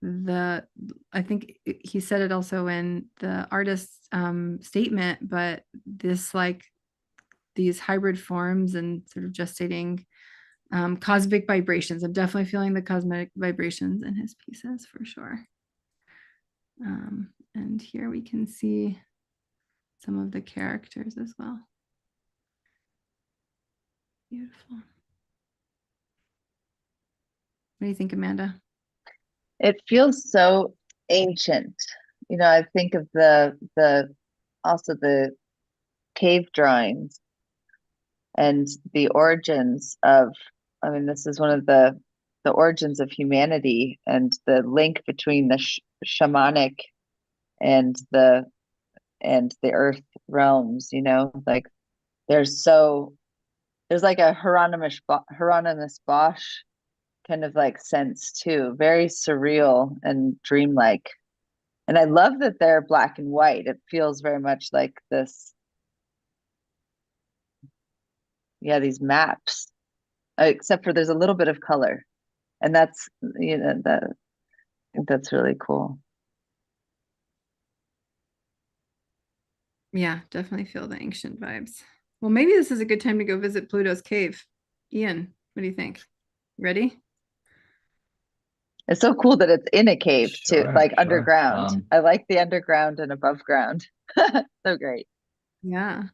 I think he said it also in the artist's statement, but this like these hybrid forms and sort of gestating cosmic vibrations. I'm definitely feeling the cosmic vibrations in his pieces for sure. And here we can see some of the characters as well. Beautiful. What do you think, Amanda? It feels so ancient. You know, I think of also the cave drawings and the origins of, I mean, this is one of the origins of humanity and the link between the shamanic and the earth realms, you know, like there's like a Hieronymus Bosch kind of like sense too, very surreal and dreamlike. And I love that they're black and white. It feels very much like this, yeah, these maps, except for there's a little bit of color, and that's, you know, I think that's really cool. Yeah, definitely feel the ancient vibes. Well, maybe this is a good time to go visit Pluto's cave. Ian, what do you think? Ready? It's so cool that it's in a cave too, Sure, like sure. underground. I like the underground and above ground. So great. Yeah.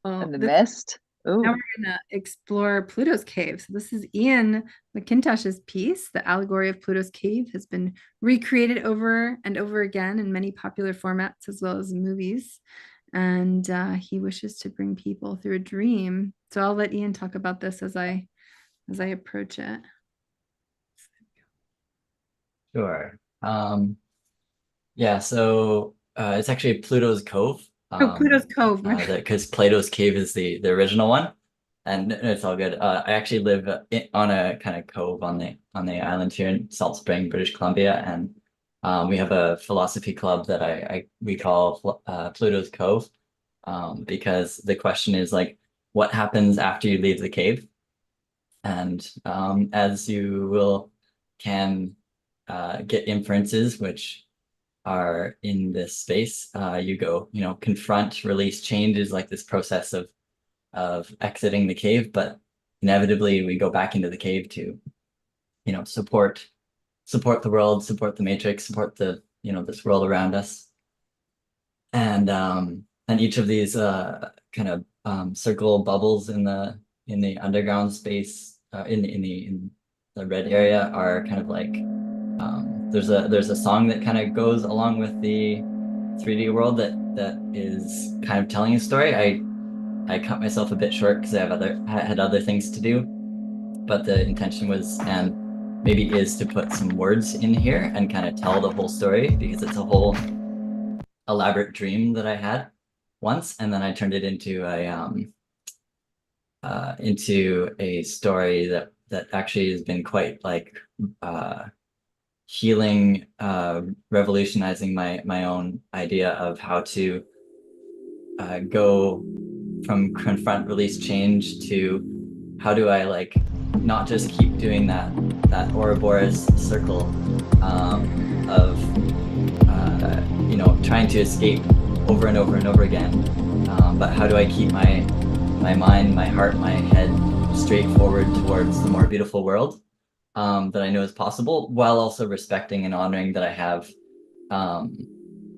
Well, And the mist. Ooh. now we're gonna explore Pluto's cave. So this is Ian McIntosh's piece. The allegory of Pluto's cave has been recreated over and over again in many popular formats as well as movies. And he wishes to bring people through a dream. So I'll let Ian talk about this as I approach it. Sure. Yeah, so it's actually Pluto's Cove. Pluto's Cove. Because Plato's Cave is the original one, and it's all good. I actually live on a kind of cove on the island here in Salt Spring, British Columbia, and we have a philosophy club that we call Pluto's Cove, because the question is like, what happens after you leave the cave? And as you can get inferences which are in this space, you go, you know, confront, release, change is like this process of exiting the cave, but inevitably we go back into the cave to, you know, support the world, support the matrix, support the, you know, this world around us. And each of these kind of circle bubbles in the underground space, in the red area, are kind of like there's a song that kind of goes along with the 3D world that is kind of telling a story. I cut myself a bit short because I had other things to do, but the intention was, and maybe is, to put some words in here and kind of tell the whole story, because it's a whole elaborate dream that I had once, and then I turned it into a story that actually has been quite like healing, revolutionizing my own idea of how to go from confront, release, change to how do I like not just keep doing that Ouroboros circle of you know, trying to escape over and over and over again, but how do I keep my mind, my heart, my head straight forward towards the more beautiful world that I know is possible, while also respecting and honoring that I have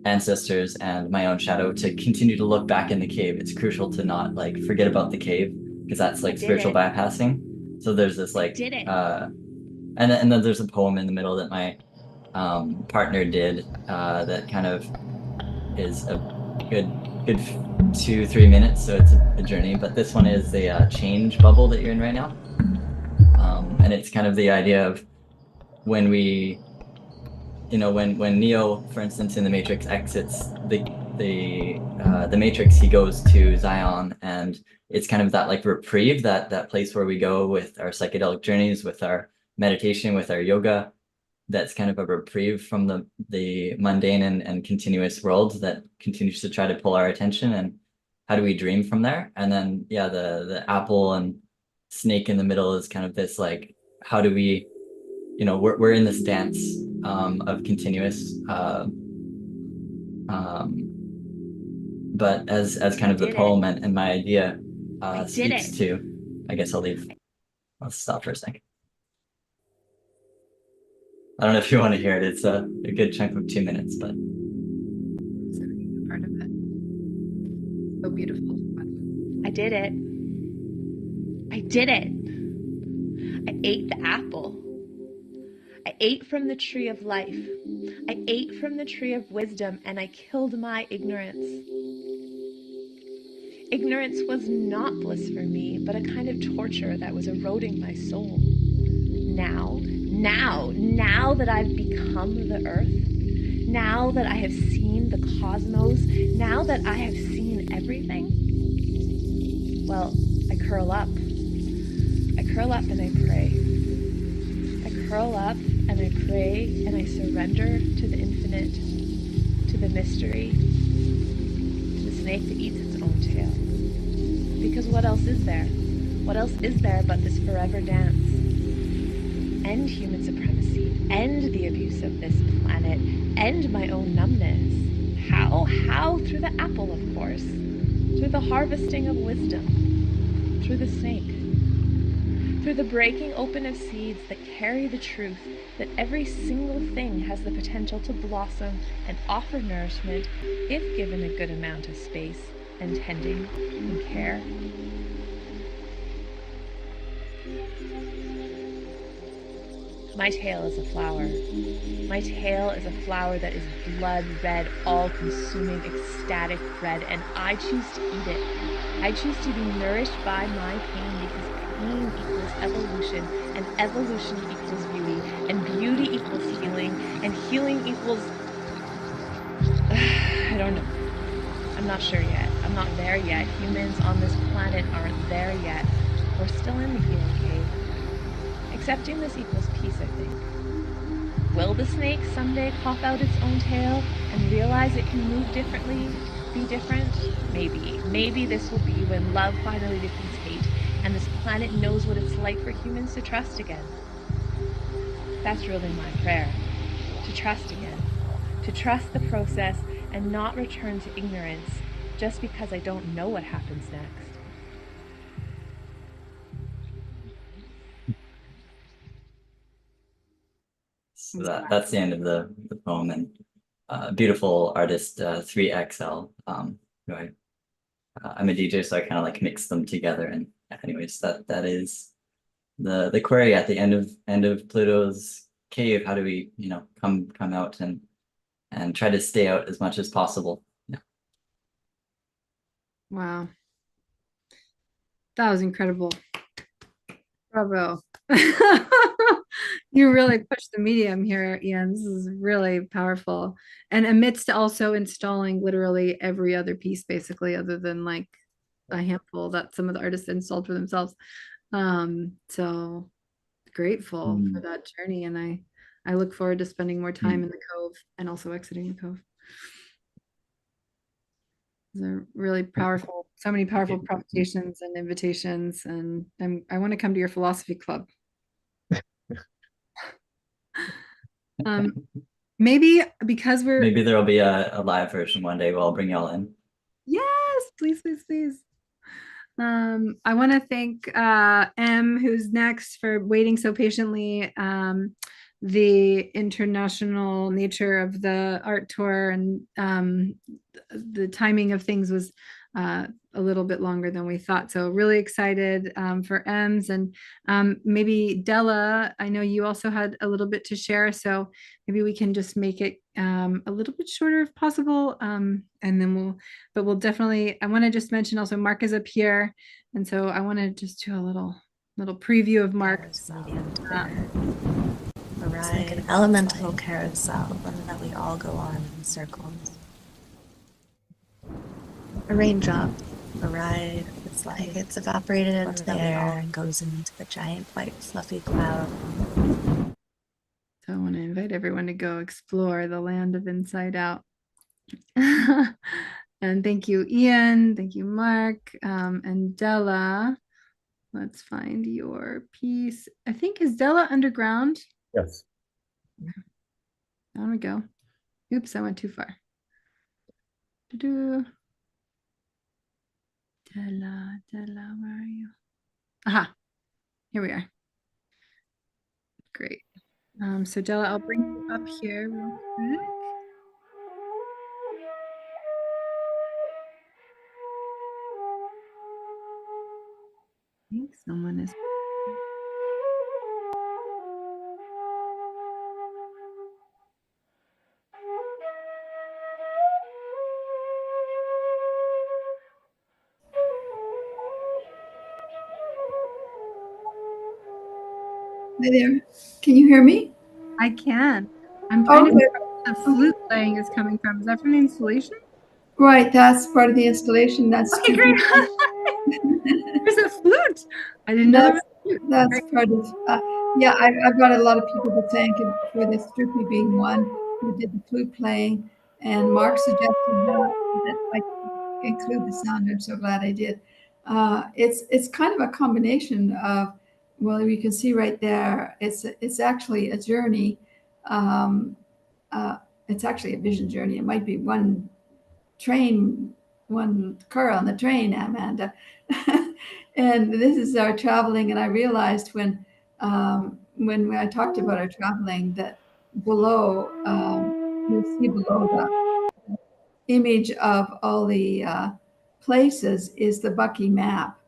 ancestors and my own shadow to continue to look back in the cave. It's crucial to not like forget about the cave, because that's like spiritual bypassing. So there's this like and then there's a poem in the middle that my partner did that kind of is a good 2-3 minutes, so it's a journey. But this one is a change bubble that you're in right now, and it's kind of the idea of when we, you know, when Neo, for instance, in the Matrix exits the Matrix, he goes to Zion, and it's kind of that like reprieve, that place where we go with our psychedelic journeys, with our meditation, with our yoga. That's kind of a reprieve from the mundane and continuous world that continues to try to pull our attention. And how do we dream from there? And then, yeah, the apple and snake in the middle is kind of this like, how do we, you know, we're in this dance of continuous, but as kind of the poem and my idea speaks to, I guess I'll stop for a second. I don't know if you want to hear it. It's a good chunk of 2 minutes, but part of it. So beautiful. I did it. I did it. I ate the apple. I ate from the tree of life. I ate from the tree of wisdom, and I killed my ignorance. Ignorance was not bliss for me, but a kind of torture that was eroding my soul. Now that I've become the earth, now that I have seen the cosmos, now that I have seen everything, well, I curl up. I curl up and I pray. I curl up and I pray and I surrender to the infinite, to the mystery, to the snake that eats its own tail. Because what else is there? What else is there but this forever dance? End human supremacy, end the abuse of this planet, end my own numbness. How? Through the apple, of course. Through the harvesting of wisdom. Through the snake. Through the breaking open of seeds that carry the truth that every single thing has the potential to blossom and offer nourishment if given a good amount of space and tending and care. My tail is a flower. My tail is a flower that is blood red, all-consuming, ecstatic red, and I choose to eat it. I choose to be nourished by my pain, because pain equals evolution, and evolution equals beauty, and beauty equals healing, and healing equals... I don't know. I'm not sure yet. I'm not there yet. Humans on this planet aren't there yet. We're still in the healing cave. Accepting this equals peace, I think. Will the snake someday cough out its own tail and realize it can move differently, be different? Maybe. Maybe this will be when love finally defeats hate and this planet knows what it's like for humans to trust again. That's really my prayer. To trust again. To trust the process and not return to ignorance just because I don't know what happens next. so that's the end of the poem. And beautiful artist 3XL. Who I'm a DJ, so I kind of like mix them together. And anyways, that is the query at the end of Pluto's cave. How do we, you know, come out and try to stay out as much as possible? Yeah. Wow. That was incredible. Bravo. You really pushed the medium here, Ian. This is really powerful. And amidst also installing literally every other piece, basically, other than like a handful that some of the artists installed for themselves. So grateful for that journey. And I look forward to spending more time in the cove and also exiting the cove. They're really powerful, so many powerful provocations and invitations, and I want to come to your philosophy club. Maybe because maybe there'll be a live version one day. I'll bring y'all in. Yes, please. I want to thank M, who's next, for waiting so patiently. the international nature of the art tour and the timing of things was a little bit longer than we thought. So really excited for Ems, and maybe Della, I know you also had a little bit to share, so maybe we can just make it a little bit shorter if possible. And then we'll definitely, I want to just mention also Mark is up here. And so I want to just do a little preview of Mark. It's like an elemental carousel, one that we all go on in circles. A raindrop, a ride. It's like it's evaporated into the air and goes into the giant white fluffy cloud. So I want to invite everyone to go explore the land of Inside Out. And thank you, Ian. Thank you, Mark, and Della. Let's find your piece. I think, is Della underground? Yes. There we go. Oops, I went too far. Della, where are you? Aha, here we are. Great. So Della, I'll bring you up here real quick. I think someone is. Hi there. Can you hear me? I can. I'm trying to figure out where the flute playing is coming from. Is that from the installation? Right, that's part of the installation. That's okay, great. There's a flute. I didn't know there was a flute. That's part of. Yeah, I've got a lot of people to thank for this. Stroopy being one who did the flute playing, and Mark suggested that I include the sound. I'm so glad I did. It's kind of a combination of. Well, you can see right there, it's actually a journey. It's actually a vision journey. It might be one car on the train, Amanda. And this is our traveling. And I realized when I talked about our traveling that below, you'll see below the image of all the places is the Bucky map.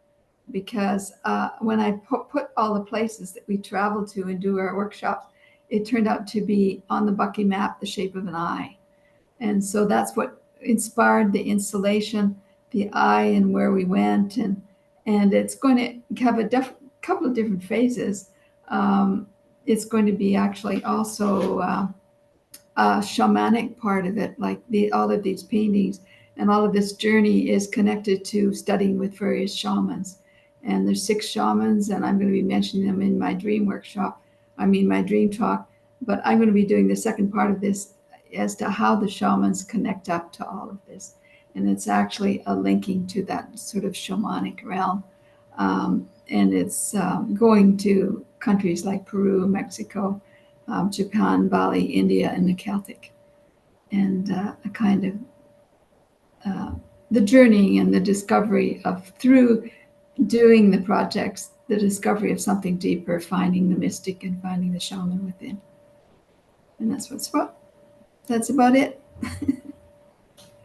Because when I put all the places that we travel to and do our workshops, it turned out to be on the Bucky map, the shape of an eye. And so that's what inspired the installation, the eye and where we went. And it's going to have a couple of different phases. It's going to be actually also a shamanic part of it, like all of these paintings and all of this journey is connected to studying with various shamans. And there's 6 shamans, and I'm going to be mentioning them in my dream workshop. My dream talk. But I'm going to be doing the second part of this as to how the shamans connect up to all of this. And it's actually a linking to that sort of shamanic realm. And it's going to countries like Peru, Mexico, Japan, Bali, India, and the Celtic. And a kind of the journey and the discovery of through doing the projects, the discovery of something deeper, finding the mystic and finding the shaman within. And that's what's about. That's about it.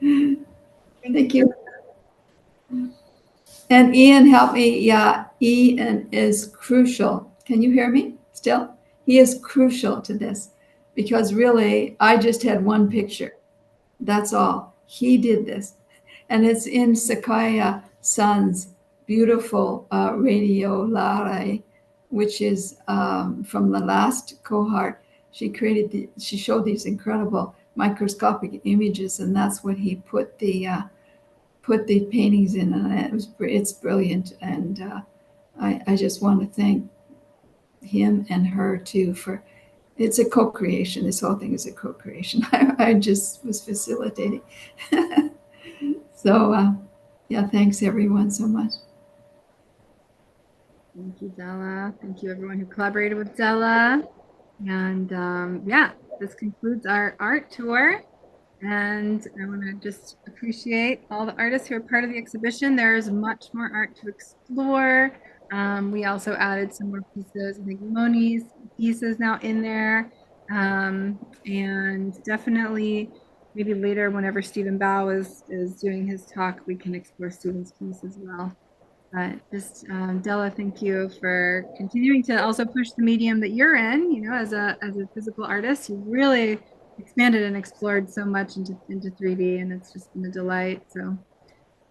Thank you. And Ian, help me. Yeah, Ian is crucial. Can you hear me still? He is crucial to this because really, I just had one picture. That's all. He did this. And it's in Sakaya Sun's beautiful radio Lare, which is from the last cohort. She showed these incredible microscopic images, and that's what he put the paintings in, and it's brilliant. And I just want to thank him and her too for it's a co-creation. This whole thing is a co-creation. I just was facilitating. So yeah, thanks everyone so much. Thank you, Della. Thank you, everyone who collaborated with Della. And yeah, this concludes our art tour. And I want to just appreciate all the artists who are part of the exhibition. There's much more art to explore. We also added some more pieces. I think Moni's piece is now in there. And definitely maybe later, whenever Stephen Bao is doing his talk, we can explore Stephen's piece as well. But just Della, thank you for continuing to also push the medium that you're in. You know, as a physical artist, you really expanded and explored so much into 3D, and it's just been a delight. So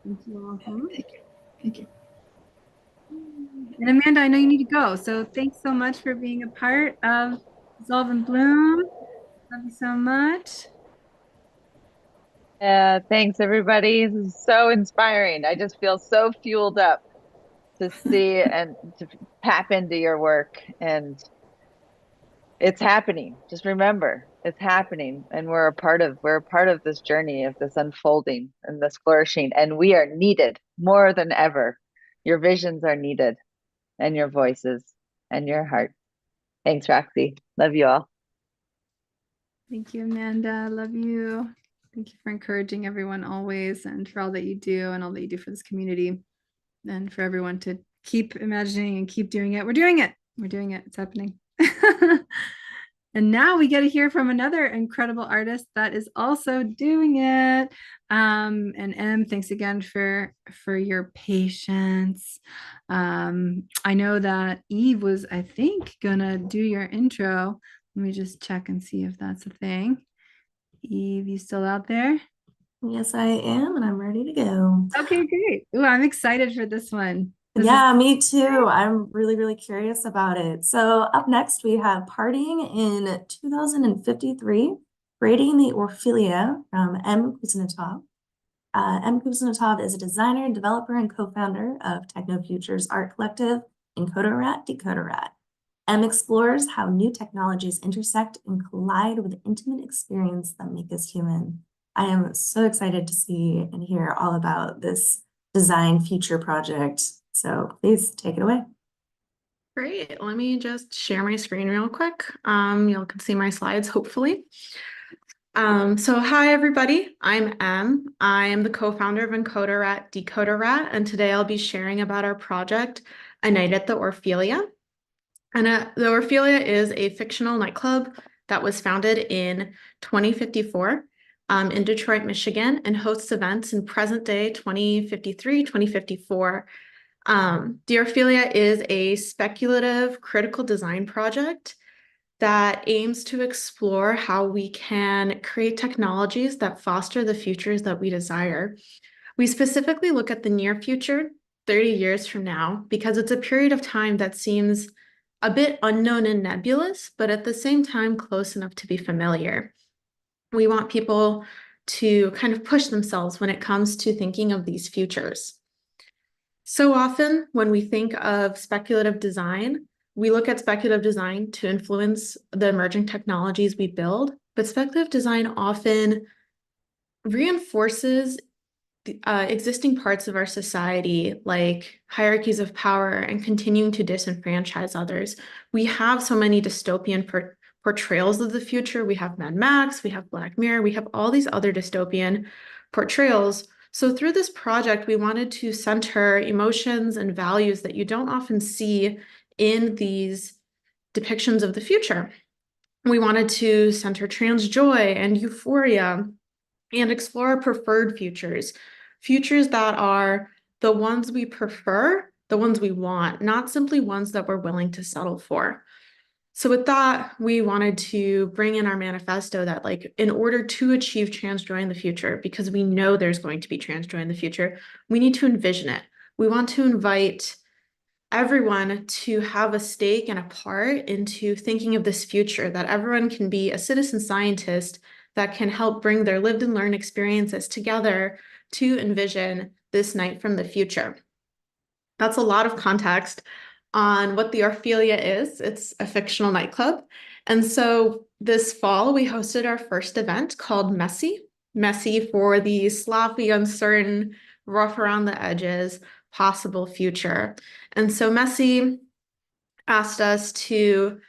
thank you all. Thank you. Thank you. And Amanda, I know you need to go, so thanks so much for being a part of Dissolve and Bloom. Love you so much. Yeah, thanks everybody. This is so inspiring. I just feel so fueled up to see and to tap into your work, and it's happening. Just remember, it's happening, and we're a part of this journey, of this unfolding and this flourishing, and we are needed more than ever. Your visions are needed, and your voices and your heart. Thanks, Roxy. Love you all. Thank you, Amanda. Love you. Thank you for encouraging everyone always, and for all that you do and all that you do for this community, and for everyone to keep imagining and keep doing it. We're doing it. We're doing it. It's happening. And now we get to hear from another incredible artist that is also doing it. And Em, thanks again for your patience. I know that Eve was, I think, gonna do your intro. Let me just check and see if that's a thing. Eve, you still out there? Yes, I am, and I'm ready to go. Okay, great. Ooh, I'm excited for this one. Yeah, me too. I'm really, really curious about it. So up next, we have Partying in 2053, Braiding the Orphelia from M. Kuznetsov. M. Kuznetsov is a designer, developer, and co-founder of Techno Futures art collective, Encoder-Rat, Decoder-Rat. M explores how new technologies intersect and collide with the intimate experience that make us human. I am so excited to see and hear all about this design future project. So please take it away. Great. Let me just share my screen real quick. You can see my slides, hopefully. So hi, everybody. I'm Em. I am the co-founder of Encoder-Rat, Decoder-Rat, and today I'll be sharing about our project, A Night at the Orphelia. And the Orphelia is a fictional nightclub that was founded in 2054 in Detroit, Michigan, and hosts events in present day 2053, 2054. The Orphelia is a speculative critical design project that aims to explore how we can create technologies that foster the futures that we desire. We specifically look at the near future, 30 years from now, because it's a period of time that seems a bit unknown and nebulous, but at the same time close enough to be familiar. We want people to kind of push themselves when it comes to thinking of these futures. So often when we think of speculative design, we look at speculative design to influence the emerging technologies we build, but speculative design often reinforces existing parts of our society, like hierarchies of power and continuing to disenfranchise others. We have so many dystopian portrayals of the future. We have Mad Max, we have Black Mirror, we have all these other dystopian portrayals. So through this project, we wanted to center emotions and values that you don't often see in these depictions of the future. We wanted to center trans joy and euphoria and explore preferred futures, futures that are the ones we prefer, the ones we want, not simply ones that we're willing to settle for. So with that, we wanted to bring in our manifesto that, like, in order to achieve trans joy in the future, because we know there's going to be trans joy in the future, we need to envision it. We want to invite everyone to have a stake and a part into thinking of this future, that everyone can be a citizen scientist that can help bring their lived and learned experiences together to envision this night from the future. That's a lot of context on what the Orphelia is. It's a fictional nightclub. And so this fall, we hosted our first event called Messy. Messy for the sloppy, uncertain, rough around the edges, possible future. And so Messy asked us to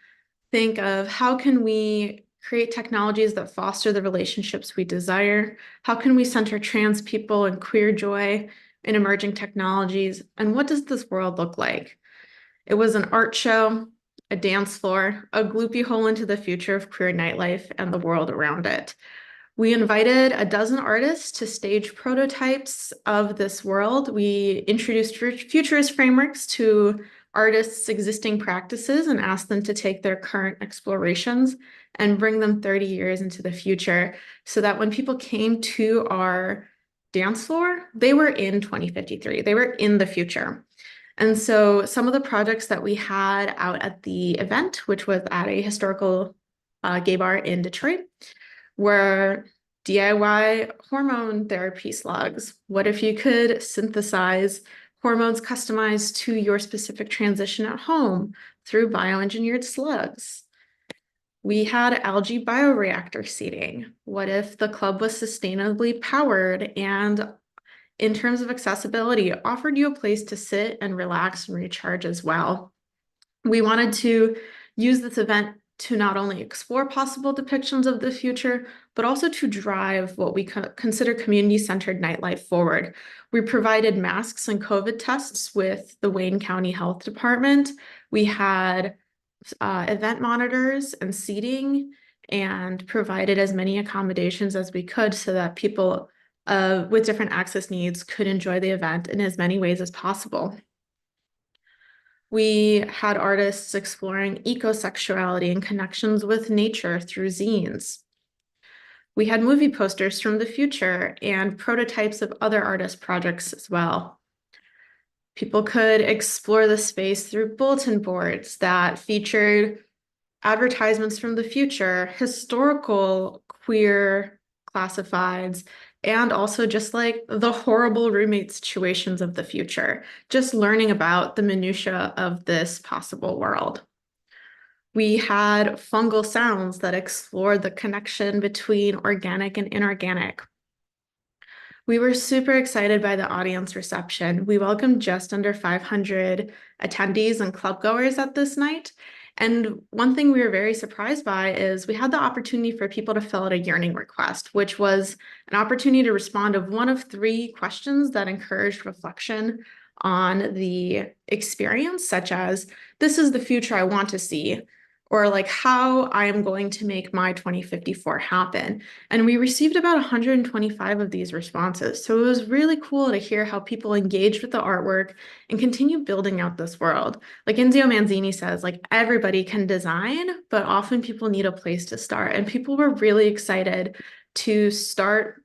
think of how can we create technologies that foster the relationships we desire? How can we center trans people and queer joy in emerging technologies? And what does this world look like? It was an art show, a dance floor, a gloopy hole into the future of queer nightlife and the world around it. We invited a dozen artists to stage prototypes of this world. We introduced futurist frameworks to artists' existing practices and asked them to take their current explorations and bring them 30 years into the future so that when people came to our dance floor, they were in 2053. They were in the future. And so some of the projects that we had out at the event, which was at a historical gay bar in Detroit, were DIY hormone therapy slugs. What if you could synthesize hormones customized to your specific transition at home through bioengineered slugs? We had algae bioreactor seating. What if the club was sustainably powered and, in terms of accessibility, offered you a place to sit and relax and recharge as well? We wanted to use this event to not only explore possible depictions of the future, but also to drive what we consider community-centered nightlife forward. We provided masks and COVID tests with the Wayne County Health Department. We had event monitors and seating, and provided as many accommodations as we could so that people with different access needs could enjoy the event in as many ways as possible. We had artists exploring ecosexuality and connections with nature through zines. We had movie posters from the future and prototypes of other artist projects as well. People could explore the space through bulletin boards that featured advertisements from the future, historical queer classifieds, and also just like the horrible roommate situations of the future, just learning about the minutia of this possible world. We had fungal sounds that explored the connection between organic and inorganic. We were super excited by the audience reception. We welcomed just under 500 attendees and clubgoers at this night. And one thing we were very surprised by is we had the opportunity for people to fill out a yearning request, which was an opportunity to respond to one of 3 questions that encouraged reflection on the experience, such as, this is the future I want to see, or like how I am going to make my 2054 happen. And we received about 125 of these responses. So it was really cool to hear how people engaged with the artwork and continue building out this world. Like Enzio Manzini says, like everybody can design, but often people need a place to start. And people were really excited to start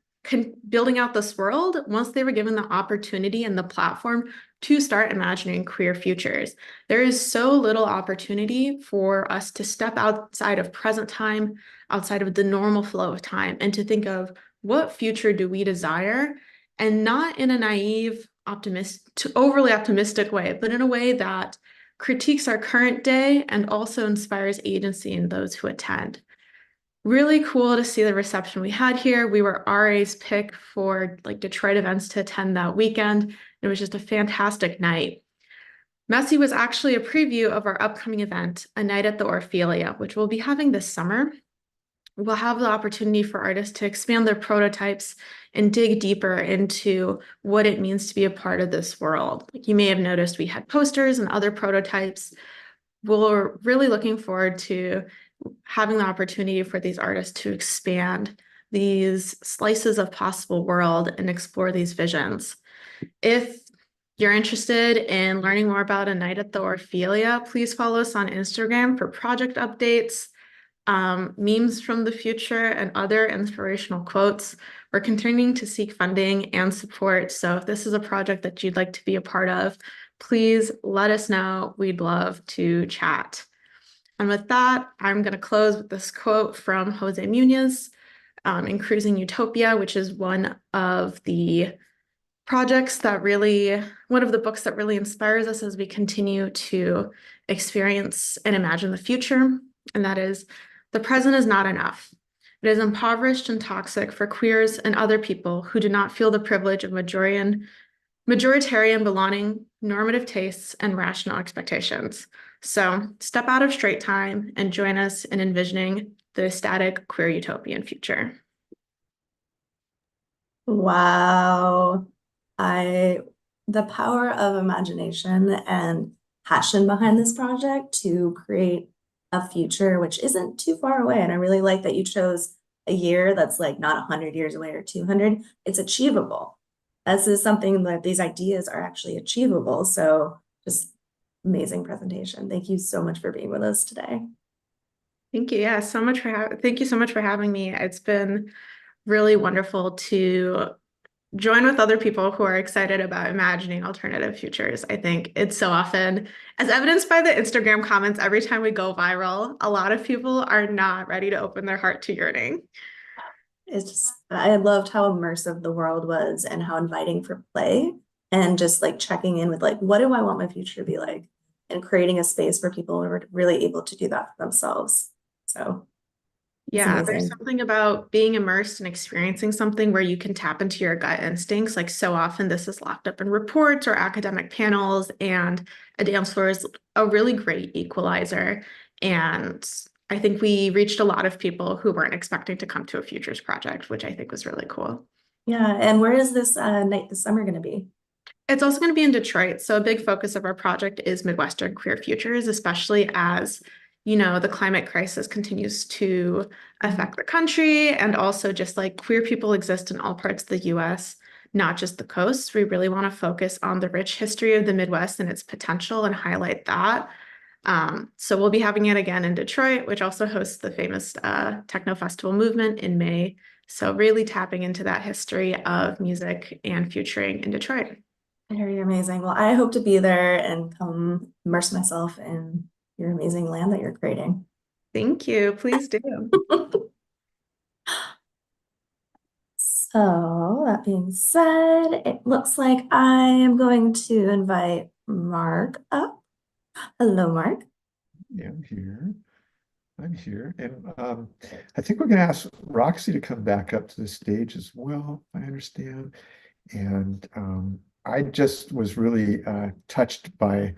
building out this world once they were given the opportunity and the platform to start imagining queer futures. There is so little opportunity for us to step outside of present time, outside of the normal flow of time, and to think of what future do we desire, and not in a naive, overly optimistic way, but in a way that critiques our current day and also inspires agency in those who attend. Really cool to see the reception we had here. We were RA's pick for like Detroit events to attend that weekend. It was just a fantastic night. Messy was actually a preview of our upcoming event, A Night at the Orphelia, which we'll be having this summer. We'll have the opportunity for artists to expand their prototypes and dig deeper into what it means to be a part of this world. Like you may have noticed, we had posters and other prototypes. We're really looking forward to having the opportunity for these artists to expand these slices of possible world and explore these visions. If you're interested in learning more about A Night at the Orphelia, please follow us on Instagram for project updates, memes from the future, and other inspirational quotes. We're continuing to seek funding and support. So if this is a project that you'd like to be a part of, please let us know. We'd love to chat. And with that, I'm going to close with this quote from Jose Munoz in Cruising Utopia, which is one of the books that really inspires us as we continue to experience and imagine the future. And that is, the present is not enough. It is impoverished and toxic for queers and other people who do not feel the privilege of majoritarian belonging, normative tastes, and rational expectations. So step out of straight time and join us in envisioning the static queer utopian future. Wow. The power of imagination and passion behind this project to create a future which isn't too far away. And I really like that you chose a year that's like not 100 years away or 200. It's achievable. This is something that these ideas are actually achievable. So just amazing presentation. Thank you so much for being with us today. Thank you. Yeah, thank you so much for having me. It's been really wonderful to join with other people who are excited about imagining alternative futures. I think it's so often, as evidenced by the Instagram comments, every time we go viral, a lot of people are not ready to open their heart to yearning. It's just, I loved how immersive the world was and how inviting for play, and just like checking in with like, what do I want my future to be like? And creating a space where people are really able to do that for themselves. So yeah, there's something about being immersed and experiencing something where you can tap into your gut instincts. Like so often this is locked up in reports or academic panels, and a dance floor is a really great equalizer. And I think we reached a lot of people who weren't expecting to come to a futures project, which I think was really cool. Yeah, and where is this night this summer going to be? It's also going to be in Detroit. So a big focus of our project is Midwestern queer futures, especially as the climate crisis continues to affect the country, and also just like queer people exist in all parts of the US, not just the coast. We really want to focus on the rich history of the Midwest and its potential and highlight that. So we'll be having it again in Detroit, which also hosts the famous techno festival movement in May. So really tapping into that history of music and futuring in Detroit. Very amazing. Well, I hope to be there and come immerse myself in your amazing land that you're creating. Thank you. Please do. So that being said, it looks like I am going to invite Mark up. Hello, Mark. Yeah, I'm here. And I think we're going to ask Roxy to come back up to the stage as well, I understand. And I just was really touched by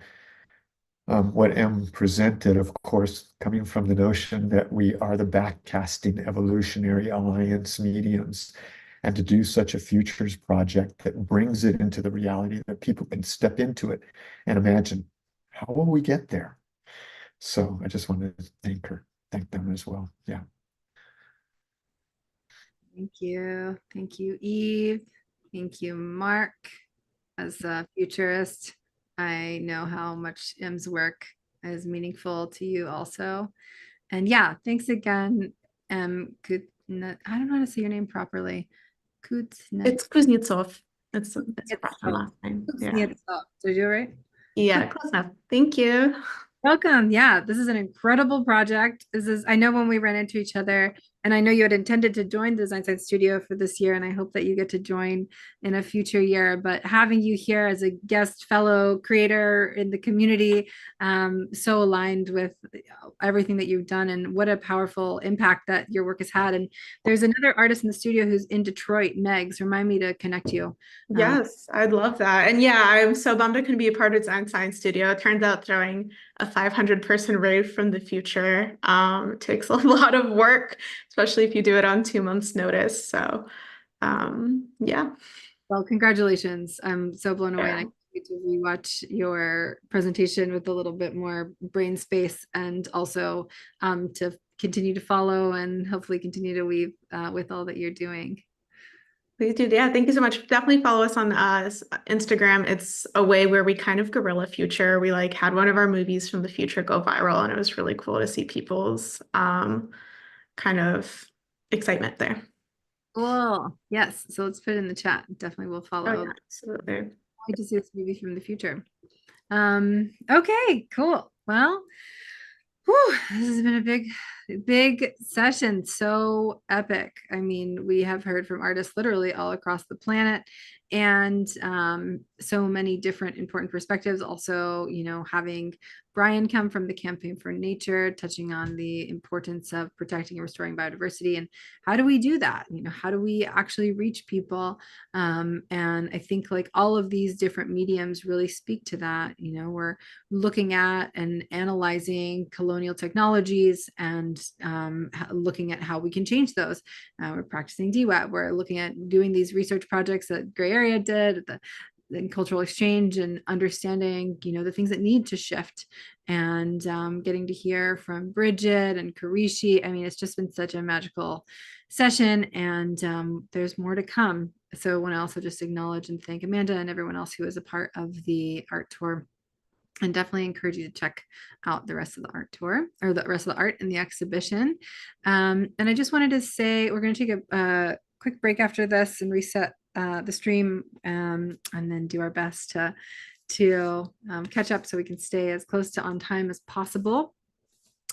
what Em presented, of course, coming from the notion that we are the backcasting evolutionary alliance mediums, and to do such a futures project that brings it into the reality that people can step into it and imagine, how will we get there? So I just wanted to thank them as well. Yeah. Thank you. Thank you, Eve. Thank you, Mark. As a futurist, I know how much Em's work is meaningful to you also. And yeah, thanks again, Em. I don't know how to say your name properly. It's Kuznetsov. It's proper last name. Yeah. Did you do it right? Yeah, close enough. Thank you. Welcome. Yeah, this is an incredible project. I know when we ran into each other, and I know you had intended to join the Design Science Studio for this year, and I hope that you get to join in a future year. But having you here as a guest fellow creator in the community, so aligned with everything that you've done, and what a powerful impact that your work has had. And there's another artist in the studio who's in Detroit, Megs. Remind me to connect you. Yes, I'd love that. And yeah, I'm so bummed I couldn't be a part of Design Science Studio. It turns out throwing a 500-person rave from the future takes a lot of work, especially if you do it on 2 months' notice. So yeah. Well, congratulations. I'm so blown away. And I get to rewatch your presentation with a little bit more brain space, and also to continue to follow and hopefully continue to weave with all that you're doing. Please do. Yeah, thank you so much. Definitely follow us on Instagram. It's a way where we kind of guerrilla future. We had one of our movies from the future go viral, and it was really cool to see people's kind of excitement there. Cool. Yes. So let's put it in the chat. Definitely will follow. Oh, yeah, absolutely. I like to see this movie from the future. Okay, cool. Well, this has been a big session. So epic. I mean, we have heard from artists literally all across the planet, and so many different important perspectives. Also, having Brian come from the Campaign for Nature, touching on the importance of protecting and restoring biodiversity, and how do we do that? How do we actually reach people? And I think all of these different mediums really speak to that. We're looking at and analyzing colonial technologies, and looking at how we can change those. We're practicing Dweb. We're looking at doing these research projects that Gray Area did, the cultural exchange and understanding, the things that need to shift, and getting to hear from Bridget and Kharyshi. I mean, it's just been such a magical session, and there's more to come. So I want to also just acknowledge and thank Amanda and everyone else who was a part of the art tour, and definitely encourage you to check out the rest of the art tour, or the rest of the art in the exhibition. And I just wanted to say, we're going to take a quick break after this and reset the stream, and then do our best to catch up so we can stay as close to on time as possible.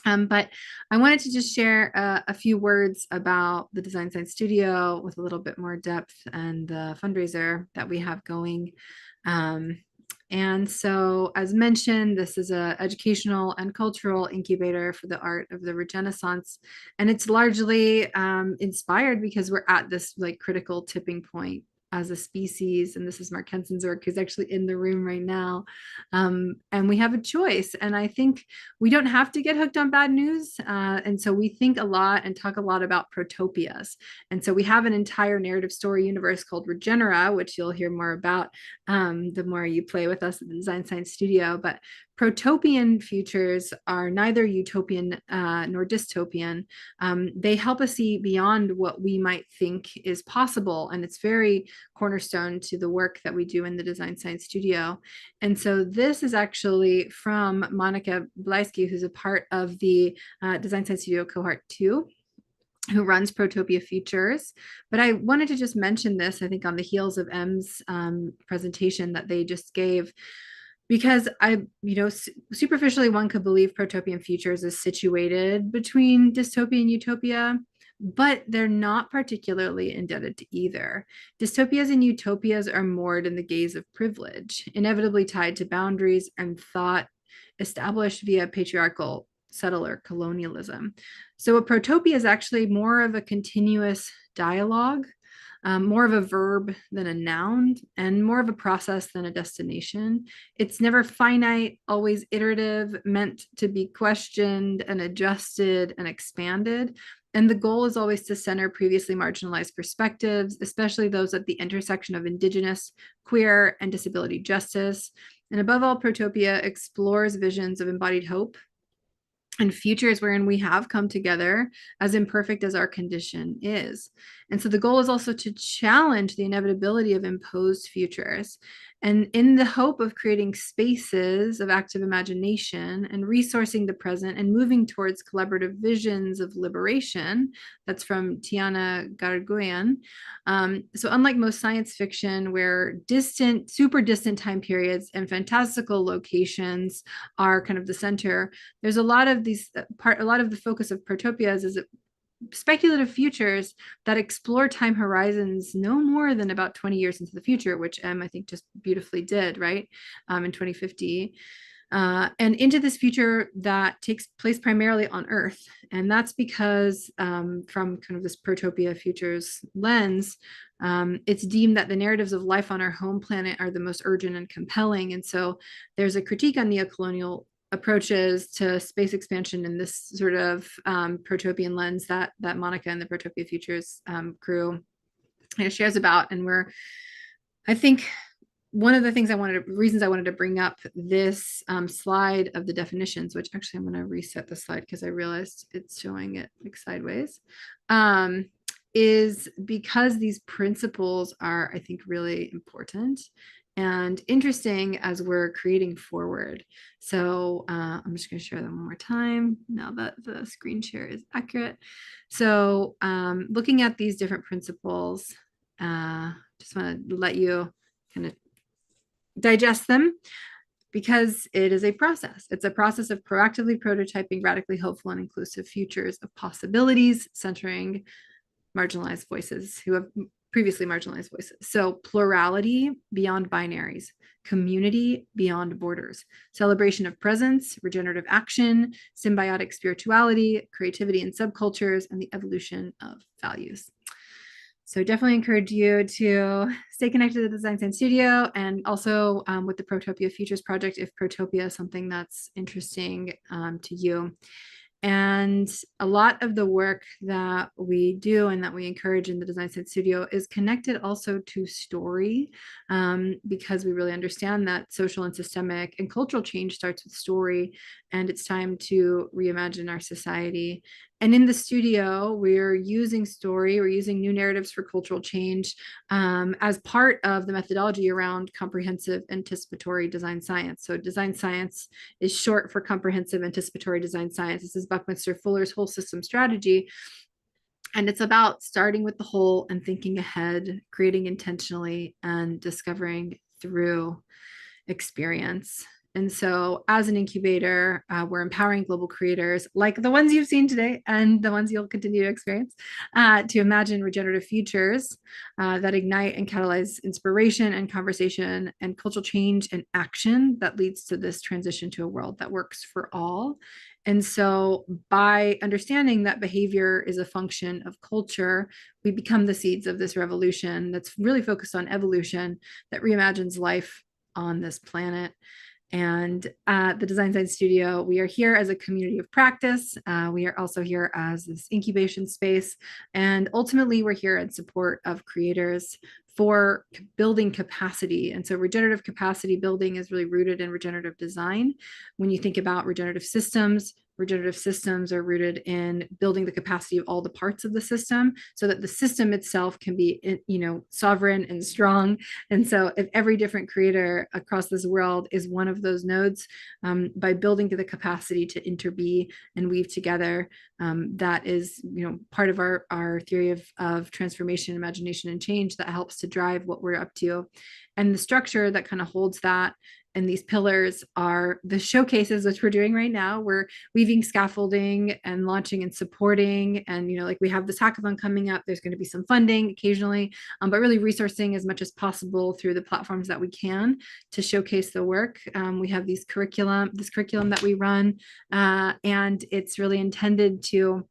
But I wanted to just share a few words about the Design Science Studio with a little bit more depth, and the fundraiser that we have going. And so, as mentioned, this is an educational and cultural incubator for the art of the Renaissance. And it's largely inspired because we're at this critical tipping point as a species. And this is Mark Henson's work, who's actually in the room right now. And we have a choice. And I think we don't have to get hooked on bad news. And so we think a lot and talk a lot about protopias. And so we have an entire narrative story universe called Regenera, which you'll hear more about the more you play with us at the Design Science Studio. But protopian futures are neither utopian nor dystopian. They help us see beyond what we might think is possible. And it's very cornerstone to the work that we do in the Design Science Studio. And so this is actually from Monica Blyski, who's a part of the Design Science Studio Cohort 2, who runs Protopia Futures. But I wanted to just mention this, I think, on the heels of M's presentation that they just gave, because superficially one could believe Protopian Futures is situated between dystopia and utopia, but they're not particularly indebted to either. Dystopias and utopias are moored in the gaze of privilege, inevitably tied to boundaries and thought established via patriarchal settler colonialism. So a protopia is actually more of a continuous dialogue, more of a verb than a noun, and more of a process than a destination. It's never finite, always iterative, meant to be questioned and adjusted and expanded. And the goal is always to center previously marginalized perspectives, especially those at the intersection of Indigenous, queer, and disability justice. And above all, Protopia explores visions of embodied hope and futures wherein we have come together as imperfect as our condition is. And so the goal is also to challenge the inevitability of imposed futures, and in the hope of creating spaces of active imagination and resourcing the present and moving towards collaborative visions of liberation. That's from Tiana Garguyan. So unlike most science fiction, where distant, super distant time periods and fantastical locations are kind of the center, there's a lot of these a lot of the focus of Protopias is speculative futures that explore time horizons no more than about 20 years into the future, which I think just beautifully did, right, in 2050. And into this future that takes place primarily on Earth. And that's because from kind of this Protopia futures lens, it's deemed that the narratives of life on our home planet are the most urgent and compelling. And so there's a critique on neocolonial approaches to space expansion in this sort of protopian lens that Monica and the Protopia Futures crew shares about. And I think one of the reasons I wanted to bring up this slide of the definitions, which actually I'm going to reset the slide because I realized it's showing it sideways, is because these principles are, I think, really important and interesting as we're creating forward. So I'm just going to share them one more time now that the screen share is accurate. So looking at these different principles, just want to let you kind of digest them, because it is a process. It's a process of proactively prototyping radically hopeful and inclusive futures of possibilities, centering marginalized voices who have previously marginalized voices. So plurality beyond binaries, community beyond borders, celebration of presence, regenerative action, symbiotic spirituality, creativity in subcultures, and the evolution of values. So definitely encourage you to stay connected to the Design Science Studio, and also with the Protopia Futures Project, if Protopia is something that's interesting to you. And a lot of the work that we do and that we encourage in the Design Science Studio is connected also to story, because we really understand that social and systemic and cultural change starts with story, and it's time to reimagine our society. And in the studio, we're using story, we're using new narratives for cultural change as part of the methodology around comprehensive anticipatory design science. So design science is short for comprehensive anticipatory design science. This is Buckminster Fuller's whole system strategy. And it's about starting with the whole and thinking ahead, creating intentionally, and discovering through experience. And so as an incubator, we're empowering global creators like the ones you've seen today and the ones you'll continue to experience to imagine regenerative futures that ignite and catalyze inspiration and conversation and cultural change and action that leads to this transition to a world that works for all. And so by understanding that behavior is a function of culture, we become the seeds of this revolution that's really focused on evolution that reimagines life on this planet. And at the Design Science Studio, we are here as a community of practice. We are also here as this incubation space. And ultimately, we're here in support of creators for building capacity. And so regenerative capacity building is really rooted in regenerative design. When you think about regenerative systems are rooted in building the capacity of all the parts of the system so that the system itself can be, sovereign and strong. And so if every different creator across this world is one of those nodes, by building the capacity to interbe and weave together, that is, part of our theory of transformation, imagination, and change that helps to drive what we're up to. And the structure that kind of holds that and these pillars are the showcases, which we're doing right now. We're weaving scaffolding and launching and supporting. And, like we have this hackathon coming up, there's going to be some funding occasionally, but really resourcing as much as possible through the platforms that we can to showcase the work. We have this curriculum that we run, and it's really intended to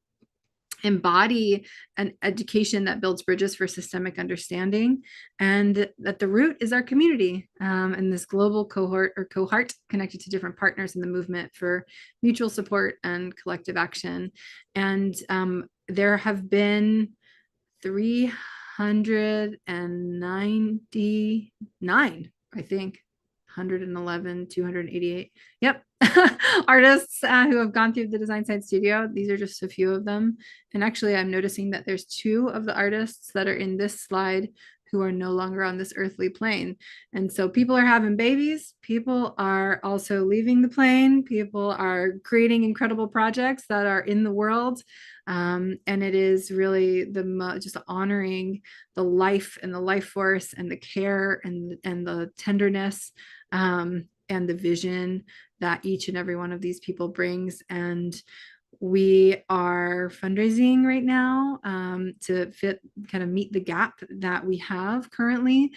embody an education that builds bridges for systemic understanding, and that the root is our community, and this global cohort connected to different partners in the movement for mutual support and collective action. And there have been 399, I think, 111, 288. Yep. Artists who have gone through the Design Science Studio. These are just a few of them. And actually, I'm noticing that there's 2 of the artists that are in this slide who are no longer on this earthly plane. And so people are having babies. People are also leaving the plane. People are creating incredible projects that are in the world. And it is really just honoring the life and the life force and the care and the tenderness and the vision that each and every one of these people brings. And we are fundraising right now to meet the gap that we have currently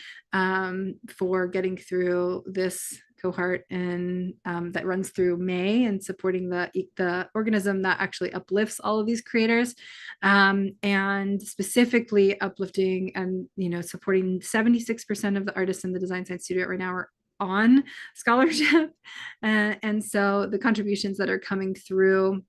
for getting through this cohort, and that runs through May, and supporting the organism that actually uplifts all of these creators, and specifically uplifting and supporting 76% of the artists in the Design Science Studio right now are on scholarship, and so the contributions that are coming through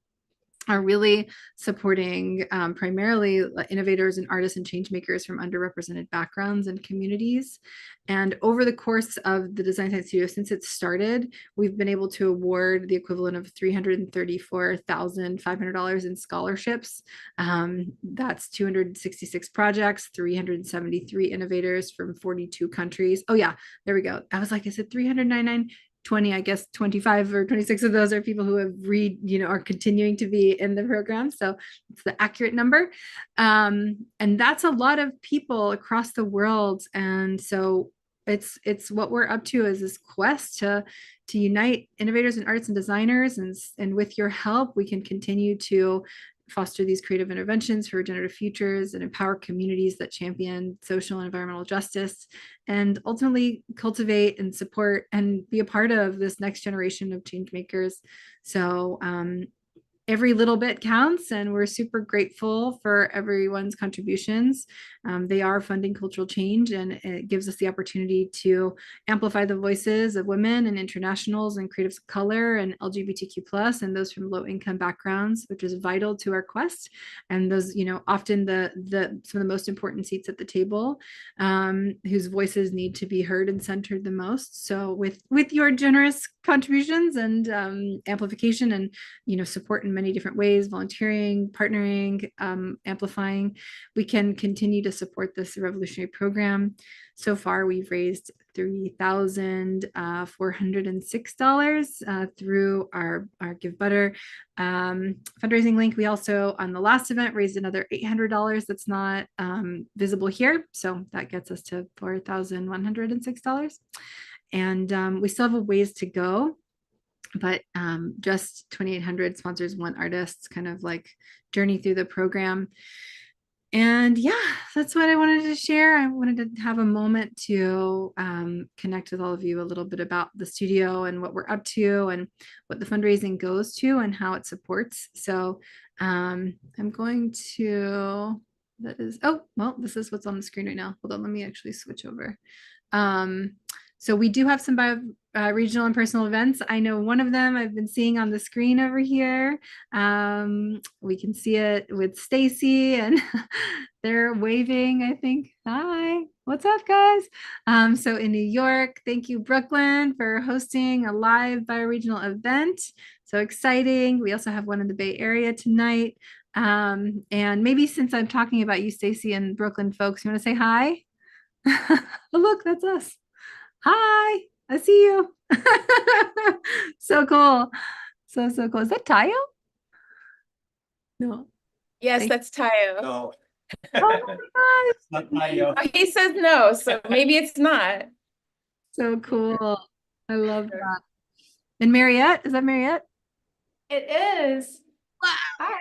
are really supporting primarily innovators and artists and change makers from underrepresented backgrounds and communities. And over the course of the Design Science Studio, since it started, we've been able to award the equivalent of $334,500 in scholarships. That's 266 projects, 373 innovators from 42 countries. Oh yeah, there we go. I was like, is it 399? 20, I guess 25 or 26 of those are people who have are continuing to be in the program. So it's the accurate number. And that's a lot of people across the world. And so it's what we're up to, is this quest to unite innovators and artists and designers. And with your help, we can continue to foster these creative interventions for regenerative futures and empower communities that champion social and environmental justice, and ultimately cultivate and support and be a part of this next generation of change makers. So every little bit counts, and we're super grateful for everyone's contributions. They are funding cultural change, and it gives us the opportunity to amplify the voices of women and internationals and creatives of color and LGBTQ+ and those from low income backgrounds, which is vital to our quest. And those, often some of the most important seats at the table, whose voices need to be heard and centered the most. So with your generous contributions and amplification and support in many different ways, volunteering, partnering, amplifying, we can continue to support this revolutionary program. So far, we've raised $3,406 through our Give Butter fundraising link. We also, on the last event, raised another $800 that's not visible here. So that gets us to $4,106. And we still have a ways to go, but just 2,800 sponsors one artist, kind of like journey through the program. And yeah, that's what I wanted to share. I wanted to have a moment to connect with all of you a little bit about the studio and what we're up to and what the fundraising goes to and how it supports. So I'm going to, this is what's on the screen right now. Hold on, let me actually switch over. So we do have some regional and personal events. I know one of them I've been seeing on the screen over here. We can see it with Stacy, and they're waving, I think. Hi, what's up, guys? So in New York, thank you, Brooklyn, for hosting a live bioregional event. So exciting. We also have one in the Bay Area tonight. And maybe since I'm talking about you, Stacy, and Brooklyn folks, you want to say hi? Oh, look, that's us. Hi, I see you. So cool. So cool. Is that Tayo? No. Yes, that's Tayo. No. Oh my gosh. Not Tayo. Oh, he says no, so maybe it's not. So cool. I love that. And Mariette, is that Mariette? It is. Wow. Hi.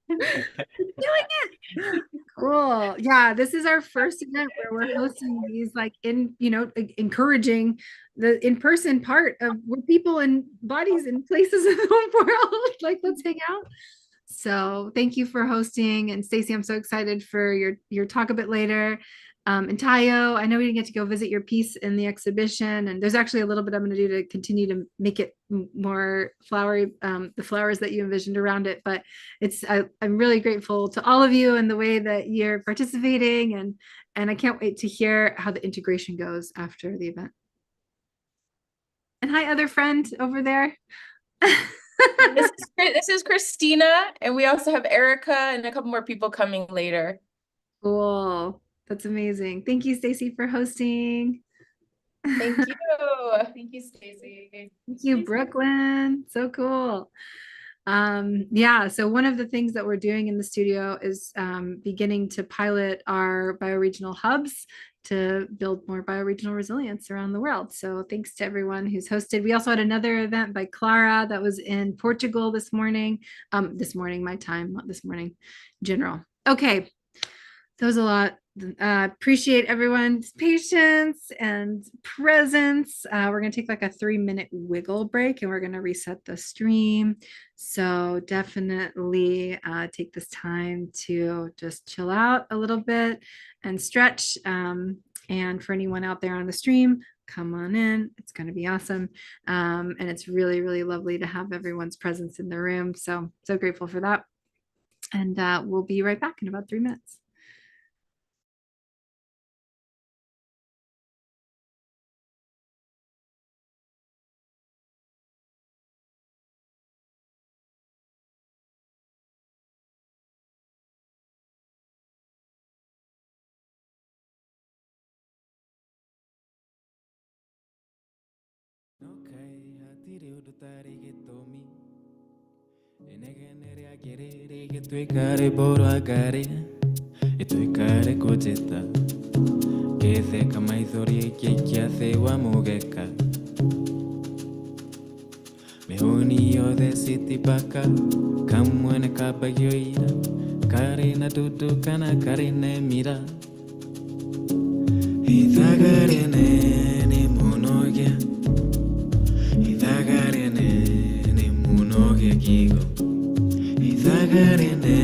Doing it. Cool. Yeah, this is our first event where we're hosting these, like, encouraging the in-person part of where people and bodies and places in the world, like, let's hang out. So thank you for hosting. And Stacy, I'm so excited for your talk a bit later. And Tayo, I know we didn't get to go visit your piece in the exhibition, and there's actually a little bit I'm going to do to continue to make it more flowery, the flowers that you envisioned around it. But I'm really grateful to all of you and the way that you're participating, and I can't wait to hear how the integration goes after the event. And hi, other friend over there. This is Christina, and we also have Erica and a couple more people coming later. Cool. That's amazing. Thank you, Stacy, for hosting. Thank you. Thank you, Stacy. Thank you, Brooklyn. So cool. Yeah, so one of the things that we're doing in the studio is beginning to pilot our bioregional hubs to build more bioregional resilience around the world. So thanks to everyone who's hosted. We also had another event by Clara that was in Portugal this morning. This morning, my time, not this morning, general. Okay, that was a lot. Appreciate everyone's patience and presence. We're going to take like a 3-minute wiggle break, and we're going to reset the stream. So definitely take this time to just chill out a little bit and stretch. And for anyone out there on the stream, come on in. It's going to be awesome. And it's really, really lovely to have everyone's presence in the room. So grateful for that. And we'll be right back in about 3 minutes. Tuikare boro agare, tuikare kojeta. Kethe kamaithori kekia thewa mugeka. Mehoni o the city baka, kamwene kabayoira. Kare na tutu kana kare ne mira. Itagare ne monogia. Itagare ne. Idagarene